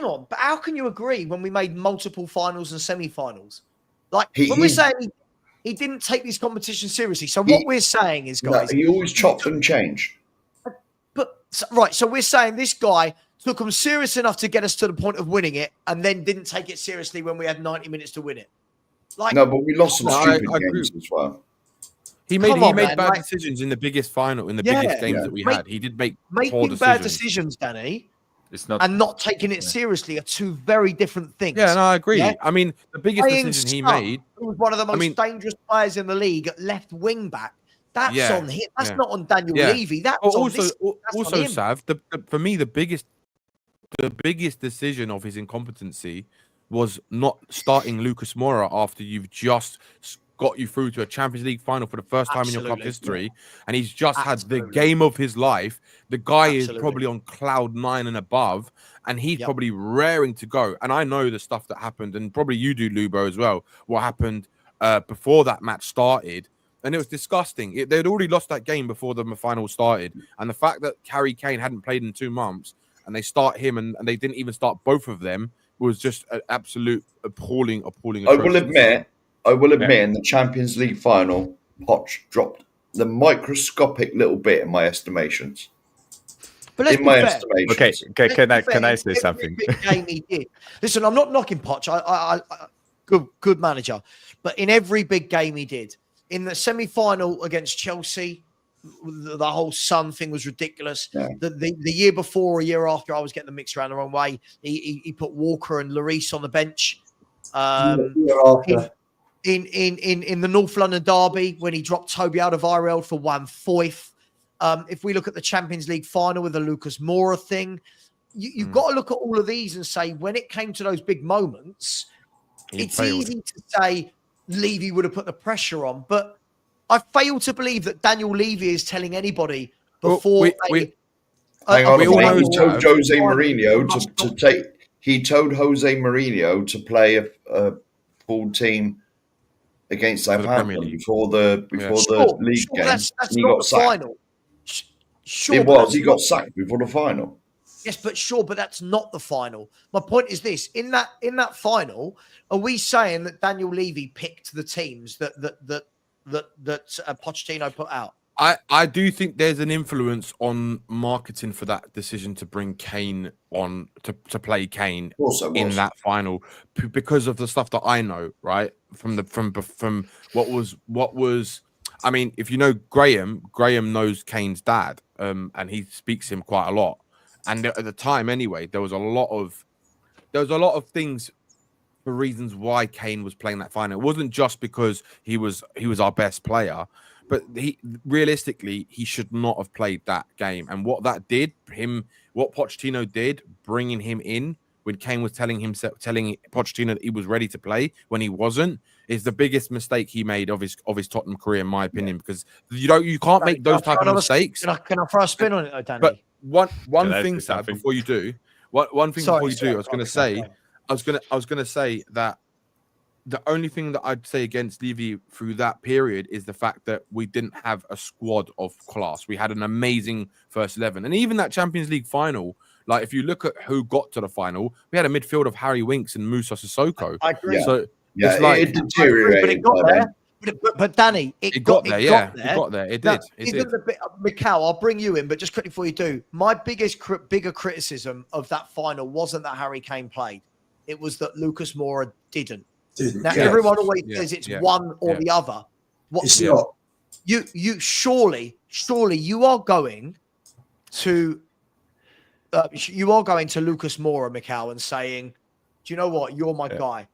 on. But how can you agree when we made multiple finals and semi-finals? Like when we're saying he didn't take these competitions seriously. So what we're saying is, guys, he always chopped and changed. So we're saying this guy took them serious enough to get us to the point of winning it, and then didn't take it seriously when we had 90 minutes to win it. No, but we lost some stupid games as well. He made bad decisions in the biggest final, in the biggest games that we had. He did make poor decisions. Bad decisions, Danny, and not taking it seriously are two very different things. Yeah, no, I agree. Yeah? I mean, the biggest decision he made, who was one of the most dangerous players in the league at left wing back. That's on him. That's not on Daniel Levy. That's also Sav. For me, the biggest decision of his incompetency was not starting Lucas Moura after you've just got you through to a Champions League final for the first time in your club history, and he's just had the game of his life. The guy is probably on cloud 9 and above, and he's probably raring to go. And I know the stuff that happened, and probably you do, Lubo, as well, what happened before that match started. And it was disgusting. They'd already lost that game before the final started. And the fact that Harry Kane hadn't played in 2 months, and they start him, and they didn't even start both of them, was just an absolute appalling. I will admit, in the Champions League final, Poch dropped the microscopic little bit in my estimations. But in my estimations. Okay. Can I say something? Big game he did. Listen, I'm not knocking Poch. I good manager, but in every big game he did, in the semi-final against Chelsea, the whole Sun thing was ridiculous. Yeah. The year before or a year after, I was getting the mix around the wrong way. He put Walker and Lloris on the bench. In the North London derby, when he dropped Toby Alderweireld for 1/4. If we look at the Champions League final with the Lucas Moura thing, you've got to look at all of these and say, when it came to those big moments, it's easy to say Levy would have put the pressure on, but I fail to believe that Daniel Levy is telling anybody before hang on, we all know he told Jose final Mourinho to take. He told Jose Mourinho to play a full team against Southampton before the league game. That's he not got the sacked. final. He got sacked before the final. Yes, but that's not the final. My point is this: in that final, are we saying that Daniel Levy picked the teams that Pochettino put out? I do think there's an influence on marketing for that decision to bring Kane on to play Kane in that final because of the stuff that I know, right? From what was. I mean, if you know Graham knows Kane's dad, and he speaks to him quite a lot. And at the time, anyway, there was a lot of things for reasons why Kane was playing that final. It wasn't just because he was our best player. But realistically, he should not have played that game. And what that did, what Pochettino did, bringing him in when Kane was telling Pochettino that he was ready to play when he wasn't, is the biggest mistake he made of his Tottenham career, in my opinion. Because you can't make those type of mistakes. Can I throw a spin on it, though, Danny? But one thing, Sav, before you do, I was going to say that. The only thing that I'd say against Levy through that period is the fact that we didn't have a squad of class. We had an amazing first 11. And even that Champions League final, like if you look at who got to the final, we had a midfield of Harry Winks and Moussa Sissoko. I agree. So it's like, it deteriorated. But it got there. But Danny, it got there. It got there. It did. Mikal, I'll bring you in, but just quickly before you do, my bigger criticism of that final wasn't that Harry Kane played. It was that Lucas Moura didn't. Now, everyone always says it's one or the other. It's not. You surely you are going to Lucas Moura, Mikal, and saying, do you know what? You're my guy.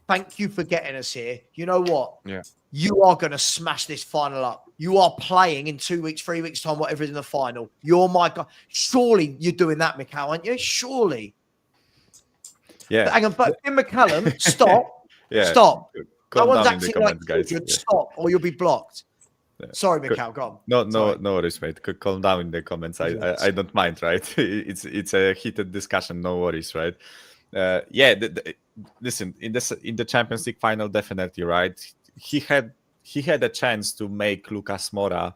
Thank you for getting us here. You know what? Yeah. You are going to smash this final up. You are playing in 2 weeks, 3 weeks time, whatever is in the final. You're my guy. Surely you're doing that, Mikal, aren't you? Surely. Yeah. But hang on, but Tim McCallum, stop. Stop. No one's acting like children. Stop, or you'll be blocked. Yeah. Sorry, Mikal, go on. No worries, mate. Calm down in the comments. I don't mind, right? It's a heated discussion. No worries, right? Listen, in the Champions League final, definitely, right? He had a chance to make Lucas Moura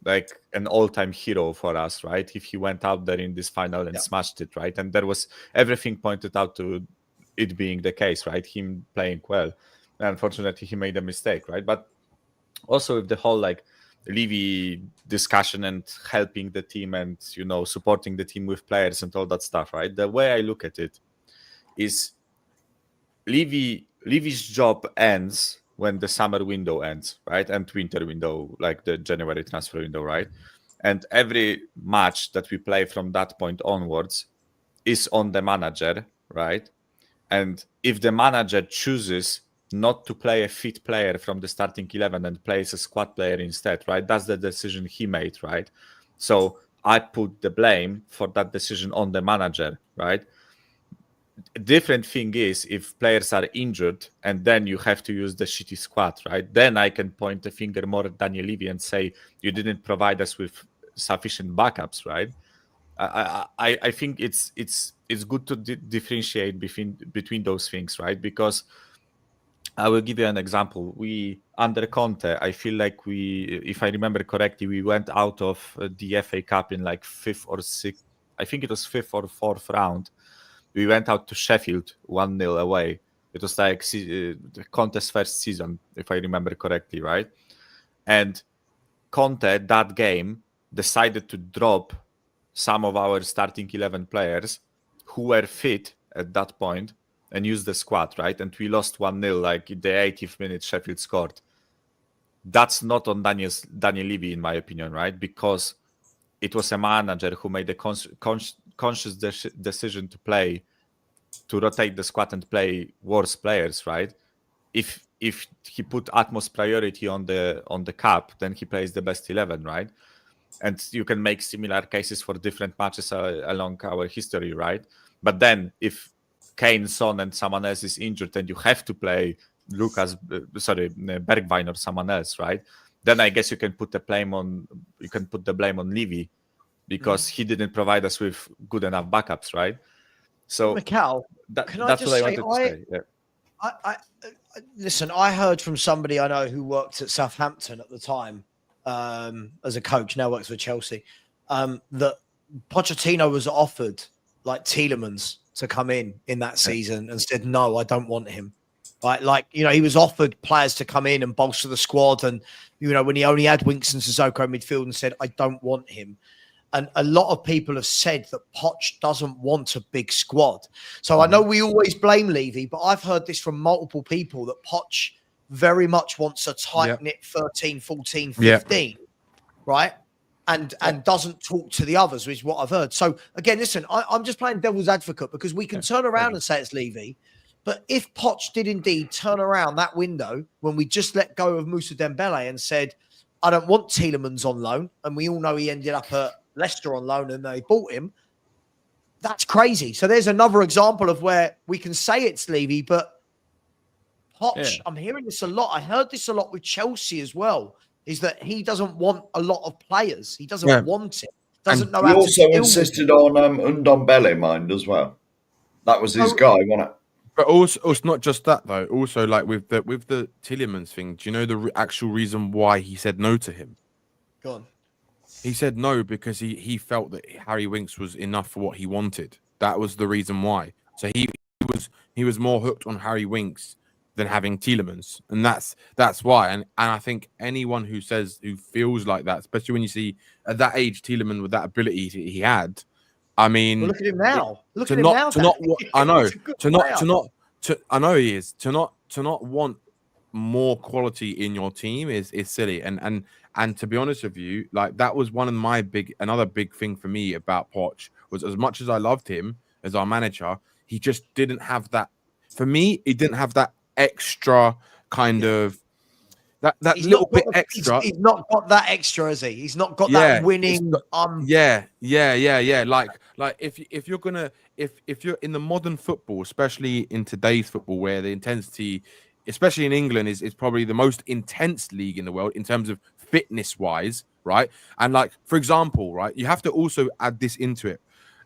like an all-time hero for us, right? If he went out there in this final and smashed it, right? And there was everything pointed out to it being the case, right? Him playing well. Unfortunately, he made a mistake, right? But also with the whole like Levy discussion and helping the team and supporting the team with players and all that stuff, right? The way I look at it is Levy's job ends when the summer window ends, right? And winter window, like the January transfer window, right? And every match that we play from that point onwards is on the manager, right? And if the manager chooses not to play a fit player from the starting 11 and plays a squad player instead, right? That's the decision he made, right? So I put the blame for that decision on the manager, right? A different thing is if players are injured and then you have to use the shitty squad, right? Then I can point the finger more at Daniel Levy and say, you didn't provide us with sufficient backups, right? I think it's good to differentiate between those things, right? Because I will give you an example. We under Conte, I feel like if I remember correctly, we went out of the FA Cup in like fifth or sixth or fourth round. We went out to Sheffield 1-0 away. It was like Conte's first season, if I remember correctly, right? And Conte that game decided to drop some of our starting 11 players who were fit at that point and use the squad, right? And we lost 1-0, like in the 80th minute, Sheffield scored. That's not on Daniel Levy, in my opinion, right? Because it was a manager who made a conscious decision to rotate the squad and play worse players, right? If he put utmost priority on the cup, then he plays the best 11, right? and you can make similar cases for different matches along our history, right? But then if Kane, Son, and someone else is injured, and you have to play Bergwijn or someone else, right? Then I guess you can put the blame on Levy, because he didn't provide us with good enough backups, right? So Mikal, that's what I wanted to say. Yeah. Listen, I heard from somebody I know who worked at Southampton at the time as a coach, now works for Chelsea, that Pochettino was offered like Tielemans to come in that season and said, no, I don't want him. Right? Like, you know, he was offered players to come in and bolster the squad. And, you know, when he only had Winks and Sissoko in midfield, and said, I don't want him. And a lot of people have said that Poch doesn't want a big squad. So I know we always blame Levy, but I've heard this from multiple people that Poch very much wants a tight-knit 13, 14, 15, right? And doesn't talk to the others, which is what I've heard. So, again, listen, I'm just playing devil's advocate, because we can turn around and say it's Levy. But if Poch did indeed turn around that window when we just let go of Moussa Dembele and said, I don't want Tielemans on loan, and we all know he ended up at Leicester on loan and they bought him, that's crazy. So there's another example of where we can say it's Levy, but Poch, I'm hearing this a lot. I heard this a lot with Chelsea as well, is that he doesn't want a lot of players. He doesn't want it. Doesn't know he how also to insisted on Ndombele, mind, as well. That was his guy, wasn't it? But also, it's not just that though. Also, like with the Tielemans thing, do you know the actual reason why he said no to him? Go on. He said no because he felt that Harry Winks was enough for what he wanted. That was the reason why. So he was more hooked on Harry Winks than having Tielemans, and that's why. And I think anyone who feels like that, especially when you see at that age Tielemans with that ability he had. I mean, look at him now. I know he is. To not want more quality in your team is silly. And to be honest with you, like that was one of another big thing for me about Poch was, as much as I loved him as our manager, he just didn't have that. For me, he didn't have that extra kind of that little bit extra. He's not got that extra, has he? He's not got that winning. Yeah. Like if you're in the modern football, especially in today's football, where the intensity, especially in England, is probably the most intense league in the world in terms of fitness wise, right? And like, for example, right, you have to also add this into it.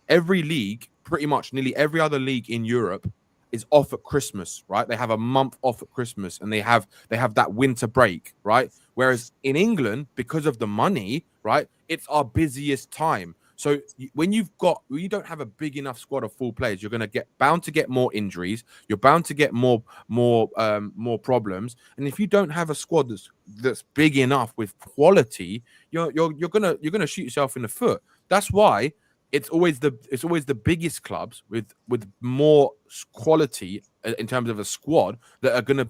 Every league, pretty much nearly every other league in Europe, is off at Christmas, right? They have a month off at Christmas, and they have that winter break, right? Whereas in England, because of the money, right, it's our busiest time. So when you don't have a big enough squad of full players, you're going to bound to get more injuries. You're bound to get more problems. And if you don't have a squad that's big enough with quality, you're gonna shoot yourself in the foot. That's why it's always the biggest clubs with more quality in terms of a squad that are going to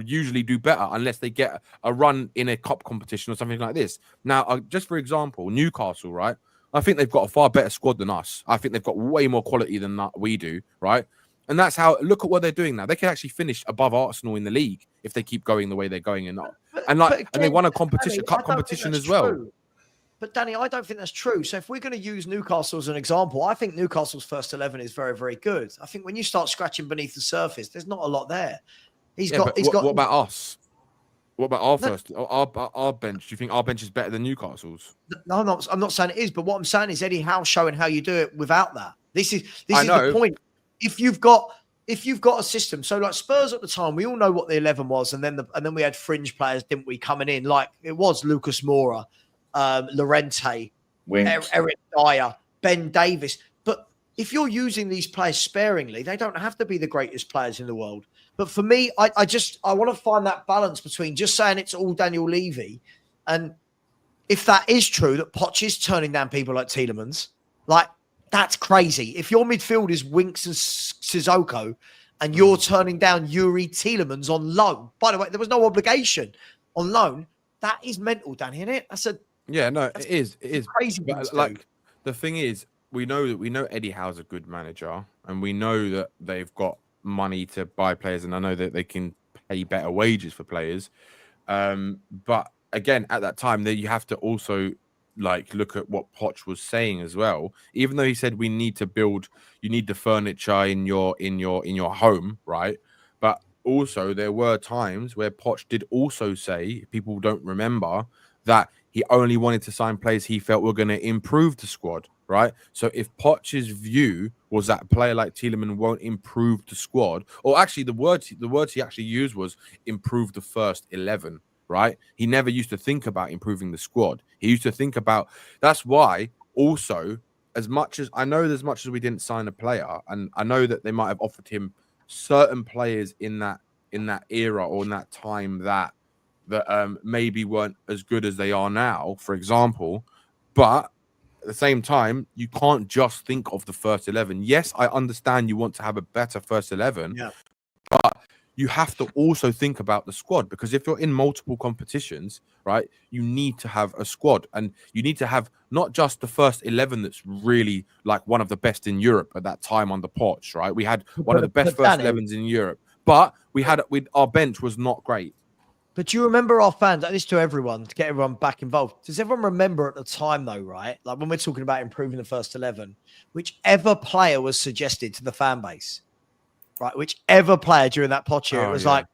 usually do better, unless they get a run in a cup competition or something like this. Now, just for example, Newcastle, right? I think they've got a far better squad than us. I think they've got way more quality than we do, right? And that's how. Look at what they're doing now. They can actually finish above Arsenal in the league if they keep going the way they're going, and they won a competition, cup competition as well. True. But Danny, I don't think that's true. So if we're going to use Newcastle as an example, I think Newcastle's first 11 is very, very good. I think when you start scratching beneath the surface, there's not a lot there. What about us? What about our bench? Do you think our bench is better than Newcastle's? No, I'm not saying it is. But what I'm saying is Eddie Howe showing how you do it without that. This is the point. If you've got a system, so like Spurs at the time, we all know what the 11 was, and then we had fringe players, didn't we, coming in? Like it was Lucas Moura, Llorente, Eric Dyer, Ben Davis. But if you're using these players sparingly, they don't have to be the greatest players in the world. But for me, I want to find that balance between just saying it's all Daniel Levy, and if that is true, that Poch is turning down people like Tielemans, like that's crazy. If your midfield is Winks and Sissoko, and you're turning down Yuri Tielemans on loan, by the way, there was no obligation on loan. That is mental, Danny, isn't it? It is. It is crazy. But like the thing is, we know Eddie Howe's a good manager, and we know that they've got money to buy players, and I know that they can pay better wages for players. But again, at that time, you have to also like look at what Poch was saying as well. Even though he said we need to build, you need the furniture in your home, right? But also there were times where Poch did also say, people don't remember, that he only wanted to sign players he felt were going to improve the squad, right? So if Poch's view was that a player like Tielemans won't improve the squad, or actually the words he actually used was improve the first 11, right? He never used to think about improving the squad. He used to think about, that's why also, as much as we didn't sign a player, and I know that they might have offered him certain players in that era or in that time that maybe weren't as good as they are now, for example, but at the same time, you can't just think of the first 11. Yes, I understand you want to have a better first 11, but you have to also think about the squad, because if you're in multiple competitions, right, you need to have a squad, and you need to have not just the first 11 that's really like one of the best in Europe at that time on the Poch, right? We had one of the best first 11s in Europe, but our bench was not great. But do you remember our fans, like this to everyone, to get everyone back involved? Does everyone remember at the time, though, right? Like when we're talking about improving the first 11, whichever player was suggested to the fan base, right? Whichever player during that Poch year, it was like,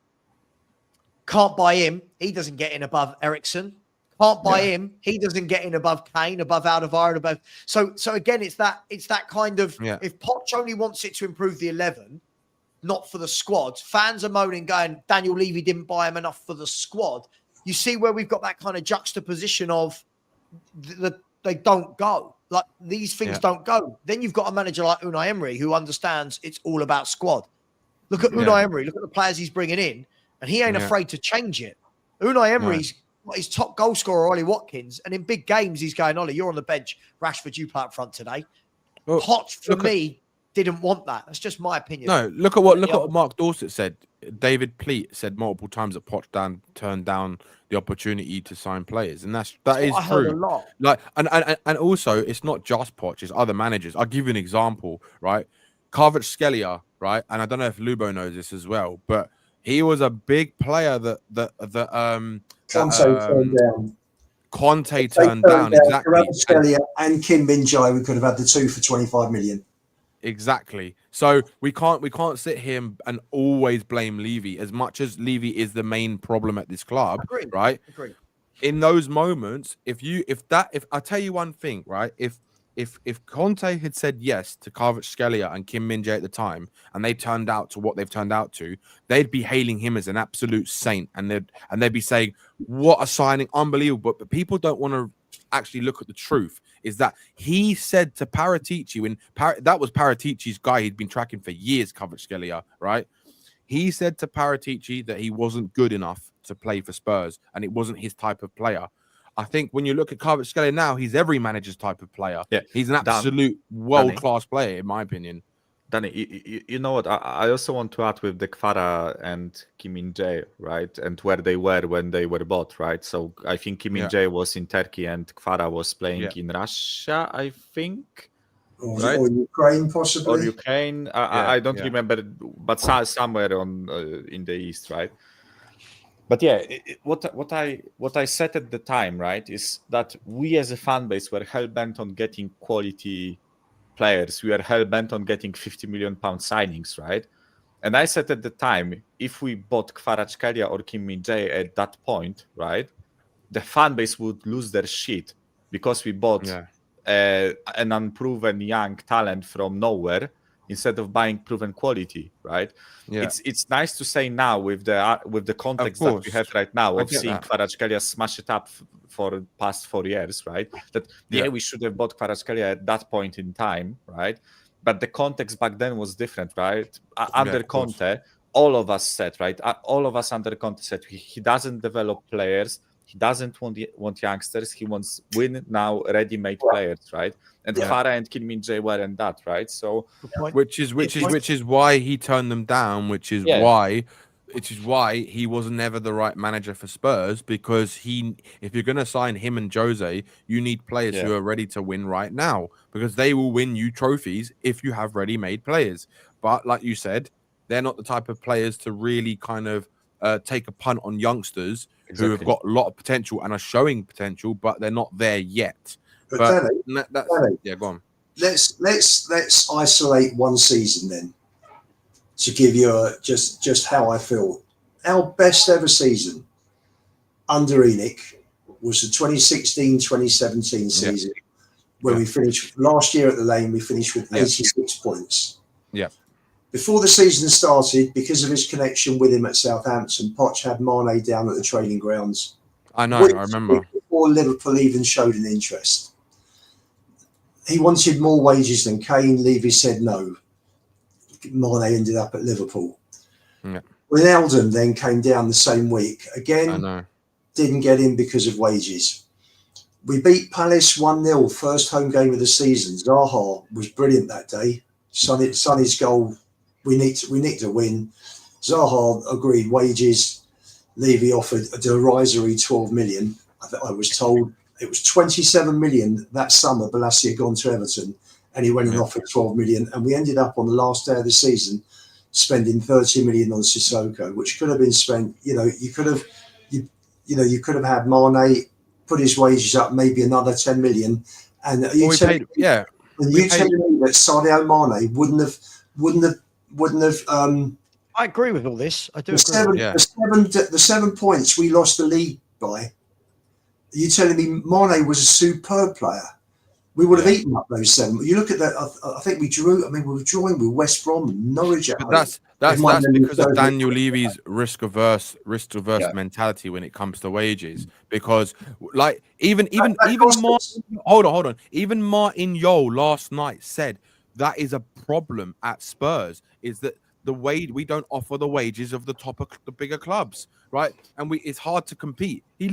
can't buy him. He doesn't get in above Ericsson. Can't buy him. He doesn't get in above Kane, above Alderweireld, above. So again, it's that kind of, if Poch only wants it to improve the 11, not for the squad. Fans are moaning, going, Daniel Levy didn't buy him enough for the squad. You see where we've got that kind of juxtaposition of they don't go. Like these things don't go. Then you've got a manager like Unai Emery who understands it's all about squad. Look at Unai Emery. Look at the players he's bringing in, and he ain't afraid to change it. Unai Emery's got his top goal scorer, Ollie Watkins, and in big games he's going, Ollie, you're on the bench. Rashford, you play up front today. Well, Poch, for me, didn't want that. That's just my opinion. No, look at what Mark Dorset said. David Pleat said multiple times that Poch turned down the opportunity to sign players, and that is I true. heard a lot. Like, and also, it's not just Poch; it's other managers. I'll give you an example, right? Kvaratskhelia, right? And I don't know if Lubo knows this as well, but he was a big player that Conte turned down exactly. Kvaratskhelia and Kim Min-jae, we could have had the two for 25 million. Exactly. So we can't sit here and always blame Levy, as much as Levy is the main problem at this club. Agreed. Right? Agreed. In those moments, if I tell you one thing, right? If Conte had said yes to Kvaratskhelia and Kim Min-jae at the time, and they turned out to what they've turned out to, they'd be hailing him as an absolute saint, and they'd be saying, "What a signing, unbelievable!" But people don't want to actually look at the truth. Is that he said to Paratici, that was Paratici's guy he'd been tracking for years, Kvaratskhelia, right? He said to Paratici that he wasn't good enough to play for Spurs, and it wasn't his type of player. I think when you look at Kvaratskhelia now, he's every manager's type of player. Yeah, he's an absolute world-class player, in my opinion. Danny, you know what? I also want to add with the Kvara and Kim Min-jae, right? And where they were when they were bought, right? So I think Kim Min-jae was in Turkey and Kvara was playing in Russia, I think. Right? Or Ukraine, possibly. Or Ukraine. I don't remember, but somewhere in the east, right? But what I said at the time, right, is that we as a fan base were hell-bent on getting quality players. We are hell-bent on getting 50 million pound signings, right? And I said at the time, if we bought Kvaratskhelia or Kim Min-jae at that point, right, the fan base would lose their shit because we bought an unproven young talent from nowhere instead of buying proven quality, right? It's nice to say now with the context that we have right now of seeing Kvaratskhelia smash it up for the past 4 years, right? That we should have bought Kvaratskhelia at that point in time, right? But the context back then was different, right? Under Conte, all of us said, right? All of us under Conte said he doesn't develop players. He doesn't want youngsters. He wants win now, ready-made players, right? And Kvara and Kim Min-jae weren't that, right? So, which is why he turned them down. Which is why he was never the right manager for Spurs, because if you're going to sign him and Jose, you need players who are ready to win right now, because they will win you trophies if you have ready-made players. But like you said, they're not the type of players to really kind of take a punt on youngsters who have got a lot of potential and are showing potential, but they're not there yet. But Danny, yeah, go on. Let's isolate one season then to give you just how I feel. Our best ever season under Enoch was the 2016-2017 season, where we finished last year at the Lane. We finished with 86 points. Yeah. Before the season started, because of his connection with him at Southampton, Poch had Mane down at the training grounds. I know, I remember. Before Liverpool even showed an interest. He wanted more wages than Kane. Levy said no. Mane ended up at Liverpool. Yeah. Wijnaldum then came down the same week. Again, I know. Didn't get in because of wages. We beat Palace 1-0, first home game of the season. Zaha was brilliant that day. Sonny's goal, we need to win. Zaha agreed wages. Levy offered a derisory 12 million. I was told it was 27 million that summer. Balassi had gone to Everton, and he went and offered 12 million. And we ended up on the last day of the season spending 30 million on Sissoko, which could have been spent. You could have had Mane put his wages up, maybe another 10 million. And you telling me that Sadio Mane wouldn't have. I agree with all this. I do agree. The 7 points we lost the league by. Are you telling me Mane was a superb player? We would have eaten up those 7. You look at that. I think we drew. I mean, we were drawing with West Brom and Norwich. But that's because of Daniel Levy's risk averse mentality when it comes to wages. Because even hold on. Even Martin Yole last night said that is a problem at Spurs. Is that the way we don't offer the wages of the bigger clubs, right? And it's hard to compete. He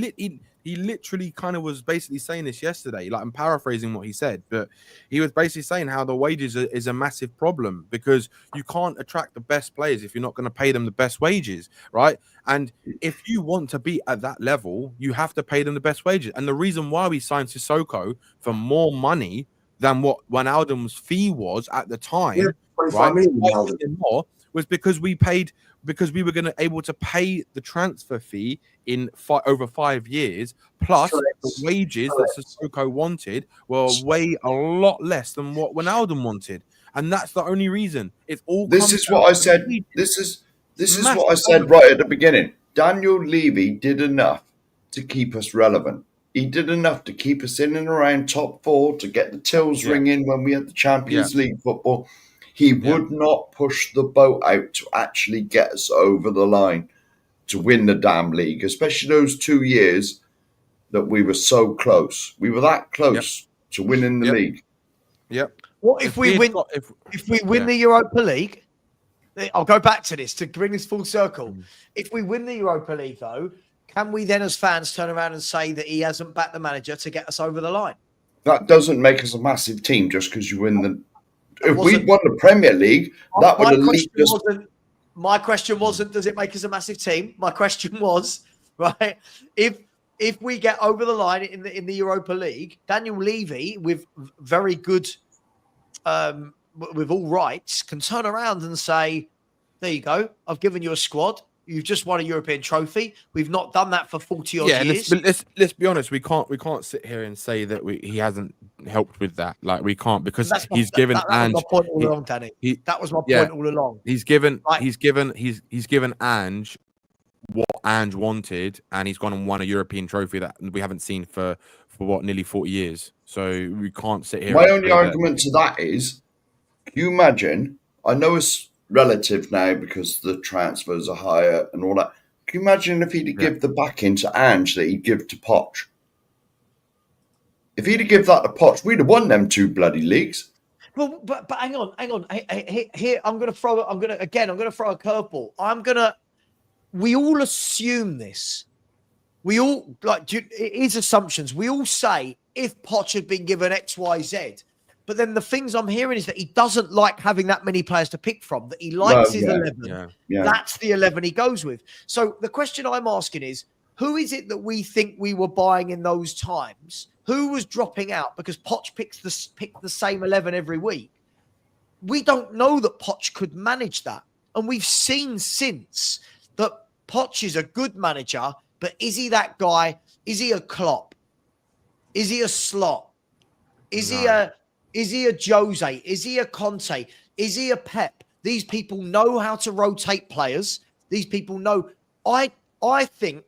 literally kind of was basically saying this yesterday. Like, I'm paraphrasing what he said, but he was basically saying how the wages is a massive problem because you can't attract the best players if you're not going to pay them the best wages, right? And if you want to be at that level, you have to pay them the best wages. And the reason why we signed Sissoko for more money than what Wijnaldum's fee was at the time, more, was because we were going to able to pay the transfer fee in over 5 years, plus the wages that Sissoko wanted were way a lot less than what Wijnaldum wanted, and that's the only reason. It's all. This is what I said. This is what I said right at the beginning. Daniel Levy did enough to keep us relevant. He did enough to keep us in and around top 4 to get the tills ringing when we had the Champions League football. He would not push the boat out to actually get us over the line to win the damn league, especially those 2 years that we were so close. We were that close to winning the league. Yep. What if we win? If we win the Europa League, I'll go back to this to bring this full circle. If we win the Europa League, though, can we then, as fans, turn around and say that he hasn't backed the manager to get us over the line? That doesn't make us a massive team just because you win the. If we'd won the Premier League, that would have leaked us. My question wasn't, does it make us a massive team? My question was, right, if we get over the line in the Europa League, Daniel Levy, with very good, with all rights, can turn around and say, there you go, I've given you a squad. You've just won a European trophy. We've not done that for 40 odd years. Let's be honest. We can't sit here and say that he hasn't helped with that. Like, we can't, because he's given Ange. That was my point all along, Danny. That was my point all along. He's given Ange what Ange wanted, and he's gone and won a European trophy that we haven't seen for nearly 40 years. So we can't sit here. My only argument to that is, can you imagine? I know it's relative now because the transfers are higher and all that. Can you imagine if he'd give the backing to Ange that he'd give to Poch? If he'd give that to Poch, we'd have won them 2 bloody leagues. Well, but hang on. Here, I'm going to throw a curveball. We all assume this. We all, it is assumptions. We all say, if Poch had been given X, Y, Z. But then the things I'm hearing is that he doesn't like having that many players to pick from, that he likes his 11. Yeah. That's the 11 he goes with. So the question I'm asking is, who is it that we think we were buying in those times? Who was dropping out because Poch picked the same 11 every week? We don't know that Poch could manage that. And we've seen since that Poch is a good manager. But is he that guy? Is he a Klopp? Is he a Slot? Is he a Jose? Is he a Conte? Is he a Pep? These people know how to rotate players. These people know. I think,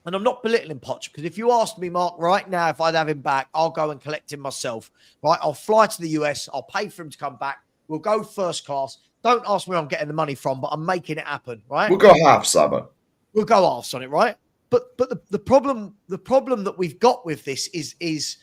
and I'm not belittling Poch, because if you asked me, Mark, right now, if I'd have him back, I'll go and collect him myself. Right? I'll fly to the US. I'll pay for him to come back. We'll go first class. Don't ask me where I'm getting the money from, but I'm making it happen. Right? We'll go half, Savva. We'll go halves on it, right? But the problem that we've got with this is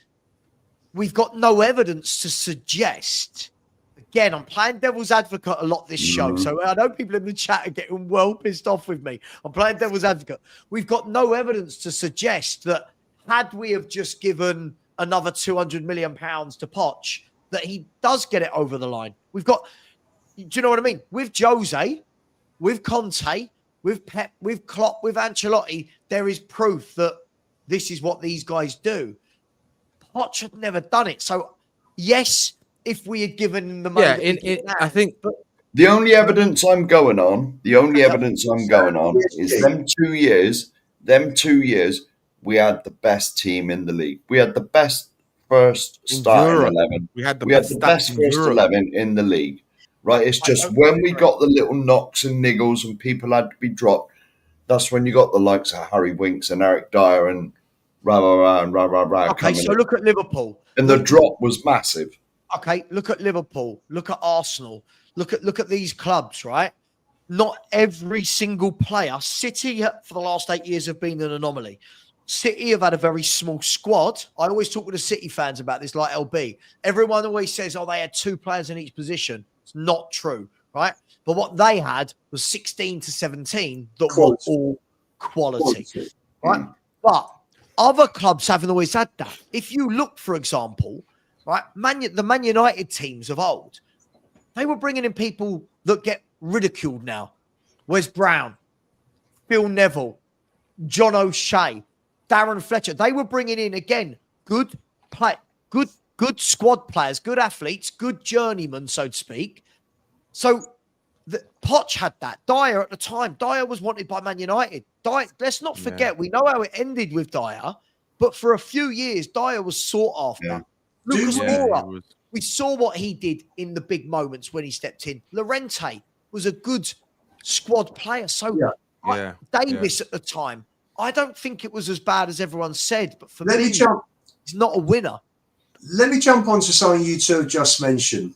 we've got no evidence to suggest. Again, I'm playing devil's advocate a lot this show, so I know people in the chat are getting well pissed off with me. I'm playing devil's advocate. We've got no evidence to suggest that had we have just given another £200 million to Poch, that he does get it over the line. We've got, do you know what I mean? With Jose, with Conte, with Pep, with Klopp, with Ancelotti, there is proof that this is what these guys do. Poch had never done it. So, yes, if we had given him the money... I think... The only evidence I'm going on, is them 2 years, we had the best team in the league. We had the best first starting 11. We had the best first 11 in the league. Right, it's just when we got the little knocks and niggles and people had to be dropped, that's when you got the likes of Harry Winks and Eric Dyer and rah. Okay, so look at Liverpool. And the drop was massive. Okay, look at Liverpool. Look at Arsenal. Look at these clubs, right? Not every single player. City, for the last 8 years, have been an anomaly. City have had a very small squad. I always talk with the City fans about this, like LB. Everyone always says, oh, they had 2 players in each position. It's not true, right? But what they had was 16 to 17 that were all quality. Right? But other clubs haven't always had that. If you look, for example, right, the Man United teams of old, they were bringing in people that get ridiculed now. Wes Brown, Phil Neville, John O'Shea, Darren Fletcher. They were bringing in, again, good squad players, good athletes, good journeymen, so to speak. So Poch had that. Dyer at the time. Dyer was wanted by Man United. Dyer, let's not forget, we know how it ended with Dyer, but for a few years, Dyer was sought after. Yeah. Lucas Moura, we saw what he did in the big moments when he stepped in. Llorente was a good squad player. So Davis at the time, I don't think it was as bad as everyone said, but for me, he's not a winner. Let me jump on to something you two just mentioned.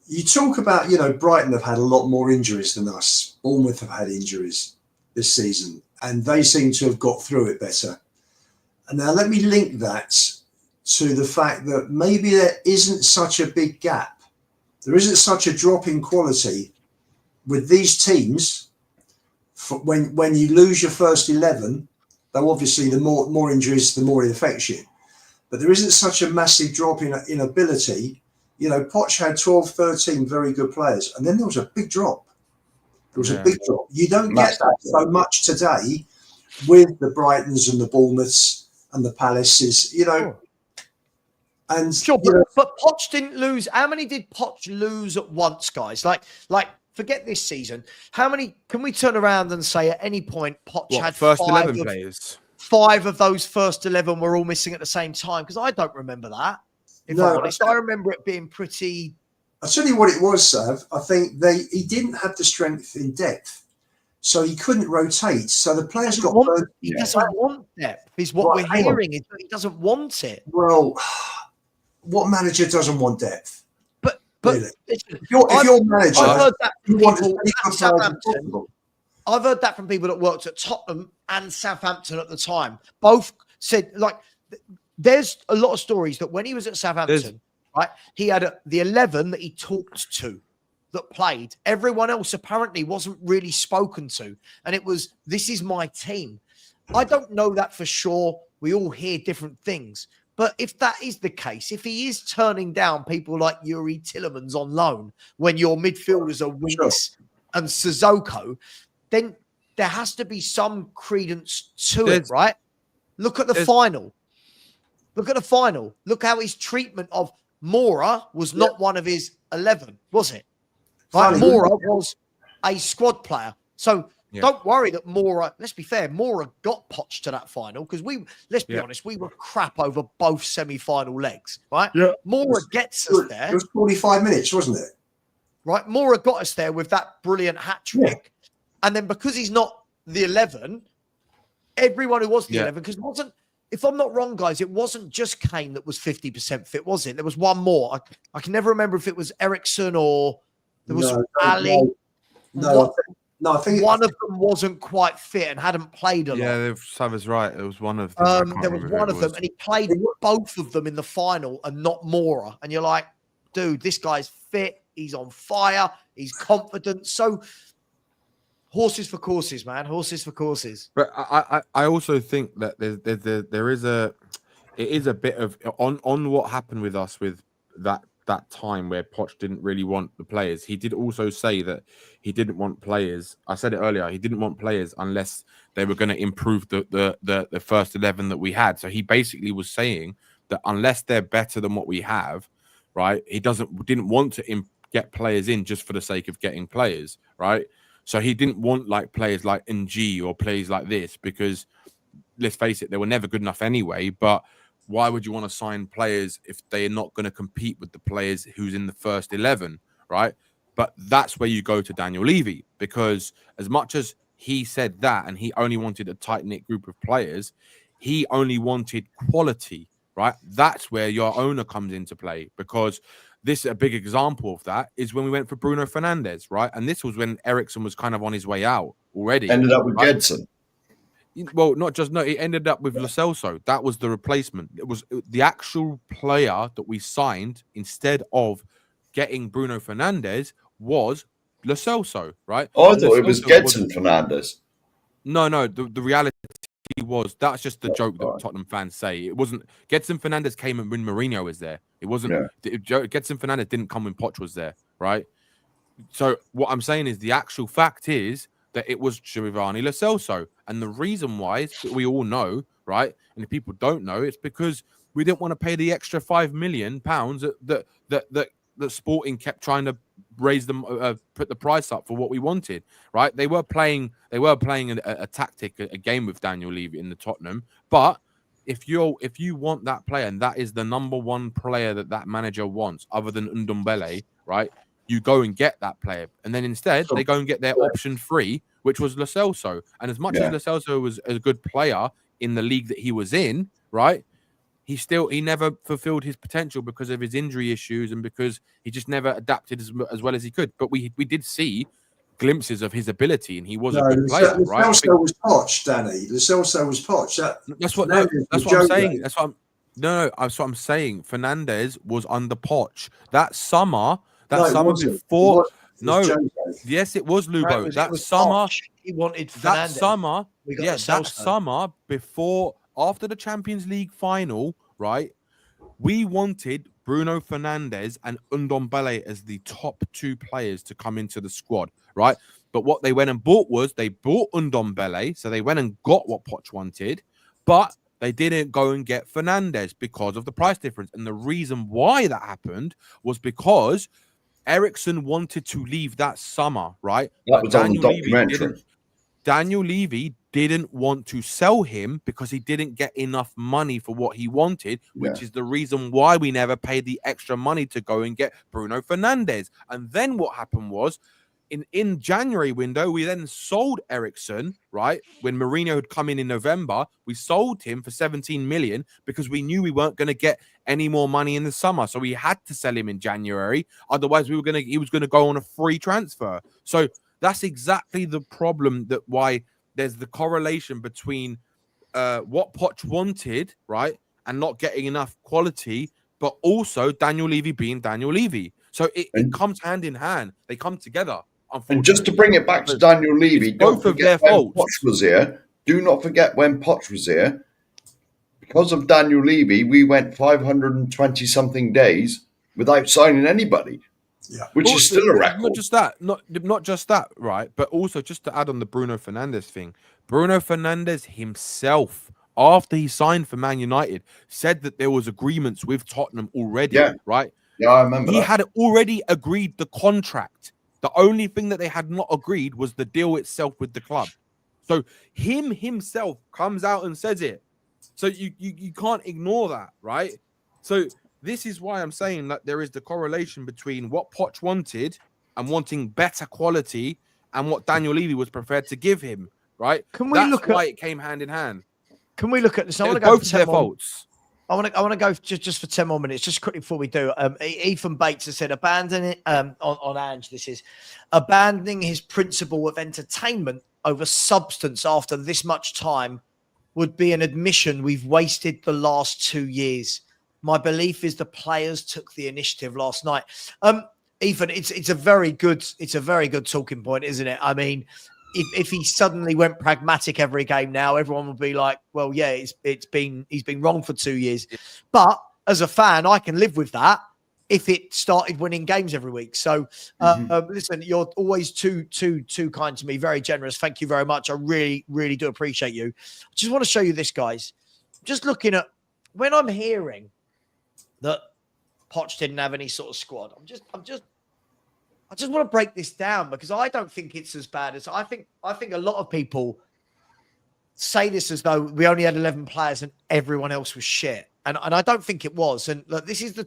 You talk about, Brighton have had a lot more injuries than us. Bournemouth have had injuries this season, and they seem to have got through it better. And now let me link that to the fact that maybe there isn't such a big gap. There isn't such a drop in quality with these teams. When you lose your first 11, though obviously the more injuries, the more it affects you. But there isn't such a massive drop in ability. Poch had 12, 13 very good players. And then there was a big drop. There was a big drop. You don't get that so much today with the Brightons and the Bournemouths and the Palaces, And but Poch didn't lose. How many did Poch lose at once, guys? Like forget this season. How many can we turn around and say at any point Poch had first 11 players? 5 of those first 11 were all missing at the same time, because I don't remember that. If I'm honest, I remember it being pretty. I'll tell you what it was, Sav. I think he didn't have the strength in depth, so he couldn't rotate. So the players he doesn't want depth. Is what we're hearing. Is that he doesn't want it. Well, what manager doesn't want depth? But really? if you're manager, I've heard that from people at Southampton. I've heard that from people that worked at Tottenham and Southampton at the time. Both said, there's a lot of stories that when he was at Southampton, right, he had the 11 that he talked to that played. Everyone else apparently wasn't really spoken to. And it was, this is my team. I don't know that for sure. We all hear different things. But if that is the case, if he is turning down people like Yuri Tillemans on loan when your midfielders are Winks and Sissoko, then there has to be some credence to it, right? Look at the final. Look at the final. Look how his treatment of Moura was not one of his 11, was it? Right? Moura was a squad player. So Yeah. Don't worry that Mora, let's be fair, Mora got Poch to that final because let's be honest, we were crap over both semi-final legs, right? Yeah. Mora gets us there. It was 45 minutes, wasn't it? Right? Mora got us there with that brilliant hat trick. And then because he's not the 11, everyone who was the 11, because it wasn't, if I'm not wrong, guys, it wasn't just Kane that was 50% fit, was it? There was one more. I can never remember if it was Ericsson or there was Ali. No, I think one of them wasn't quite fit and hadn't played a lot. Yeah, Savva's right. There was one of them. There was one of them, and he played both of them in the final and not Mora. And you're like, dude, this guy's fit. He's on fire. He's confident. So horses for courses, man. Horses for courses. But I also think that there is a bit of on what happened with us with that time where Poch didn't really want the players. He did also say that he didn't want players. I said it earlier. He didn't want players unless they were going to improve the first 11 that we had. So he basically was saying that unless they're better than what we have, right? He didn't want to get players in just for the sake of getting players, right? So he didn't want like players like NG or players like this because let's face it, they were never good enough anyway. But why would you want to sign players if they're not going to compete with the players who's in the first 11, right? But that's where you go to Daniel Levy, because as much as he said that and he only wanted a tight-knit group of players, he only wanted quality, right? That's where your owner comes into play, because this a big example of that is when we went for Bruno Fernandes, right? And this was when Ericsson was kind of on his way out already. Ended up with Gedson. Well, it ended up with Lo Celso. That was the replacement. It was the actual player that we signed instead of getting Bruno Fernandes was Lo Celso, right? Oh, I thought it was Gedson Fernandes. No, the reality was that's just the joke that Tottenham fans say. It wasn't. Gedson Fernandes came when Mourinho was there. It wasn't. Gedson Fernandes didn't come when Poch was there, right? So what I'm saying is the actual fact is that it was Giovanni Lo Celso. And the reason why is we all know, right? And if people don't know, it's because we didn't want to pay the extra £5 million that Sporting kept trying to raise them, put the price up for what we wanted, right? They were playing a tactic, a game with Daniel Levy in the Tottenham. But if you want that player, and that is the number one player that manager wants, other than Ndombele, right? You go and get that player, and then instead they go and get their option 3, which was Lo Celso. And as much as Lo Celso was a good player in the league that he was in, right, he never fulfilled his potential because of his injury issues and because he just never adapted as well as he could. But we did see glimpses of his ability, and he was a good player, right? Lo Celso was Poch, Danny. Lo Celso was Poch. That's what I'm saying. That's what I'm saying. Fernandes was under Poch that summer. Before. Yes, it was Lubo. Right, that summer, he wanted Fernandes. That summer before, after the Champions League final, right? We wanted Bruno Fernandes and Ndombele as the top 2 players to come into the squad, right? But what they went and bought was they bought Ndombele, so they went and got what Poch wanted, but they didn't go and get Fernandes because of the price difference. And the reason why that happened was because Ericsson wanted to leave that summer, right? That was on the documentary. Daniel Levy didn't want to sell him because he didn't get enough money for what he wanted, which is the reason why we never paid the extra money to go and get Bruno Fernandes. And then what happened was, in January window, we then sold Ericsson, right? When Mourinho had come in November, we sold him for 17 million because we knew we weren't going to get any more money in the summer. So we had to sell him in January. Otherwise, he was going to go on a free transfer. So that's exactly the problem, that why there's the correlation between what Poch wanted, right? And not getting enough quality, but also Daniel Levy being Daniel Levy. So it comes hand in hand. They come together. And just to bring it back to Daniel Levy, both of their faults. Poch was here. Do not forget when Poch was here. Because of Daniel Levy, we went 520 something days without signing anybody. Yeah, which is still a record. Not just that, right? But also just to add on the Bruno Fernandes thing. Bruno Fernandes himself, after he signed for Man United, said that there was agreements with Tottenham already, right? Yeah, I remember. He had already agreed the contract. The only thing that they had not agreed was the deal itself with the club. So him himself comes out and says it. So you can't ignore that, right? So this is why I'm saying that there is the correlation between what Poch wanted and wanting better quality and what Daniel Levy was prepared to give him, right? That's why it came hand in hand. Can we look at this? I want to go go for their faults. I want to go just for 10 more minutes, just quickly before we do. Ethan Bates has said, on Ange, this is abandoning his principle of entertainment over substance after this much time would be an admission we've wasted the last 2 years. My belief is the players took the initiative last night. Ethan, it's a very good talking point, isn't it? I mean, if he suddenly went pragmatic every game now, everyone would be like, well, yeah, he's been wrong for 2 years. But as a fan, I can live with that if it started winning games every week. So listen, you're always too kind to me, very generous. Thank you very much. I really, really do appreciate you. I just want to show you this, guys. Just looking at when I'm hearing that Poch didn't have any sort of squad, I just want to break this down because I don't think it's as bad as I think a lot of people say this as though we only had 11 players and everyone else was shit. And I don't think it was. And look, this is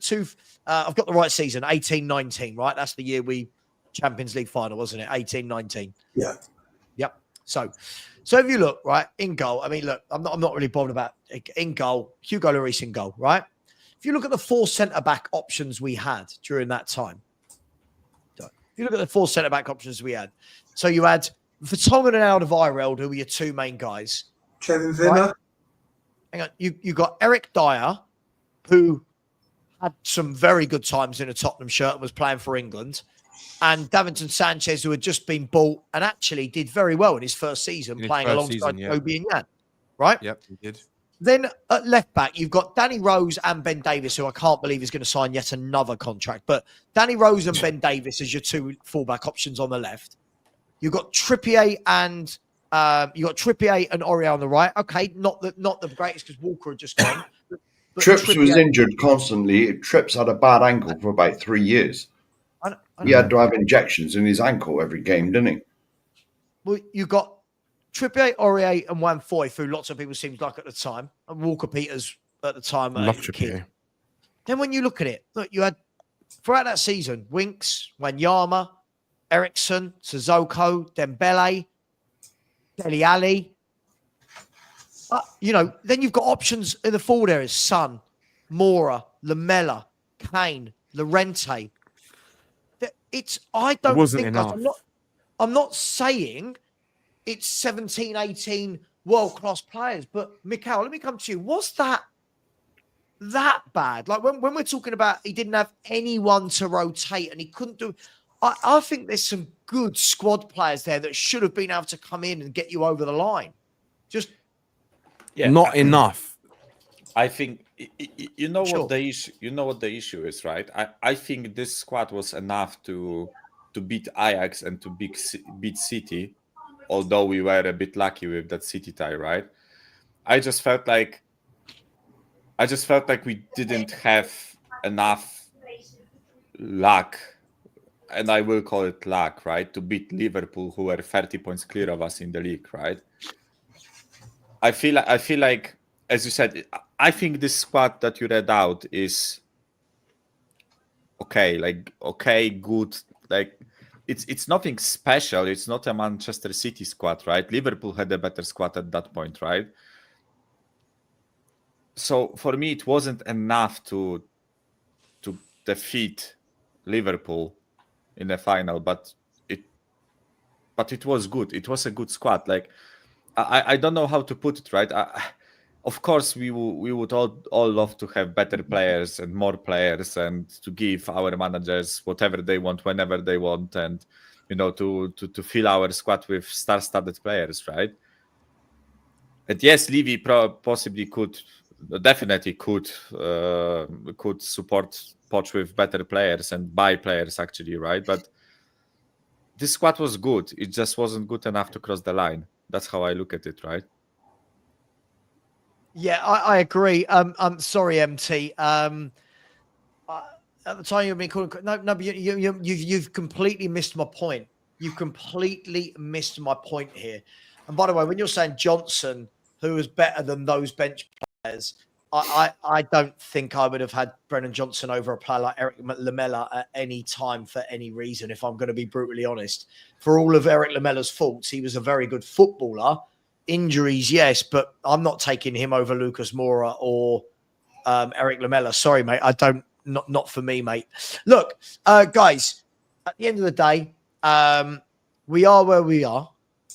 I've got the right season, 18-19, right? That's the year we Champions League final, wasn't it? 18-19. Yeah. Yep. So if you look, right, in goal, I mean, look, I'm not really bothered about in goal, Hugo Lloris in goal, right? If you look at the 4 centre-back options we had during that time, if you look at the 4 centre-back options we had, so you had Vertonghen and Alderweireld, who were your 2 main guys. Kevin Wimmer. Right? Hang on, you got Eric Dyer, who had some very good times in a Tottenham shirt and was playing for England, and Davinson Sanchez, who had just been bought and actually did very well in his first season, playing alongside Kobe and Jan, right? Yep, he did. Then at left back, you've got Danny Rose and Ben Davis, who I can't believe is going to sign yet another contract. But Danny Rose and Ben Davis as your 2 fullback options on the left. You've got Trippier and Aurier on the right. Okay, not the greatest because Walker had just gone. But Trips Trippier was injured constantly. Trips had a bad ankle for about 3 years. He had to have injections in his ankle every game, didn't he? Well, you got Trippier, Aurier, and Juan Foyth, who lots of people seemed like at the time, and Walker Peters at the time. Love Trippier. Then when you look at it, look, you had throughout that season, Winks, Wanyama, Ericsson, Sissoko, Dembele, Dele Alli. Then you've got options in the forward areas: Son, Mora, Lamella, Kane, Llorente. I'm not saying it's 17, 18 world-class players, but Mikhail, let me come to you. Was that bad? Like when we're talking about he didn't have anyone to rotate and he couldn't do. I think there's some good squad players there that should have been able to come in and get you over the line. Not enough. I think you know Sure. what the issue. You know what the issue is, right? I think this squad was enough to beat Ajax and to beat City, although we were a bit lucky with that City tie, right? I just felt like we didn't have enough luck, and I will call it luck, right, to beat Liverpool, who were 30 points clear of us in the league, right? I feel like, as you said, I think this squad that you read out is okay, good. Like it's nothing special. It's not a Manchester City squad, right? Liverpool had a better squad at that point, right? So for me, it wasn't enough to defeat Liverpool in the final, but it was good. It was a good squad. Like I don't know how to put it, right? Of course, we would all love to have better players and more players, and to give our managers whatever they want whenever they want, and to fill our squad with star-studded players, right? And yes, Levy possibly definitely could support Poch with better players and buy players, actually, right? But this squad was good. It just wasn't good enough to cross the line. That's how I look at it, right? Yeah, I agree. I'm sorry, MT. At the time, you've been calling. No, but you've completely missed my point. You've completely missed my point here. And by the way, when you're saying Johnson, who was better than those bench players, I don't think I would have had Brennan Johnson over a player like Eric Lamela at any time for any reason, if I'm going to be brutally honest. For all of Eric Lamela's faults, he was a very good footballer. Injuries, yes, but I'm not taking him over Lucas Moura or Eric Lamela. Sorry, mate. I don't. Not for me, mate. Look, guys, at the end of the day, we are where we are,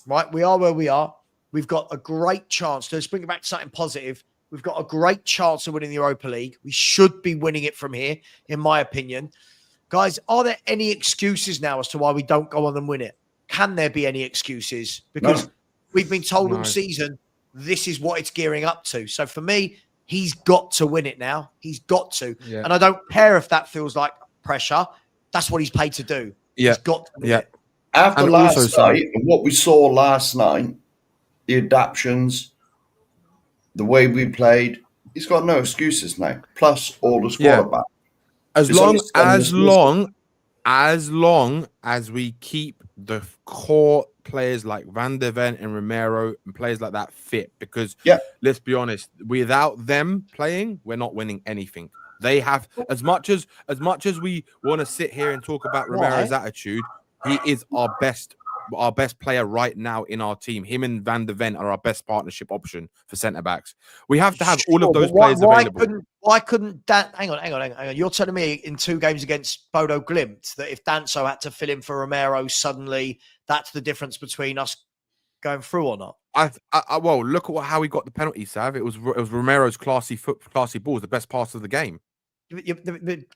right? We are where we are. We've got a great chance. Let's bring it back to something positive. We've got a great chance of winning the Europa League. We should be winning it from here, in my opinion. Guys, are there any excuses now as to why we don't go on and win it? Can there be any excuses? Because we've been told all season, this is what it's gearing up to. So for me, he's got to win it now. He's got to. Yeah. And I don't care if that feels like pressure. That's what he's paid to do. Yeah. He's got to win it. After last night, and what we saw last night, the adaptions, the way we played, he's got no excuses now. Plus all the squad back. As long as we keep the core players like Van der Ven and Romero and players like that fit, because let's be honest, without them playing, we're not winning anything. They have as much as we want to sit here and talk about Romero's attitude, he is our best player right now in our team. Him and Van der Ven are our best partnership option for centre backs. We have to have all of those players available. Why couldn't Dan? Hang on. You're telling me in 2 games against Bodo Glimt that if Danso had to fill in for Romero, suddenly that's the difference between us going through or not? Well, look at how he got the penalty, Sav. It was Romero's classy balls, the best pass of the game.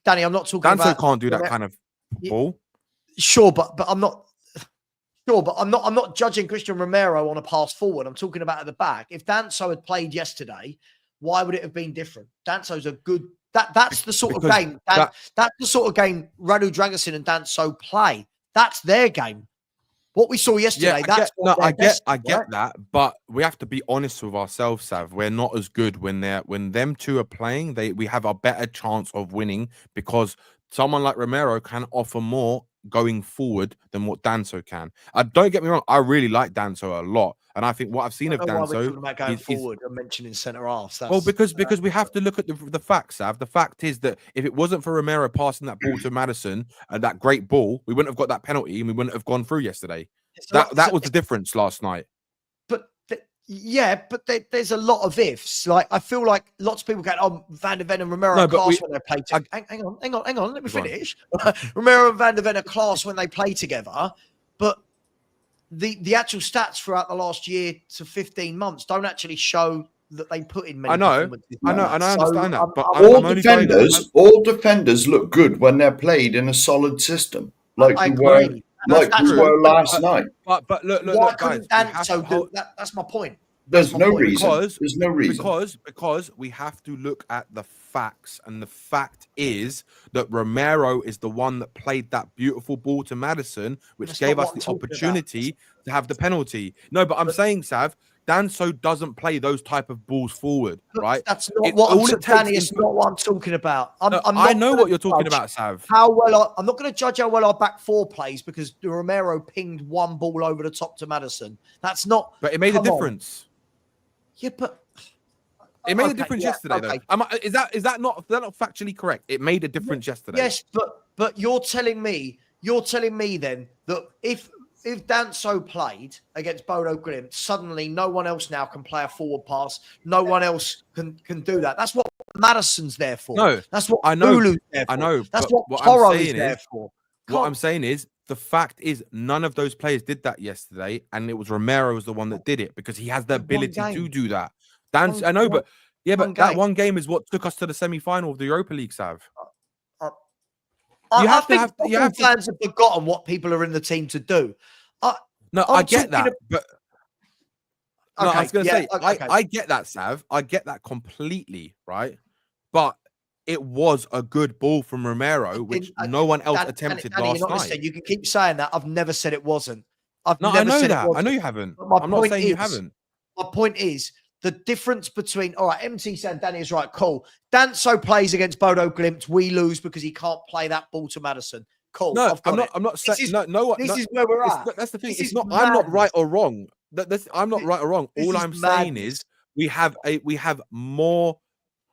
Danny, I'm not talking Danso about. Danso can't do that kind of ball. Sure, but I'm not. Sure, but I'm not judging Christian Romero on a pass forward. I'm talking about at the back. If Danso had played yesterday, why would it have been different? Danso's a good. That's the sort of game. That's the sort of game Radu Dragusin and Danso play. That's their game. What we saw yesterday. I get that, but we have to be honest with ourselves, Sav. We're not as good when them two are playing. We have a better chance of winning because someone like Romero can offer more going forward than what Danso can. Don't get me wrong, I really like Danso a lot, and I think what I've seen of Danso about going forward and mentioning centre halves. Because we have to look at the facts, Sav. The fact is that if it wasn't for Romero passing that ball to Maddison and that great ball, we wouldn't have got that penalty and we wouldn't have gone through yesterday. That was the difference last night. But there's a lot of ifs. Like I feel like lots of people go, "Oh, Van der Ven and Romero are class when they play together." Hang on. Let me finish. Romero and Van der Ven are class when they play together, but the actual stats throughout the last year to 15 months don't actually show that they put in many. I know, and I understand that. But all defenders look good when they're played in a solid system, like we were last night. But look, why guys, couldn't Danso do that? That's my point. There's no reason. There's no reason. Because we have to look at the facts, and the fact is that Romero is the one that played that beautiful ball to Maddison, which gave us the opportunity to have the penalty. No, but I'm saying, Sav, Danso doesn't play those type of balls forward, right? That's not what I'm talking about. I know what you're talking about, Sav. I'm not going to judge how well our back four plays because Romero pinged one ball over the top to Maddison. That's not. But it made a difference. Yeah, but it made a difference yesterday, though. Is that not factually correct? It made a difference yesterday. Yes, but you're telling me then that if Danso played against Bodo Glimt, suddenly no one else now can play a forward pass. No one else can do that. That's what Maddison's there for. No, that's what I know. Ulu's there for. I know. That's what Toro is there for. What I'm saying is, the fact is, none of those players did that yesterday, and it was Romero was the one that did it because he has the ability to do that. I know, but that one game is what took us to the semi-final of the Europa League, Sav. I think fans have forgotten what people are in the team to do. I get that, but I was going to say, I get that, Sav. I get that completely, right? But it was a good ball from Romero, which no one else attempted last night. You can keep saying that. I've never said it wasn't. I know that. I know you haven't. I'm not saying you haven't. My point is, the difference between, all right, MT saying Danny is right, cool. Danso plays against Bodo Glimt. We lose because he can't play that ball to Madison. Cool. No, I'm not saying. This is where we're at. That's the thing. This It's is not. I'm not madness. right or wrong. I'm not right or wrong. This All is I'm saying madness. is we have more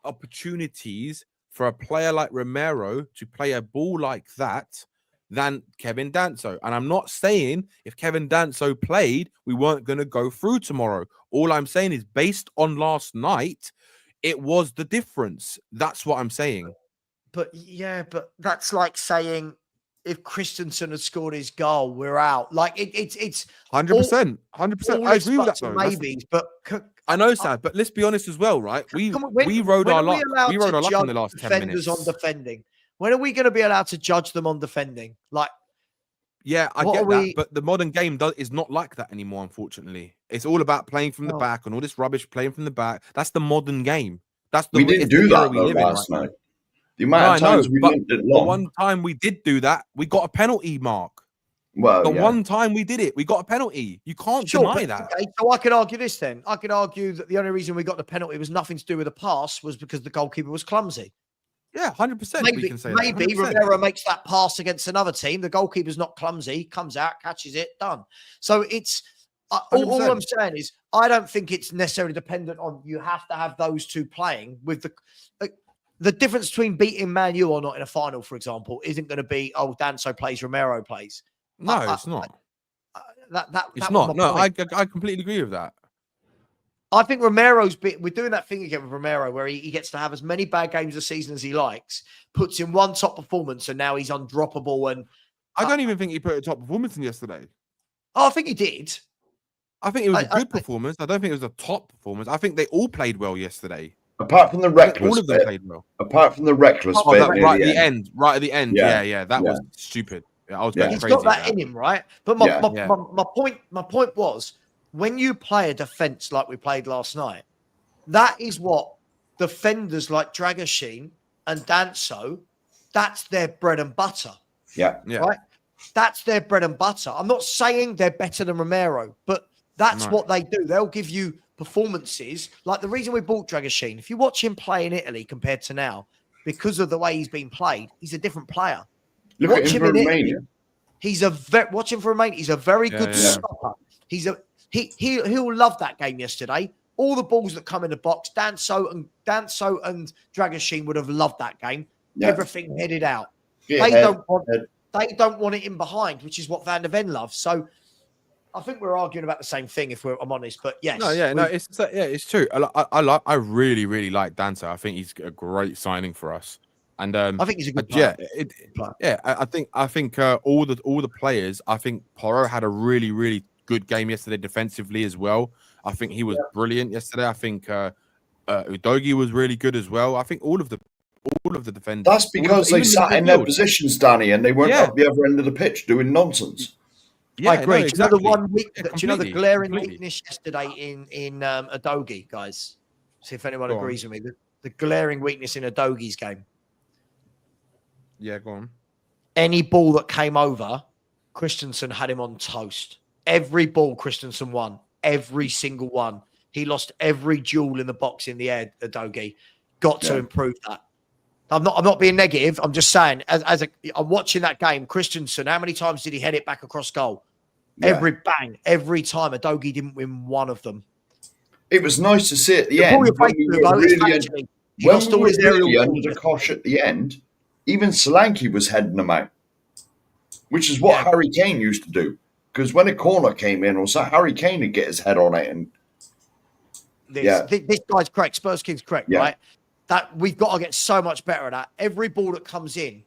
opportunities for a player like Romero to play a ball like that than Kevin Danso. And I'm not saying if Kevin Danso played, we weren't going to go through tomorrow. All I'm saying is based on last night, it was the difference. That's what I'm saying. But that's like saying if Christensen had scored his goal, we're out. Like it's 100%. 100%. I agree with that though. Maybes, but I know, Sam, but let's be honest as well, right? We rode our luck. We rode our luck in the last 10 minutes. On defending. When are we going to be allowed to judge them on defending? Like, yeah, I get that, but the modern game is not like that anymore, unfortunately. It's all about playing from the back and all this rubbish playing from the back. That's the modern game. We didn't do that last night. The amount of times we limped it long. The one time we did do that, we got a penalty, Mark. Well, one time we did it, we got a penalty. You can't deny that. Okay, so I could argue this then. I could argue that the only reason we got the penalty was nothing to do with the pass was because the goalkeeper was clumsy. Yeah, 100%. Maybe, we can say maybe that. Romero makes that pass against another team. The goalkeeper's not clumsy, comes out, catches it, done. So it's all I'm saying is I don't think it's necessarily dependent on you have to have those two playing with the difference between beating Man U or not in a final, for example, isn't going to be Danso plays, Romero plays. No, it's not. It's not. No, I completely agree with that. I think we're doing that thing again with Romero where he gets to have as many bad games a season as he likes, puts in one top performance, and now he's undroppable. And I don't even think he put a top performance in yesterday. Oh, I think he did. I think it was a good performance. I don't think it was a top performance. I think they all played well yesterday. Apart from the reckless all of them bit. Played well. Apart from the reckless bit. Right at the end. Yeah. That was stupid. Yeah, I was going He's crazy. He's got that in him, right? But my point was, when you play a defense like we played last night, that is what defenders like Dragoshin and Danso, that's their bread and butter. Yeah. Right? That's their bread and butter. I'm not saying they're better than Romero, but that's what they do. They'll give you performances. Like the reason we bought Dragoshin, if you watch him play in Italy compared to now, because of the way he's been played, he's a different player. Look at him for Romania. Watch him for Romania. He's a very good stopper. He'll love that game yesterday. All the balls that come in the box, Danso and Dragoshin would have loved that game. Yeah. Everything headed out. They don't want it in behind, which is what Van der Ven loves. So I think we're arguing about the same thing, if I'm honest. But yes, it's true. I really, really like Danso. I think he's a great signing for us. And I think he's a good player. I think all the players. I think Porro had a really, really good game yesterday defensively as well. I think he was brilliant yesterday. I think Udogie was really good as well. I think all of the defenders. That's because they sat in their positions, Danny, and they weren't up the other end of the pitch doing nonsense. Yeah, I agree. Exactly. Do you know the glaring weakness yesterday in Udogie, guys? See if anyone agrees with me. The glaring weakness in Udogie's game. Yeah, go on. Any ball that came over, Christensen had him on toast. Every ball Christensen won. Every single one. He lost every duel in the box in the air, Udogie. Got to improve that. I'm not being negative. I'm just saying, I'm watching that game, Christensen, how many times did he head it back across goal? Yeah. Every time. Udogie didn't win one of them. It was nice to see at the end. When we were really under the cosh at the end, even Solanke was heading them out, which is what Harry Kane used to do. Because when a corner came in, or so, Harry Kane would get his head on it. And this guy's correct. Spurs King's correct, right? That we've got to get so much better at that. Every ball that comes in,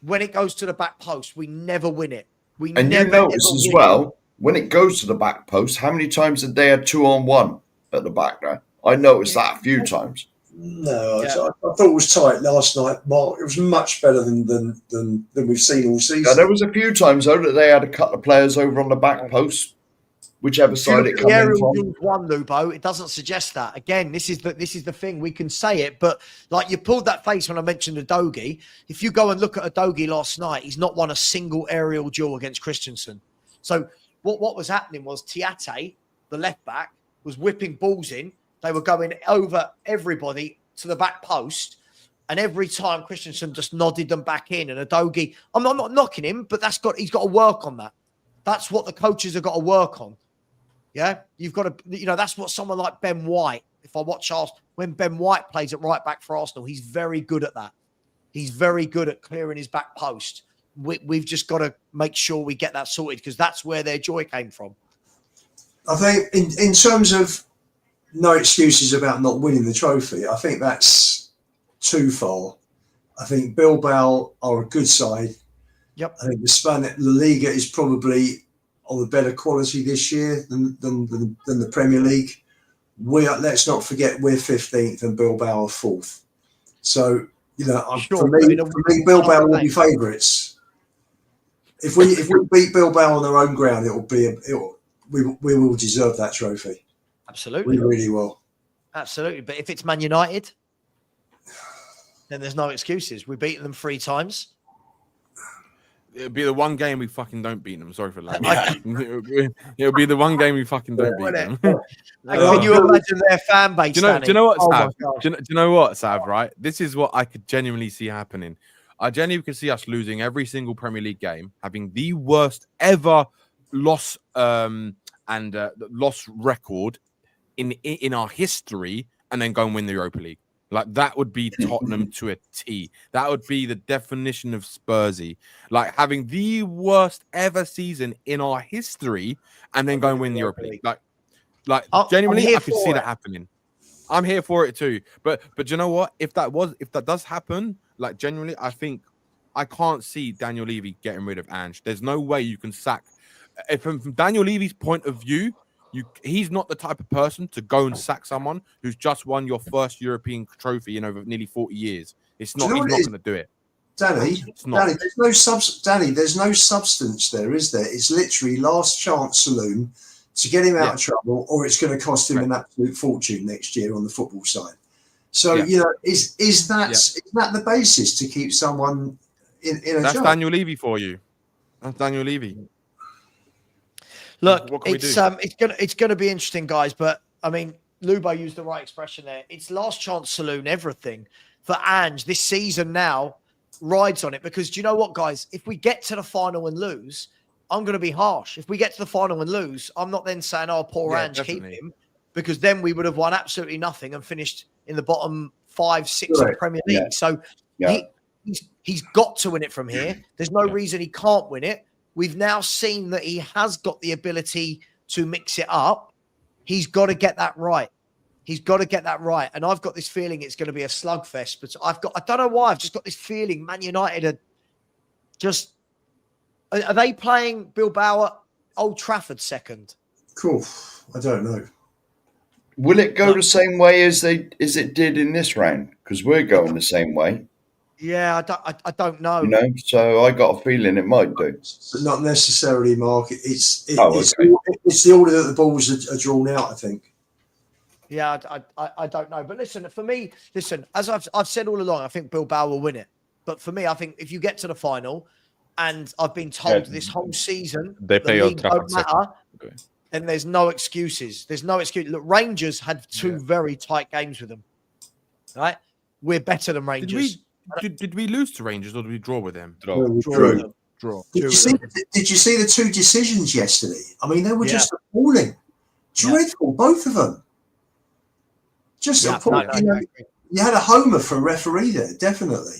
when it goes to the back post, we never win it. You notice as well, when it goes to the back post, how many times did they have 2-on-1 at the back there? I noticed that a few times. No, I thought it was tight last night, Mark. It was much better than we've seen all season. Yeah, there was a few times though that they had a couple of players over on the back post, whichever side it comes in from. One, Lubo, it doesn't suggest that. Again, this is the thing. We can say it, but like you pulled that face when I mentioned Udogie. If you go and look at Udogie last night, he's not won a single aerial duel against Christensen. So what was happening was Tiate, the left back, was whipping balls in. they were going over everybody to the back post. And every time Christensen just nodded them back in. And Udogie, I'm not knocking him, but he's got to work on that. That's what the coaches have got to work on. Yeah, you've got to, that's what someone like Ben White, if I watch Arsenal, when Ben White plays at right back for Arsenal, he's very good at that. He's very good at clearing his back post. We've just got to make sure we get that sorted because that's where their joy came from. I think in terms of no excuses about not winning the trophy, I think that's too far. I think Bilbao are a good side. Yep. I think La Liga is probably of a better quality this year than the Premier League. Let's not forget we're 15th and Bilbao are 4th. So for me, Bilbao will be favourites. If we beat Bilbao on their own ground, we will deserve that trophy. Absolutely, we really will. Absolutely, but if it's Man United, then there's no excuses. We've beaten them 3 times. It'll be the one game we fucking don't beat them. Sorry for that. It'll be the one game we fucking don't beat them. Can you imagine their fan base? Do you know what, Sav? Do you know what, Sav? Right, this is what I could genuinely see happening. I genuinely could see us losing every single Premier League game, having the worst ever loss loss record in our history, and then go and win the Europa League. Like that would be Tottenham to a T. That would be the definition of Spursy. Like having the worst ever season in our history and then go and win the Europa League. Like genuinely, I could see that happening. I'm here for it too. But you know what? If that does happen, like genuinely, I can't see Daniel Levy getting rid of Ange. There's no way you can sack. If from Daniel Levy's point of view, he's not the type of person to go and sack someone who's just won your first European trophy in over nearly 40 years. It's not. He's not going to do it. Danny, there's no substance there, is there? It's literally last chance saloon to get him out of trouble, or it's going to cost him an absolute fortune next year on the football side. So is that the basis to keep someone in a That's job? Daniel Levy for you. That's Daniel Levy. Look, it's gonna be interesting, guys. But I mean, Lubo used the right expression there. It's last chance saloon, everything for Ange this season now rides on it. Because do you know what, guys? If we get to the final and lose, I'm going to be harsh. If we get to the final and lose, I'm not then saying, "Oh, poor Ange, keep him," because then we would have won absolutely nothing and finished in the bottom 5, 6 of the Premier League. Yeah. So he's got to win it from here. There's no reason he can't win it. We've now seen that he has got the ability to mix it up. He's got to get that right. And I've got this feeling it's going to be a slugfest. But I don't know why. I've just got this feeling Man United are they playing Bilbao at Old Trafford second? Cool. I don't know. Will it go the same way as it did in this round? Because we're going the same way. Yeah, I don't know. So I got a feeling it might do. But not necessarily, Mark. It's the order that the balls are drawn out, I think. Yeah, I don't know. But listen, for me, as I've said all along, I think Bilbao will win it. But for me, I think if you get to the final, and I've been told this whole season they play the league don't matter, then there's no excuses. There's no excuse. Look, Rangers had 2 very tight games with them. Right? We're better than Rangers. Did we lose to Rangers or did we draw with them? Draw. Did you see the 2 decisions yesterday? I mean, they were just appalling. Dreadful, both of them. Just appalling. You had a homer for a referee there, definitely.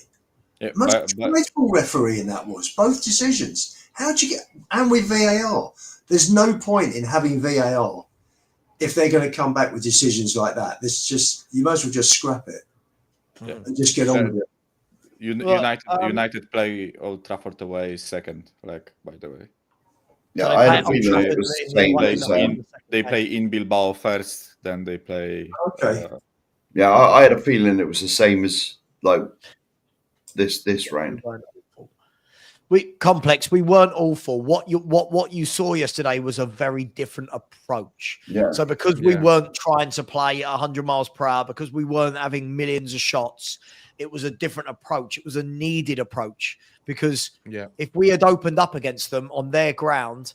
Yeah, Most dreadful refereeing that was. Both decisions. How'd you get... And with VAR. There's no point in having VAR if they're going to come back with decisions like that. You might as well just scrap it and just get on with it. United play Old Trafford away second, by the way. Yeah, I had a feeling it was the same. They play in Bilbao first, then they play. Okay. I had a feeling it was the same as this round. We weren't awful. What you saw yesterday was a very different approach. Yeah. So because we weren't trying to play at 100 miles per hour, because we weren't having millions of shots, it was a different approach. It was a needed approach because if we had opened up against them on their ground,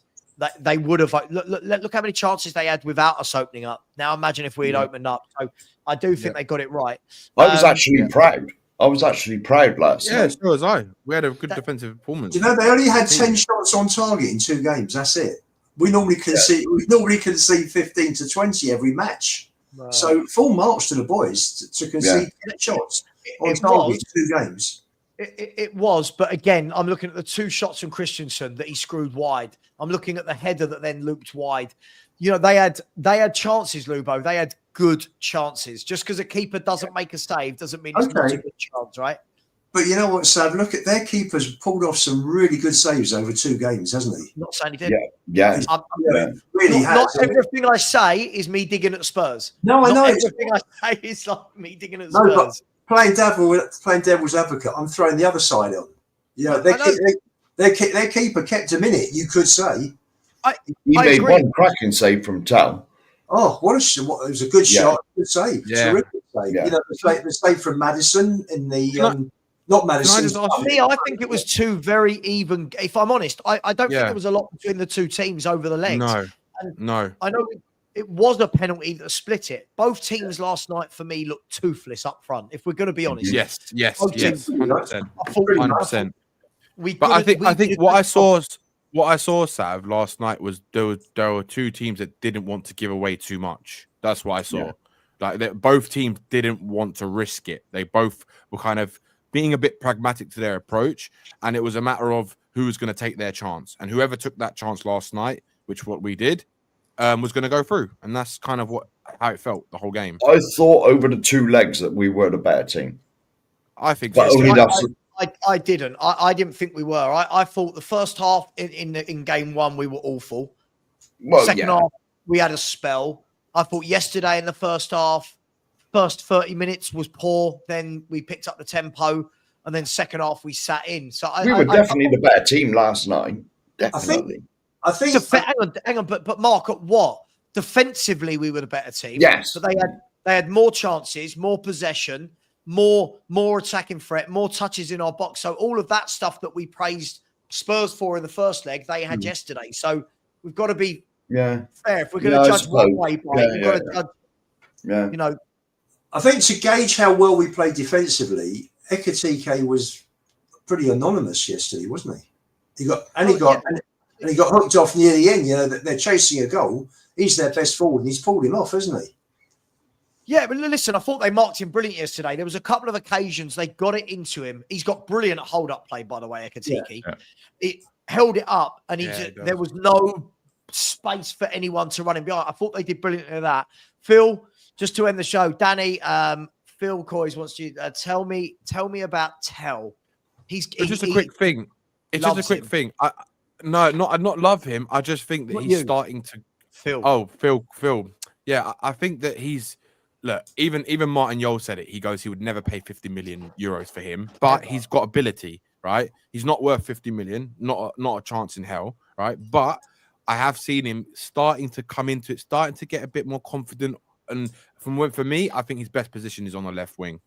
they would have. Look how many chances they had without us opening up. Now imagine if we had opened up. So I do think they got it right. I was actually proud. I was actually proud last night. so was I. We had a good defensive performance. You know, they only had 10 shots on target in 2 games. That's it. We normally concede. We normally concede 15 to 20 every match. Wow. So full marks to the boys to concede 10 shots on target in 2 games. It was, but again, I'm looking at the 2 shots from Christensen that he screwed wide. I'm looking at the header that then looped wide. You know, they had chances, Lubo. They had good chances. Just because a keeper doesn't make a save doesn't mean it's not a good chance, right? But you know what, Sav? Look at their keeper's pulled off some really good saves over 2 games, hasn't he? Not saying he did. Yeah. Really not everything I say is me digging at Spurs. No, I know. Everything I say is like me digging at Spurs. But playing devil's advocate, I'm throwing the other side on. You know, their keeper kept him in it, you could say. He made one cracking save from Tal. Oh, it was a good shot, good save, terrific save. Yeah. You know, the save from Madison in the not Madison. For me, I think it was 2 very even. If I'm honest, I don't think there was a lot between the 2 teams over the legs. No. I know it was a penalty that split it. Both teams last night for me looked toothless up front. If we're going to be honest, Yes, 100%. 100%. But I think what I saw, Sav, last night was there were 2 teams that didn't want to give away too much. That's what I saw. Like both teams didn't want to risk it. They both were kind of being a bit pragmatic to their approach, and it was a matter of who was going to take their chance. And whoever took that chance last night, which what we did, was going to go through. And that's kind of how it felt the whole game. I thought over the 2 legs that we were the better team. I think but so. I didn't. I didn't think we were. I thought the first half in game 1 we were awful. Second half we had a spell. I thought yesterday in the first half, first 30 minutes was poor. Then we picked up the tempo, and then second half we sat in. So we were definitely the better team last night. Definitely. I think. Hang on. But Mark, at what? Defensively, we were the better team. Yes. But they had more chances, more possession, more attacking threat, more touches in our box. So all of that stuff that we praised Spurs for in the first leg, they had yesterday. So we've got to be fair. If we're going to judge one way by it, we've got to judge. You know, I think to gauge how well we played defensively, Ekitike was pretty anonymous yesterday, wasn't he? He got hooked off near the end. You know, they're chasing a goal. He's their best forward, and he's pulled him off, hasn't he? Yeah, but listen, I thought they marked him brilliant yesterday. There was a couple of occasions they got it into him. He's got brilliant hold-up play, by the way, Ekitike. Yeah. It held it up, and there was no space for anyone to run him behind. I thought they did brilliantly with that. Phil, just to end the show, Danny, Phil Coys wants you tell me about Tell. It's just a quick thing. It's just a quick thing. I not love him. I just think that he's starting to Phil. Oh, Phil. Yeah, I think that he's look. Even Martin Yole said it. He goes, he would never pay 50 million euros for him, but he's got ability, right? He's not worth 50 million. Not a chance in hell, right? But I have seen him starting to come into it, starting to get a bit more confident. And for me, I think his best position is on the left wing.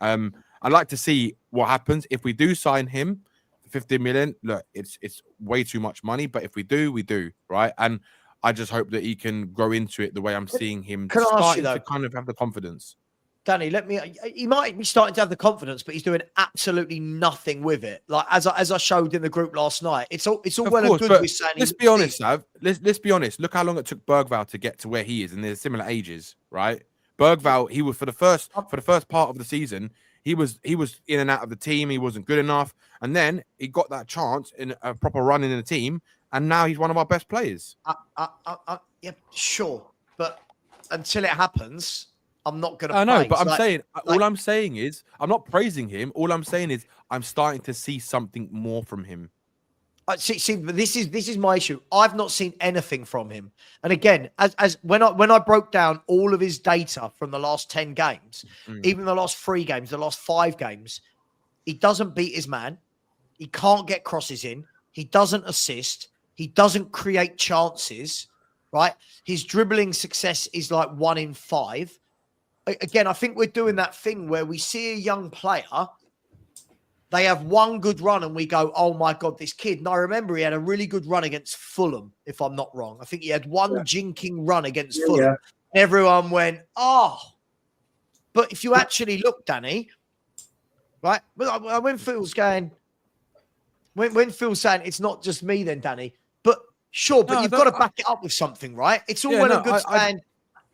I'd like to see what happens if we do sign him for 50 million. Look, it's way too much money, but if we do, we do, right? And I just hope that he can grow into it the way I'm seeing him starting to kind of have the confidence. Danny, he might be starting to have the confidence, but he's doing absolutely nothing with it. Like as I showed in the group last night, it's all well and good with saying. Let's be honest, Sav. Let's be honest. Look how long it took Bergvall to get to where he is, and they're similar ages, right? Bergvall, he was for the first part of the season, he was in and out of the team. He wasn't good enough, and then he got that chance in a proper run in the team, and now he's one of our best players. Yeah, sure, but until it happens, I'm not going to. I know, but all I'm saying is, I'm not praising him. All I'm saying is, I'm starting to see something more from him. See, but this is my issue. I've not seen anything from him. And again, as when I broke down all of his data from the last 10 games, even the last 3 games, the last 5 games, he doesn't beat his man. He can't get crosses in. He doesn't assist. He doesn't create chances. Right? His dribbling success is like 1 in 5. Again, I think we're doing that thing where we see a young player They have one good run and we go, oh my God, this kid. And I remember he had a really good run against Fulham, if I'm not wrong. I think he had one jinking run against Fulham. Yeah. And everyone went, oh. But if you actually look, Danny, right, when Phil's going, when Phil's saying it's not just me then, Danny, but sure, but you've got to back it up with something, right? It's all well and good saying,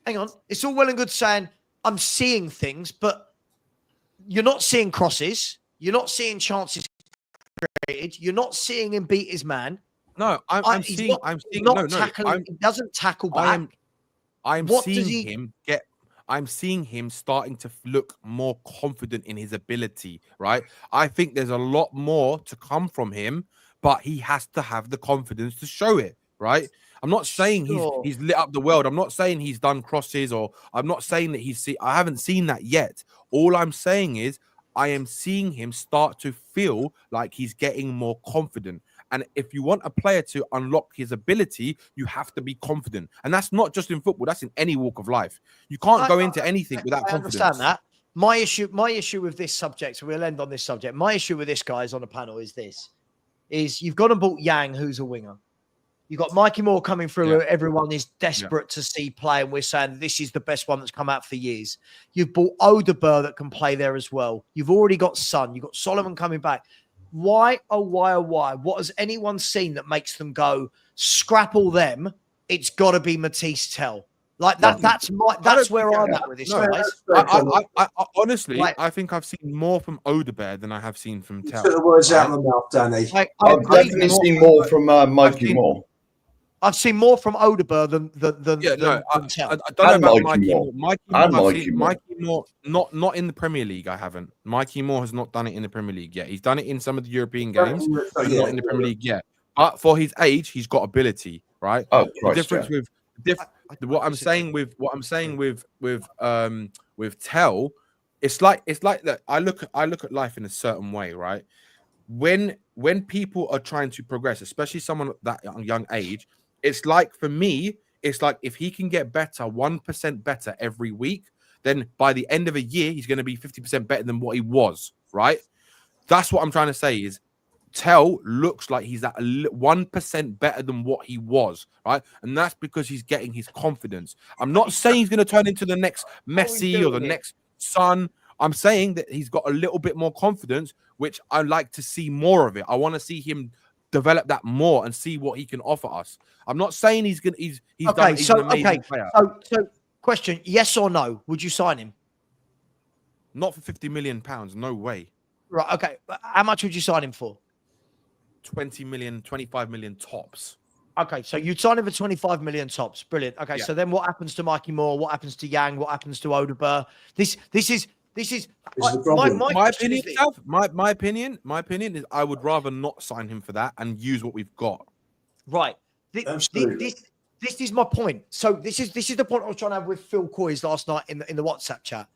hang on, it's all well and good saying, I'm seeing things, but you're not seeing crosses. You're not seeing chances created. You're not seeing him beat his man. No, I'm seeing. Tackling. He doesn't tackle back. I'm seeing him starting to look more confident in his ability. Right. I think there's a lot more to come from him, but he has to have the confidence to show it. Right. I'm not saying he's lit up the world. I'm not saying he's done crosses, or I'm not saying that I haven't seen that yet. All I'm saying is, I am seeing him start to feel like he's getting more confident. And if you want a player to unlock his ability, you have to be confident. And that's not just in football. That's in any walk of life. You can't go into anything without confidence. I understand that. My issue with this subject, so we'll end on this subject. My issue with this, guys, on the panel is you've gone and bought Yang, who's a winger. You've got Mikey Moore coming through. Yeah. Everyone is desperate to see play, and we're saying this is the best one that's come out for years. You've bought Odegaard that can play there as well. You've already got Son. You've got Solomon coming back. Why, oh, why, oh, why? What has anyone seen that makes them go, scrap all them? It's got to be Matisse Tell. Like that. That's where I'm at with this, guys. I honestly, I think I've seen more from Odegaard than I have seen from Tell. Took the words out of my mouth, Danny. I've definitely seen more from Mikey Moore. I've seen more from Odegaard than Tell. I don't know about Mikey Moore. Mikey Moore, not in the Premier League. I haven't. Mikey Moore has not done it in the Premier League yet. He's done it in some of the European games, but not in the Premier League yet. But for his age, he's got ability, right? Oh, the difference what I'm saying with Tell, it's like that. I look at life in a certain way, right? When people are trying to progress, especially someone at that young age. It's like, for me, it's like if he can get better, 1% better every week, then by the end of a year, he's going to be 50% better than what he was, right? That's what I'm trying to say is Tell looks like he's at 1% better than what he was, right? And that's because he's getting his confidence. I'm not saying he's going to turn into the next Messi or the next Son. I'm saying that he's got a little bit more confidence, which I like to see more of it. I want to see him develop that more and see what he can offer us. I'm not saying he's an amazing player. So question, yes or no? Would you sign him? Not for £50 million. No way. Right. Okay. But how much would you sign him for? 20 million, 25 million tops. Okay. So you'd sign him for 25 million tops. Brilliant. Okay. Yeah. So then what happens to Mikey Moore? What happens to Yang? What happens to Odegaard? This is my opinion is I would rather not sign him for that and use what we've got. Right. This is my point. So this is the point I was trying to have with Phil Coys last night in the WhatsApp chat.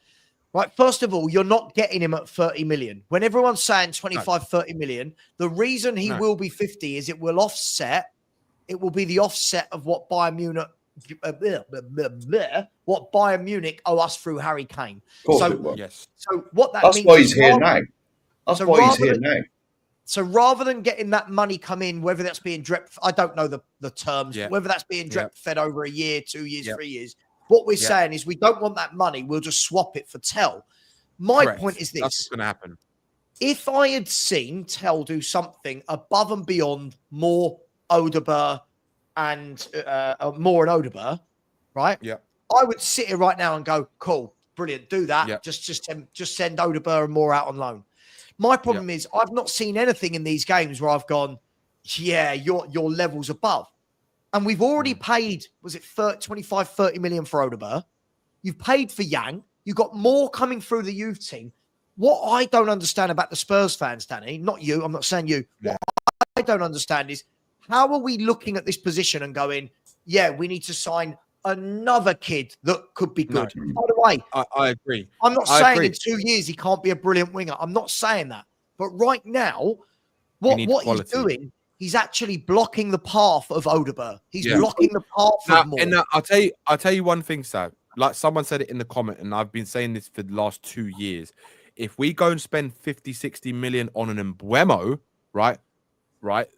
Right. First of all, you're not getting him at 30 million. When everyone's saying 25, 30 million, the reason he will be 50 is it will be the offset of what Bayern Munich owe us through Harry Kane. So yes. So what that means? That's why he's here now. That's why he's here now. So rather than getting that money come in, whether that's being drip, I don't know the terms, whether that's being drip fed over a year, 2 years, 3 years. What we're saying is we don't want that money. We'll just swap it for Tell. My point is this. That's what's going to happen. If I had seen Tell do something above and beyond more Odegaard and Odegaard, right? Yeah. I would sit here right now and go, cool, brilliant, do that. Yeah. Just send Odegaard and more out on loan. My problem is I've not seen anything in these games where I've gone, your level's above. And we've already paid, was it 25, 30 million for Odegaard? You've paid for Yang. You've got more coming through the youth team. What I don't understand about the Spurs fans, Danny, not you, I'm not saying you. Yeah. What I don't understand is how are we looking at this position and going, we need to sign another kid that could be good. No. By the way, I agree. I'm not saying in 2 years he can't be a brilliant winger. I'm not saying that. But right now, what he's doing, he's actually blocking the path of Odegaard. He's blocking the path of Moore. And I'll tell you one thing, Sav. Like someone said it in the comment, and I've been saying this for the last 2 years. if we go and spend 50, 60 million on an Embuemo, right,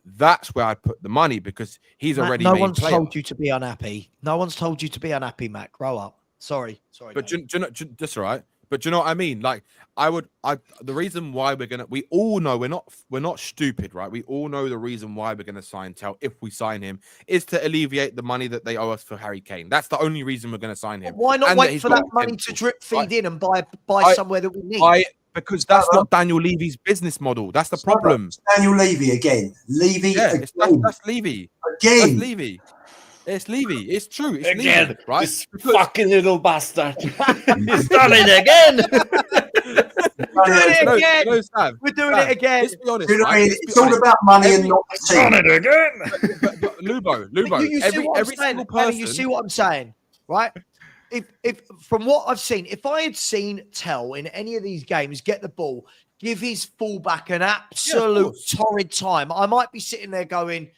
that's where I put the money because he's Matt, already no made one's player. told you to be unhappy. No one's told you to be unhappy, Matt. Grow up. Sorry. But do you know, that's all right. But do you know what I mean? Like, the reason why we all know we're not stupid, right? We all know the reason why we're gonna sign Tel if we sign him is to alleviate the money that they owe us for Harry Kane. That's the only reason we're gonna sign him. Why not And wait for that money to drip feed in and buy somewhere that we need? Because that's not Daniel Levy's business model. That's the problem. It's Daniel Levy again. Levy again. That's Levy. Again. That's Levy. It's Levy. It's true. It's Again, Levy, right? this fucking little bastard. He's done it again. We're doing it again. Sav, We're doing it again. Let's be honest. You know what I Right? mean? It's all about money and not the team. Done it again. But Lubo, You see what I'm every saying? single Danny, person. you see what I'm saying, right? If from what I've seen, if I had seen Tel in any of these games get the ball, give his fullback an absolute torrid time, I might be sitting there going,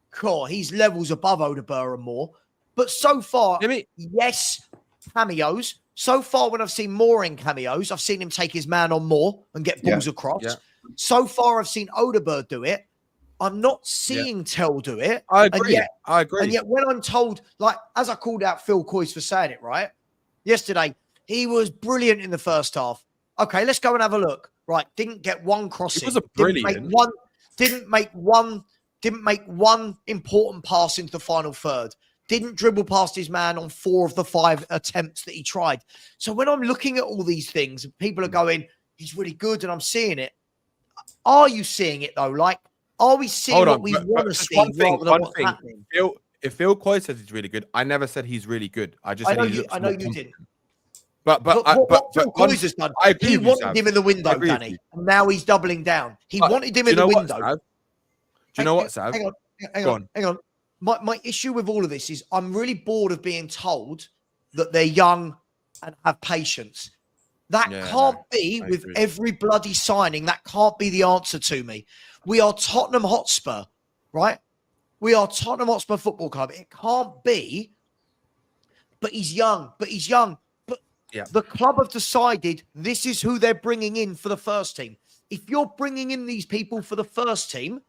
"Cool, he's levels above Odegaard and more." But so far, yes, cameos. So far, when I've seen more in cameos, I've seen him take his man on more and get balls across. Yeah. So far, I've seen Odegaard do it. I'm not seeing Tel do it. I agree. I agree. And yet, when I'm told, like, as I called out Phil Coys for saying it, right? Yesterday, he was brilliant in the first half. Okay, let's go and have a look. Right, didn't get one crossing. It was brilliant. Didn't make one important pass into the final third. Didn't dribble past his man on 4 of the 5 attempts that he tried. So when I'm looking at all these things, people are going, he's really good, and I'm seeing it. Are you seeing it, though? Like, are we seeing what we want to see rather than what's happening? If Phil Coy says he's really good, I never said he's really good. I just said he looks I know you didn't. But what Phil Coy has done, he wanted him in the window, Danny, and now he's doubling down. He wanted him in the window. Do you know what, Sav? Hang on. My issue with all of this is I'm really bored of being told that they're young and have patience. That can't be with every bloody signing. That can't be the answer to me. We are Tottenham Hotspur, right? We are Tottenham Hotspur Football Club. It can't be, but he's young. But the club have decided this is who they're bringing in for the first team. If you're bringing in these people for the first team,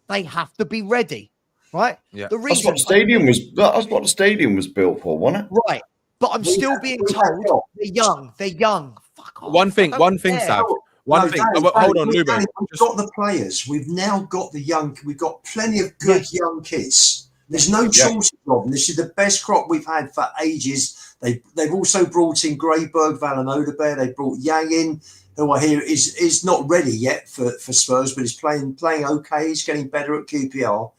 they have to be ready. Right? Yeah. That's what the stadium was built for, wasn't it? Right. But I'm still being told they're young. They're young. Fuck off. One thing, Sav. Hold on, Lubo. We've got the players. We've now got the young. We've got plenty of good young kids. There's no shortage of them. This is the best crop we've had for ages. They've also brought in Grayberg, Odegaard. They brought Yang in, who I hear is not ready yet for Spurs, but he's playing okay. He's getting better at QPR.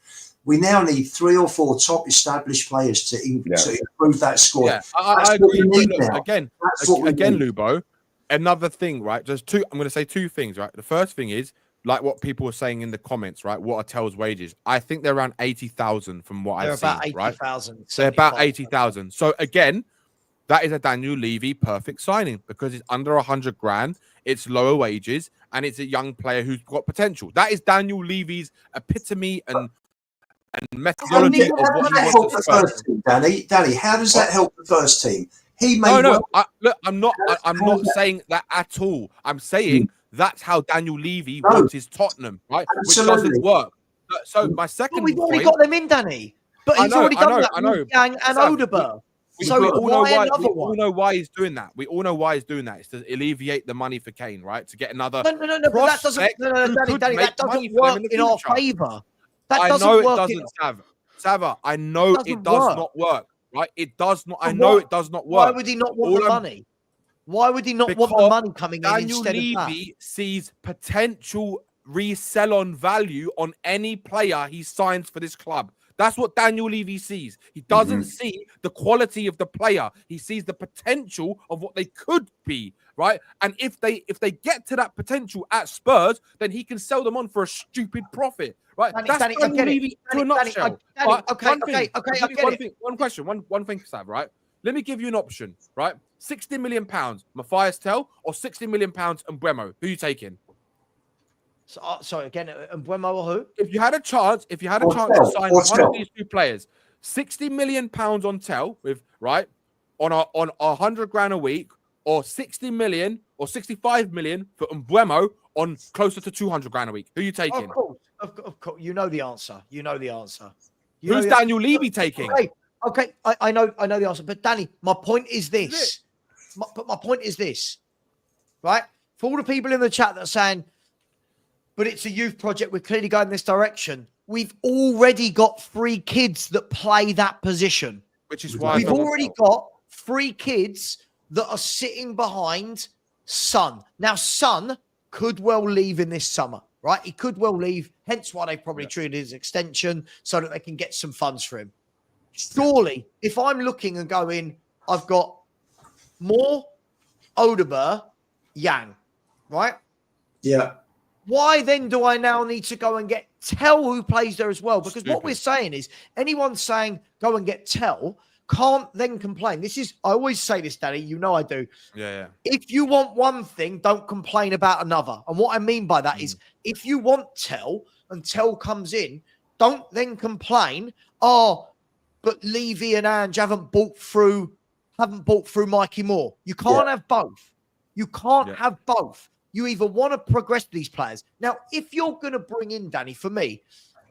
We now need 3 or 4 top established players to improve that squad. Yeah, I agree. Again, Lubo, another thing, right? There's two. I'm going to say 2 things, right? The first thing is like what people were saying in the comments, right? What are Tel's wages? I think they're around 80,000 from what I've seen. They're about 80,000. They're about 80,000. So again, that is a Daniel Levy perfect signing because it's under 100 grand. It's lower wages and it's a young player who's got potential. That is Daniel Levy's epitome and methodology of what he wants the first team. Danny, how does that help the first team? I'm not saying that at all. I'm saying that's how Daniel Levy wants his Tottenham, right? Absolutely. Which doesn't work. So my second we've already got them in, Danny. But he's already done that with Yang and Odegaard. So we all know why he's doing that. We all know why he's doing that. It's to alleviate the money for Kane, right? To get another. No, but that doesn't. Danny, that doesn't work in our favour. I know it doesn't, Savva. I know it does not work, right? It does not. I know it does not work. Why would he not want the money? Why would he not want the money coming in instead of that? Daniel Levy sees potential resell on value on any player he signs for this club. That's what Daniel Levy sees. He doesn't see the quality of the player. He sees the potential of what they could be, right? And if they get to that potential at Spurs, then he can sell them on for a stupid profit, right? Danny, That's Danny, Daniel Levy to a nutshell. Okay. One question, one thing, Sav, right? Let me give you an option, right? £60 million, Matthias Tel, or £60 million, Embuemo. Who are you taking? Sorry, again, Embuemo or who? If you had a chance to sign one of these 2 players, £60 million on Tel with on 100 grand a week, or 60 million or 65 million for Mbuemo on closer to 200 grand a week? Who are you taking? Of course. You know the answer. Who's Daniel Levy taking? Okay. I know the answer. But Danny, my point is this. My point is this, right? For all the people in the chat that are saying, but it's a youth project, we're clearly going this direction. We've already got 3 kids that play that position. Which is why we've already got 3 kids that are sitting behind Son. Now, Son could well leave in this summer, right? He could well leave, hence why they probably treated his extension so that they can get some funds for him. Surely, if I'm looking and going, I've got Moore, Odeber, Yang, right? Yeah. Why then do I now need to go and get Tell, who plays there as well? Because what we're saying is anyone saying go and get Tell can't then complain. I always say this, Danny, you know I do. Yeah. If you want one thing, don't complain about another. And what I mean by that is if you want Tell and Tell comes in, don't then complain, but Levy and Ange haven't bought through Mikey Moore. You can't have both. You can't have both. You either want to progress these players. Now, if you're going to bring in, Danny, for me,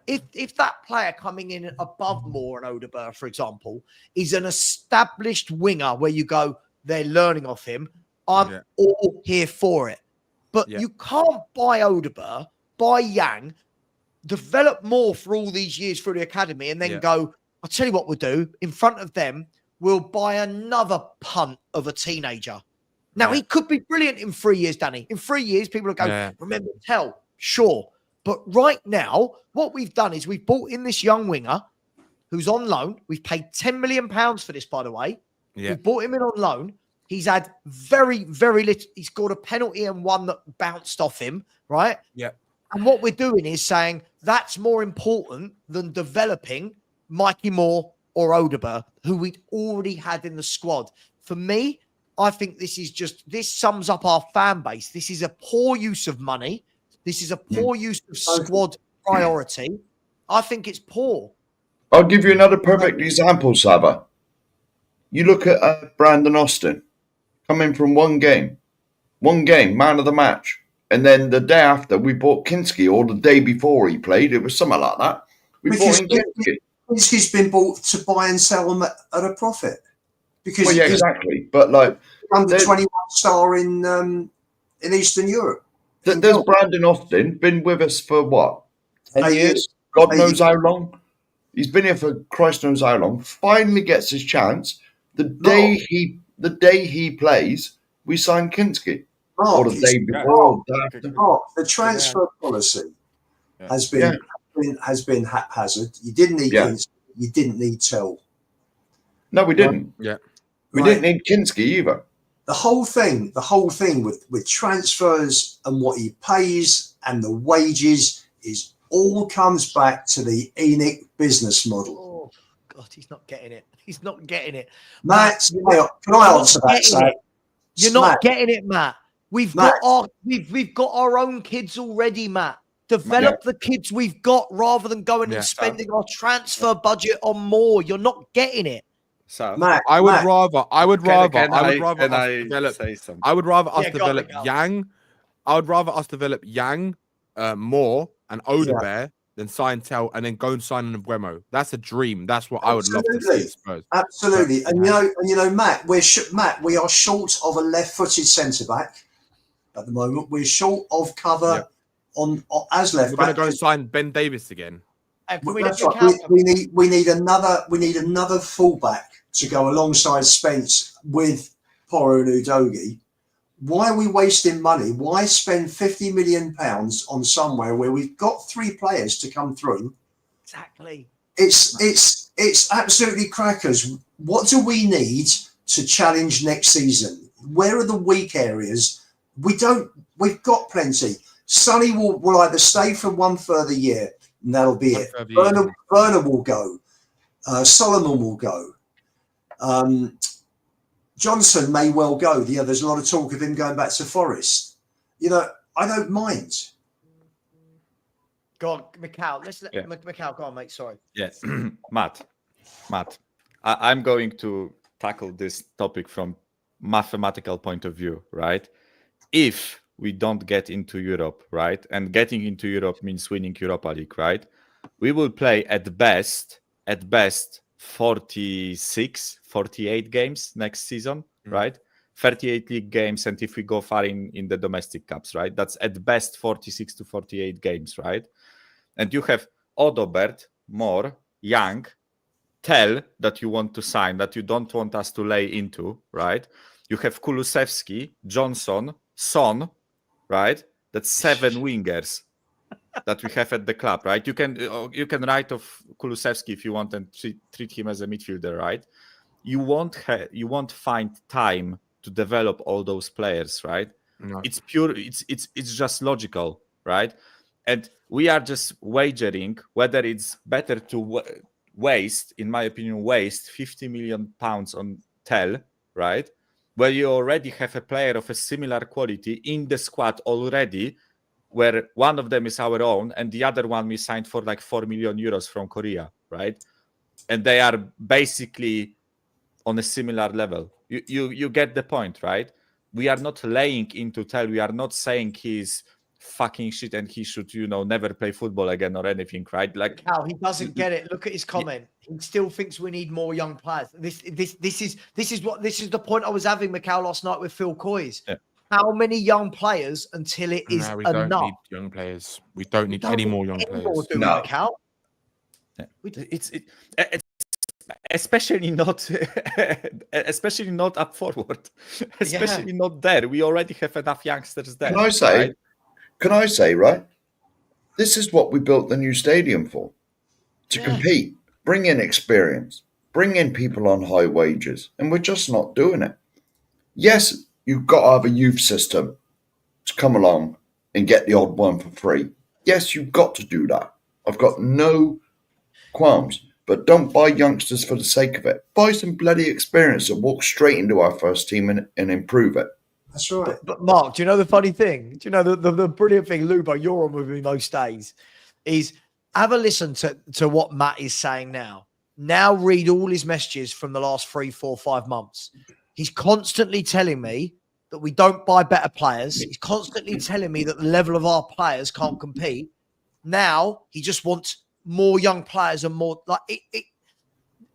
if that player coming in above Moore and Odeber, for example, is an established winger where you go, they're learning off him, I'm all here for it. But you can't buy Odeber, buy Yang, develop Moore for all these years through the academy, and then go, I'll tell you what we'll do. In front of them, we'll buy another punt of a teenager. Now, he could be brilliant in 3 years, Danny. In 3 years, people are going, remember Tell, sure. But right now, what we've done is we've brought in this young winger who's on loan. We've paid £10 million for this, by the way. Yeah. We brought him in on loan. He's had very, very little. He scored a penalty and one that bounced off him, right? Yeah. And what we're doing is saying that's more important than developing Mikey Moore or Odeber, who we'd already had in the squad. For me, I think this sums up our fan base. This is a poor use of money. This is a poor use of squad priority. I think it's poor. I'll give you another perfect example, Savva. You look at Brandon Austin coming from one game, man of the match. And then the day after, we bought Kinski, or the day before he played, it was something like that. We bought Kinski. Kinski's been bought to buy and sell them at a profit. Because exactly. But like under 21 star in Eastern Europe. There's Brandon Austin, been with us for what? 10 years? God knows how long. He's been here for Christ knows how long. Finally gets his chance. The day he plays, we sign Kinski. Or the day before. The transfer policy has been haphazard. You didn't need Kinski. You didn't need Tell. No, we didn't. Yeah. We didn't need Kinski either. The whole thing with transfers and what he pays and the wages is all comes back to the ENIC business model. Oh, God, he's not getting it. He's not getting it. Matt, can I answer that? You're not getting it, Matt. We've got our own kids already, Matt. Develop the kids we've got rather than going and spending our transfer budget on more. You're not getting it. So Matt, I would rather develop Yang. I would rather us develop Yang, Moore, and Odeber than sign Tell and then go and sign an Mbuemo. That's a dream. That's what I would love to see. Spurs. Absolutely, and you know, Matt, we are short of a left-footed centre back at the moment. We're short of cover on as left. We're going to go and sign Ben Davis again. That's right. We need another fullback to go alongside Spence with Porro and Udogie. Why are we wasting money? Why spend £50 million on somewhere where we've got 3 players to come through? Exactly. It's absolutely crackers. What do we need to challenge next season? Where are the weak areas? We've got plenty. Sonny will either stay for one further year, and that'll be it. Werner will go. Solomon will go. Johnson may well go. There's a lot of talk of him going back to Forest. I don't mind. Go on, Mikhail. Let's let Mikhail go on, mate. Sorry. Yes, Matt. I'm going to tackle this topic from mathematical point of view, right? If we don't get into Europe, right? And getting into Europe means winning Europa League, right? We will play at best 46, 48 games next season, right? 38 league games, and if we go far in the domestic cups, right? That's at best 46 to 48 games, right? And you have Odobert, Moore, Young, Tell that you want to sign, that you don't want us to lay into, right? You have Kulusevski, Johnson, Son, right? That's 7 wingers that we have at the club, right? You can write off Kulusevski if you want and treat him as a midfielder, right? You won't find time to develop all those players, right? No. It's pure. It's just logical, right? And we are just wagering whether it's better to waste, in my opinion, 50 million pounds on Tell, right? Where you already have a player of a similar quality in the squad already, where one of them is our own and the other one we signed for like 4 million euros from Korea, right? And they are basically on a similar level. You get the point, right? We are not laying into Tell. We are not saying he's fucking shit and he should, never play football again or anything, right? Like how he doesn't get it. Look at his comment. He still thinks we need more young players. This is the point I was having, Mikhail, last night with Phil Coys. Yeah. How many young players until it is we enough? Don't need young players. We don't need any more young players. No. Yeah. It's especially not up forward, especially not there. We already have enough youngsters there. Can I say, right? This is what we built the new stadium for, to compete, bring in experience, bring in people on high wages, and we're just not doing it. Yes, you've got to have a youth system to come along and get the odd one for free. Yes, you've got to do that. I've got no qualms. But don't buy youngsters for the sake of it. Buy some bloody experience and walk straight into our first team and improve it. That's right. But Mark, do you know the funny thing? Do you know the brilliant thing, Lubo, you're on with me most days, is have a listen to what Matt is saying now. Now read all his messages from the last 3, 4, 5 months. He's constantly telling me that we don't buy better players. He's constantly telling me that the level of our players can't compete. Now he just wants more young players and more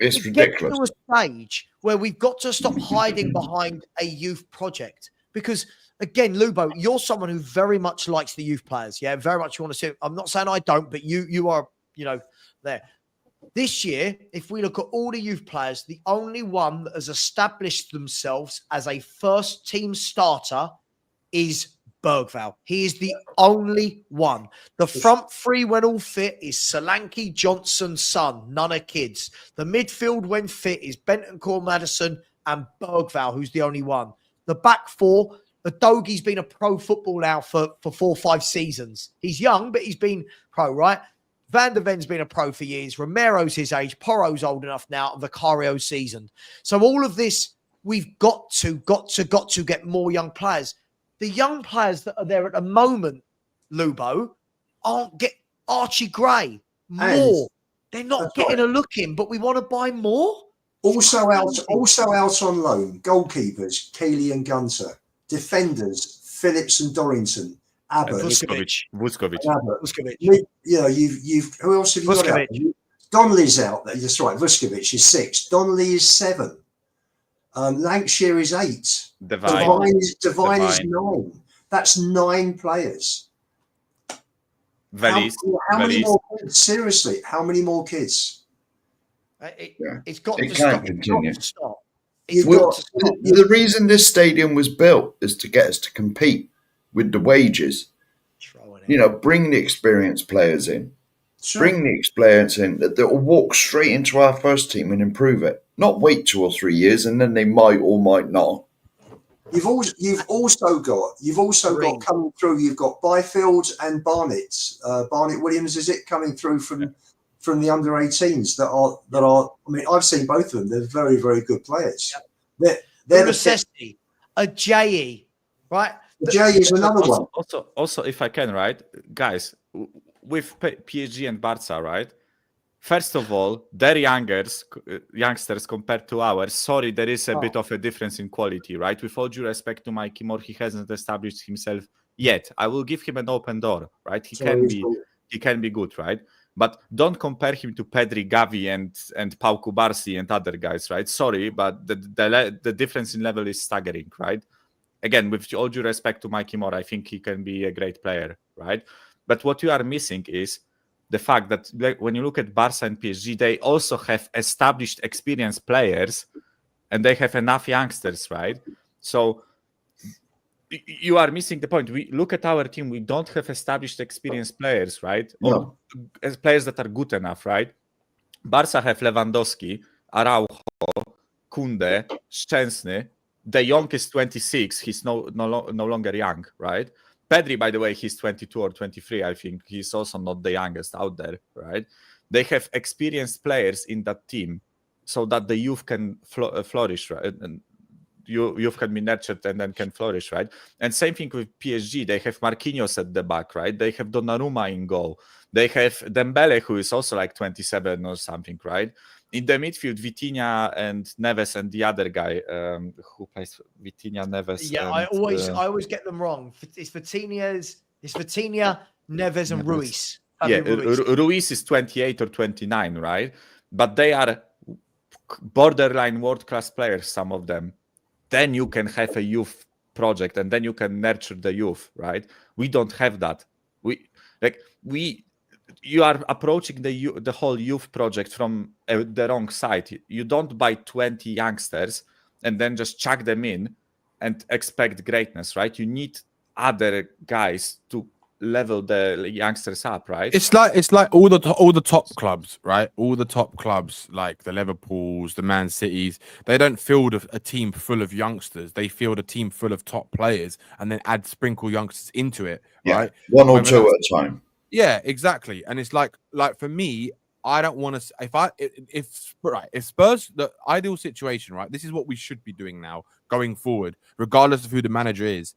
it's ridiculous. Get to a stage where we've got to stop hiding behind a youth project, because again, Lubo, you're someone who very much likes the youth players. Yeah, very much you want to see. I'm not saying I don't, but you are, there. This year, if we look at all the youth players, the only one that has established themselves as a first team starter is Bergvall. He is the only one. The front three, when all fit, is Solanke, Johnson, Son. None are kids. The midfield, when fit, is Bentancur, Madison, and Bergvall, who's the only one. The back four, Udogi's been a pro football now for 4 or 5 seasons. He's young, but he's been pro, right? Van der Ven's been a pro for years. Romero's his age. Porro's old enough now. And Vicario's seasoned. So all of this, we've got to get more young players. The young players that are there at the moment, Lubo, aren't get Archie Gray more. They're not getting a look in, but we want to buy more. Also out on loan. Goalkeepers, Keeley and Gunter. Defenders, Phillips and Dorrington. Abbott, Vuskovic. You've who else have you got out? Donnelly's out there. That's right. Vuskovic is 6. Donnelly is 7. Lancashire is 8. Divine is 9. That's 9 players. How many more kids? Seriously, how many more kids? It's got to stop. Continue. It's got to stop. The reason this stadium was built is to get us to compete with the wages. Bring the experienced players in. Sure. Bring the experience in that will walk straight into our first team and improve it. Not wait 2 or 3 years and then they might or might not. You've also got coming through. You've got Byfield and Barnett. Barnett Williams, is it coming through from the under 18s that are? I mean, I've seen both of them. They're very, very good players. Yep. They're necessity. A J.E. right? The J.E. is another one. Also, if I can, right, guys, with PSG and Barca, right? first of all, their youngsters compared to ours, sorry, there is a bit of a difference in quality, right? With all due respect to Mikey Moore, he hasn't established himself yet. I will give him an open door, right? He can be good, right? But don't compare him to Pedri, Gavi, and Pau Kubarsi and other guys, right? Sorry, but the difference in level is staggering, right? Again, with all due respect to Mikey Moore, I think he can be a great player, right? But what you are missing is the fact that when you look at Barca and PSG, they also have established, experienced players, and they have enough youngsters, right? So you are missing the point. We look at our team, we don't have established, experienced players, right? Or players that are good enough, right? Barca have Lewandowski, Araujo, Kunde, Szczęsny. De Jong is 26. He's no longer young, right? Pedri, by the way, he's 22 or 23. I think he's also not the youngest out there, right? They have experienced players in that team so that the youth can flourish, right? And youth can be nurtured and then can flourish, right? And same thing with PSG. They have Marquinhos at the back, right? They have Donnarumma in goal. They have Dembele, who is also like 27 or something, right? In the midfield, Vitinha and Neves and the other guy who plays Vitinha, Neves. Yeah, and, I always get them wrong. It's Vitinha, Neves, and Ruiz. Ruiz is 28 or 29, right? But they are borderline world-class players, some of them. Then you can have a youth project, and then you can nurture the youth, right? We don't have that. You are approaching the whole youth project from the wrong side. You don't buy 20 youngsters and then just chuck them in and expect greatness, right? You need other guys to level the youngsters up, right? It's like all the top clubs, right? All the top clubs, like the Liverpools, the Man Cities, they don't field a team full of youngsters. They field a team full of top players and then sprinkle youngsters into it, right? One or two at a time. Yeah, exactly. And it's like for me, I don't want to. If Spurs, the ideal situation, right? This is what we should be doing now, going forward, regardless of who the manager is.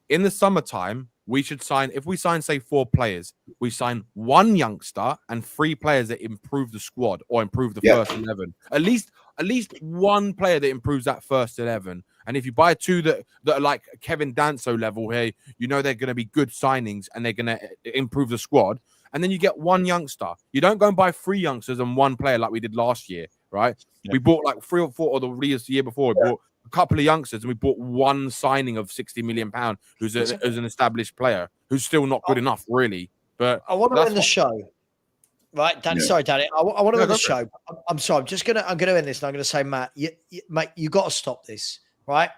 In the summertime, we should sign. If we sign, say, 4 players, we sign 1 youngster and 3 players that improve the squad or improve the first 11. At least 1 player that improves that first 11. And if you buy 2 that are like Kevin Danso level here, you know they're going to be good signings and they're going to improve the squad. And then you get 1 youngster. You don't go and buy 3 youngsters and 1 player like we did last year, right? Yeah. We bought like 3 or 4, or the year before, we bought a couple of youngsters and we bought 1 signing of £60 million who's an established player who's still not good enough, really. But I want to end the show. Right, Danny. Yeah. Sorry, Danny. I want to end the show. I'm sorry. I'm going to end this, and I'm going to say, Matt, mate, you got to stop this. Right?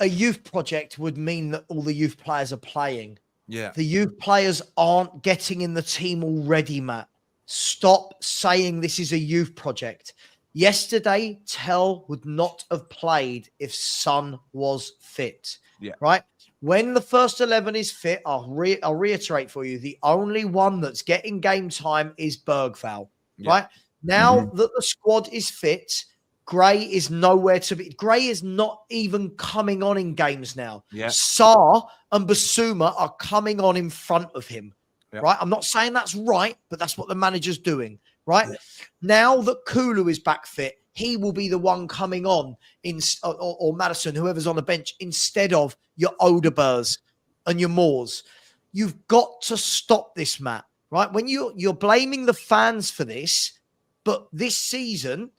A youth project would mean that all the youth players are playing. Yeah. The youth players aren't getting in the team already, Matt. Stop saying this is a youth project. Yesterday, Tell would not have played if Son was fit. Yeah. Right? When the first 11 is fit, I'll reiterate for you, the only one that's getting game time is Bergvall. Yeah. Right? Now that the squad is fit, Gray is nowhere to be. Gray is not even coming on in games now. Yeah. Sarr and Basuma are coming on in front of him. Yeah. Right? I'm not saying that's right, but that's what the manager's doing. Right? Yeah. Now that Kulu is back fit, he will be the one coming on or Madison, whoever's on the bench, instead of your Odebergs and your Moores. You've got to stop this, Matt. Right? When you're blaming the fans for this, but this season,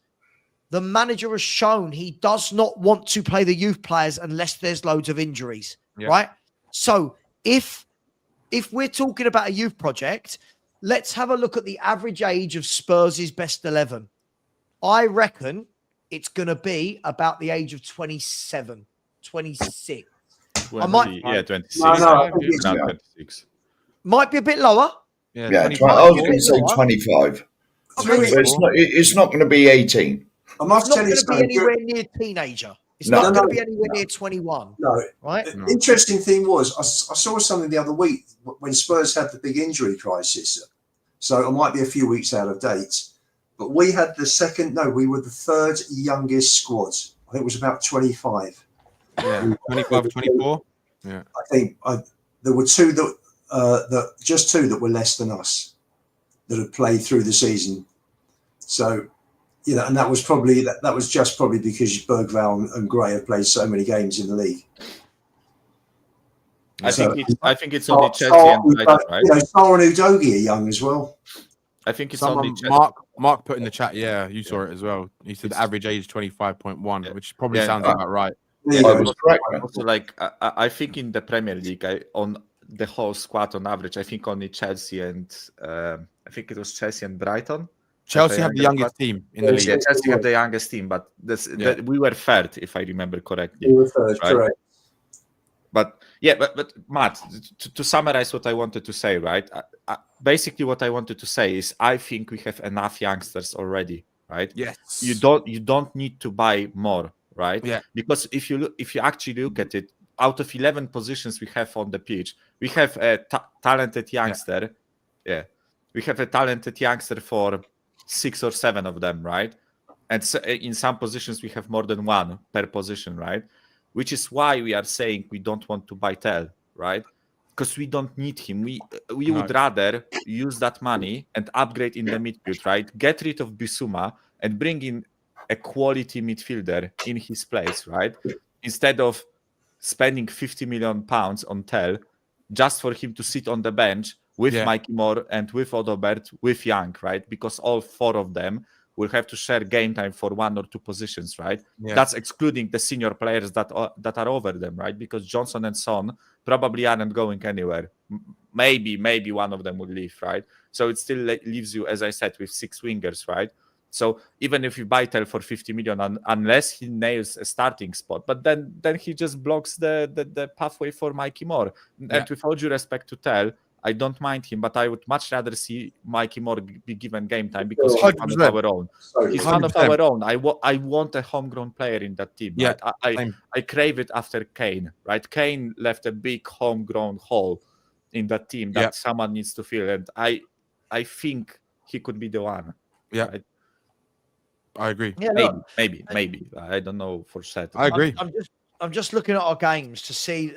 the manager has shown he does not want to play the youth players unless there's loads of injuries, right? So if we're talking about a youth project, let's have a look at the average age of Spurs' best 11. I reckon it's going to be about the age of 27, 26. 26. No, 26. Might be a bit lower. I was going to say 25. It's not going to be 18. I must tell you something. It's not going to be anywhere near teenager. It's not going to be anywhere near 21. No. Right? The interesting thing was, I saw something the other week when Spurs had the big injury crisis. So it might be a few weeks out of date. But we had we were the 3rd youngest squad. I think it was about 25. Yeah, 25, 24. Yeah. I think there were 2 that just 2 that were less than us. that have played through the season. So, you know, and that was just probably because Bergvall and Gray have played so many games in the league. I think it's only Chelsea and Brighton, right? You know, Sarr and Udogie are young as well. I think it's only Mark put in the chat. Yeah, you saw it as well. He said the average age 25.1, which probably sounds about right. Also, like I think in the Premier League, on the whole squad on average, I think only Chelsea and I think it was Chelsea and Brighton. Chelsea have the youngest team in the league. Yeah, Chelsea have the youngest team, but we were third, if I remember correctly. We were third, right? correct. But yeah, but Matt, to summarize what I wanted to say, right? Basically, what I wanted to say is I think we have enough youngsters already, right? Yes. You don't need to buy more, right? Yeah. Because if you actually look at it, out of 11 positions we have on the pitch, we have a talented youngster. Yeah. We have a talented youngster for 6 or 7 of them, right? And so in some positions we have more than one per position, right? Which is why we are saying we don't want to buy Tel, right? Because we don't need him. We would rather use that money and upgrade in the midfield, right? Get rid of Bissouma and bring in a quality midfielder in his place, right? Instead of spending £50 million on Tel just for him to sit on the bench with Mikey Moore and with Odobert, with Young, right? Because all 4 of them will have to share game time for 1 or 2 positions, right? Yeah. That's excluding the senior players that are over them, right? Because Johnson and Son probably aren't going anywhere. Maybe one of them will leave, right? So it still leaves you, as I said, with 6 wingers, right? So even if you buy Tel for 50 million, unless he nails a starting spot, but then he just blocks the pathway for Mikey Moore. And with all due respect to Tel, I don't mind him, but I would much rather see Mikey Moore be given game time because he's one of our own. He's one of our own. I want a homegrown player in that team. Right? I crave it after Kane. Right? Kane left a big homegrown hole in that team that someone needs to fill, and I think he could be the one. Yeah, right? I agree. Yeah, maybe. I don't know for certain. I agree. I'm just looking at our games to see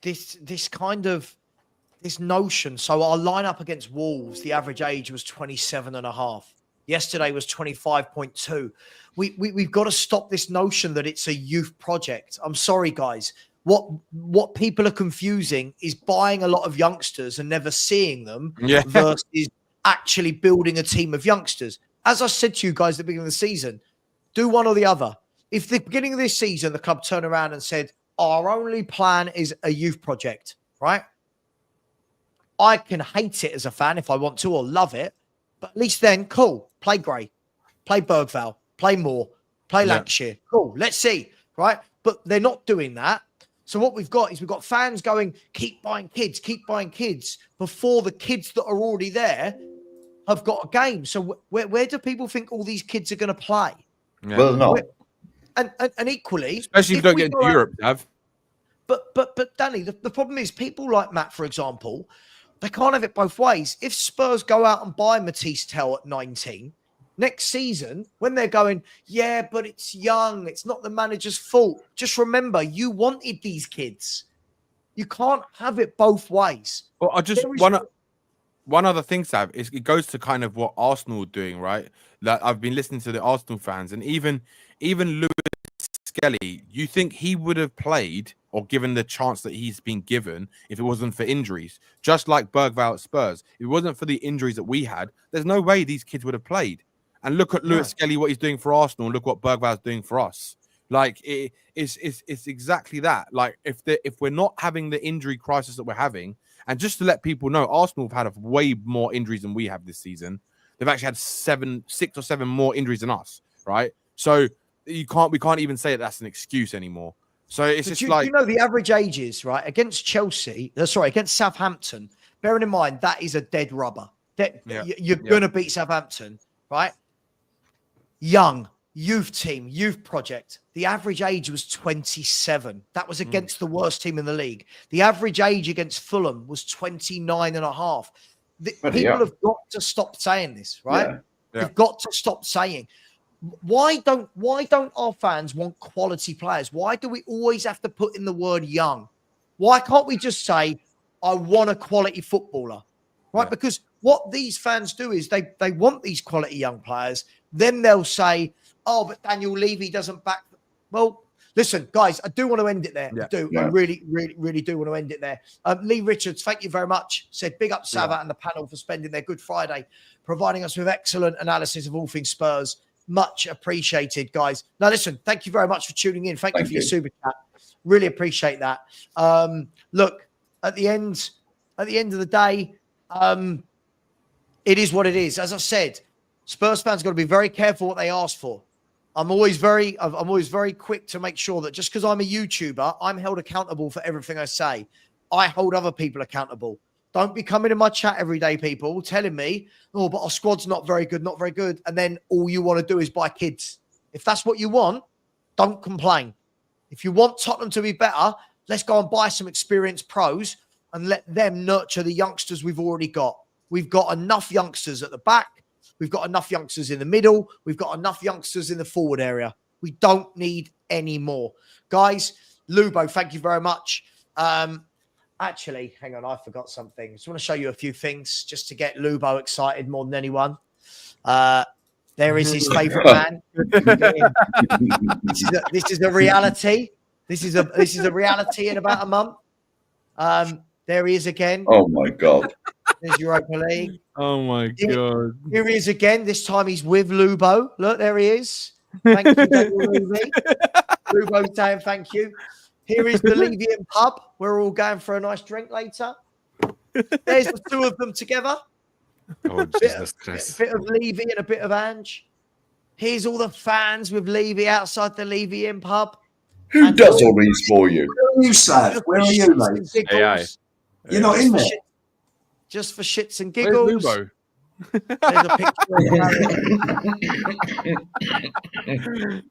this kind of. This notion. So our lineup against Wolves, the average age was 27.5. Yesterday was 25.2. We've got to stop this notion that it's a youth project. I'm sorry, guys. What people are confusing is buying a lot of youngsters and never seeing them versus actually building a team of youngsters. As I said to you guys at the beginning of the season, do one or the other. If the beginning of this season, the club turned around and said, our only plan is a youth project, right? I can hate it as a fan if I want to or love it, but at least then, cool. Play Gray, play Bergvall, play Moore, play Lancashire. Cool. Let's see, right? But they're not doing that. So what we've got is we've got fans going, keep buying kids before the kids that are already there have got a game. So where do people think all these kids are going to play? Yeah. Well, no. And equally, especially if you don't get into Europe, Have. But Danny, the problem is people like Matt, for example, they can't have it both ways. If Spurs go out and buy Matisse Tel at 19, next season, when they're going, yeah, but it's young, it's not the manager's fault. Just remember, you wanted these kids. You can't have it both ways. Well, I just one other thing, Sav, is it goes to kind of what Arsenal are doing, right? Like I've been listening to the Arsenal fans, and even Lewis Skelly, you think he would have played or given the chance that he's been given if it wasn't for injuries? Just like Bergvall at Spurs. If it wasn't for the injuries that we had, there's no way these kids would have played. And look at Lewis Skelly, what he's doing for Arsenal, and look what Bergvall's doing for us. Like, it's exactly that. Like, if we're not having the injury crisis that we're having, and just to let people know, Arsenal have had way more injuries than we have this season. They've actually had 6 or 7 more injuries than us, right? So we can't even say that's an excuse anymore. So it's just like, you know, the average ages, right, against against Southampton, bearing in mind that is a dead rubber. You're going to beat Southampton, right? Young, youth team, youth project. The average age was 27. That was against the worst team in the league. The average age against Fulham was 29.5. People have got to stop saying this, right? You've got to stop saying. Why don't our fans want quality players? Why do we always have to put in the word young? Why can't we just say, I want a quality footballer? right? Yeah. Because what these fans do is they want these quality young players. Then they'll say, oh, but Daniel Levy doesn't back. Well, listen, guys, I do want to end it there. Yeah. I do. Yeah. I really, really, really do want to end it there. Lee Richards, thank you very much. Said big up Savva and the panel for spending their Good Friday, providing us with excellent analysis of all things Spurs. Much appreciated, guys. Now, listen, thank you very much for tuning in. Thank you for your super chat. Really appreciate that. Look, at the end of the day, it is what it is. As I've said, Spurs fans got to be very careful what they ask for. I'm always very quick to make sure that just because I'm a YouTuber, I'm held accountable for everything I say. I hold other people accountable. Don't be coming in my chat every day, people, telling me, oh, but our squad's not very good, not very good. And then all you want to do is buy kids. If that's what you want, don't complain. If you want Tottenham to be better, let's go and buy some experienced pros and let them nurture the youngsters we've already got. We've got enough youngsters at the back. We've got enough youngsters in the middle. We've got enough youngsters in the forward area. We don't need any more. Guys, Lubo, thank you very much. Actually, hang on, I forgot something. I just want to show you a few things just to get Lubo excited more than anyone. There is his favourite man. This is a reality. This is a reality in about a month. There he is again. Oh my God. There's Europa League. Oh my God. Here he is again. This time he's with Lubo. Look, there he is. Thank you, Levy. Lubo saying thank you. Here is the Levy pub. We're all going for a nice drink later. There's the two of them together. Oh, Jesus Christ. A bit of Levy and a bit of Ange. Here's all the fans with Levy outside the Levy pub. Who does all these for you? Where are you, Sav? Where are you, mate? AI. You're not in there. Just for shits and Where's giggles. Lubo? There's a picture of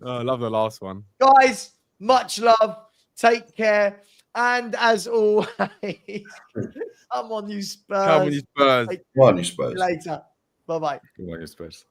Oh, I love the last one. Guys, much love. Take care. And as always, come on, you Spurs. Come on, you Spurs. Take Come on, you you Spurs. later. Bye-bye. Come on, you Spurs.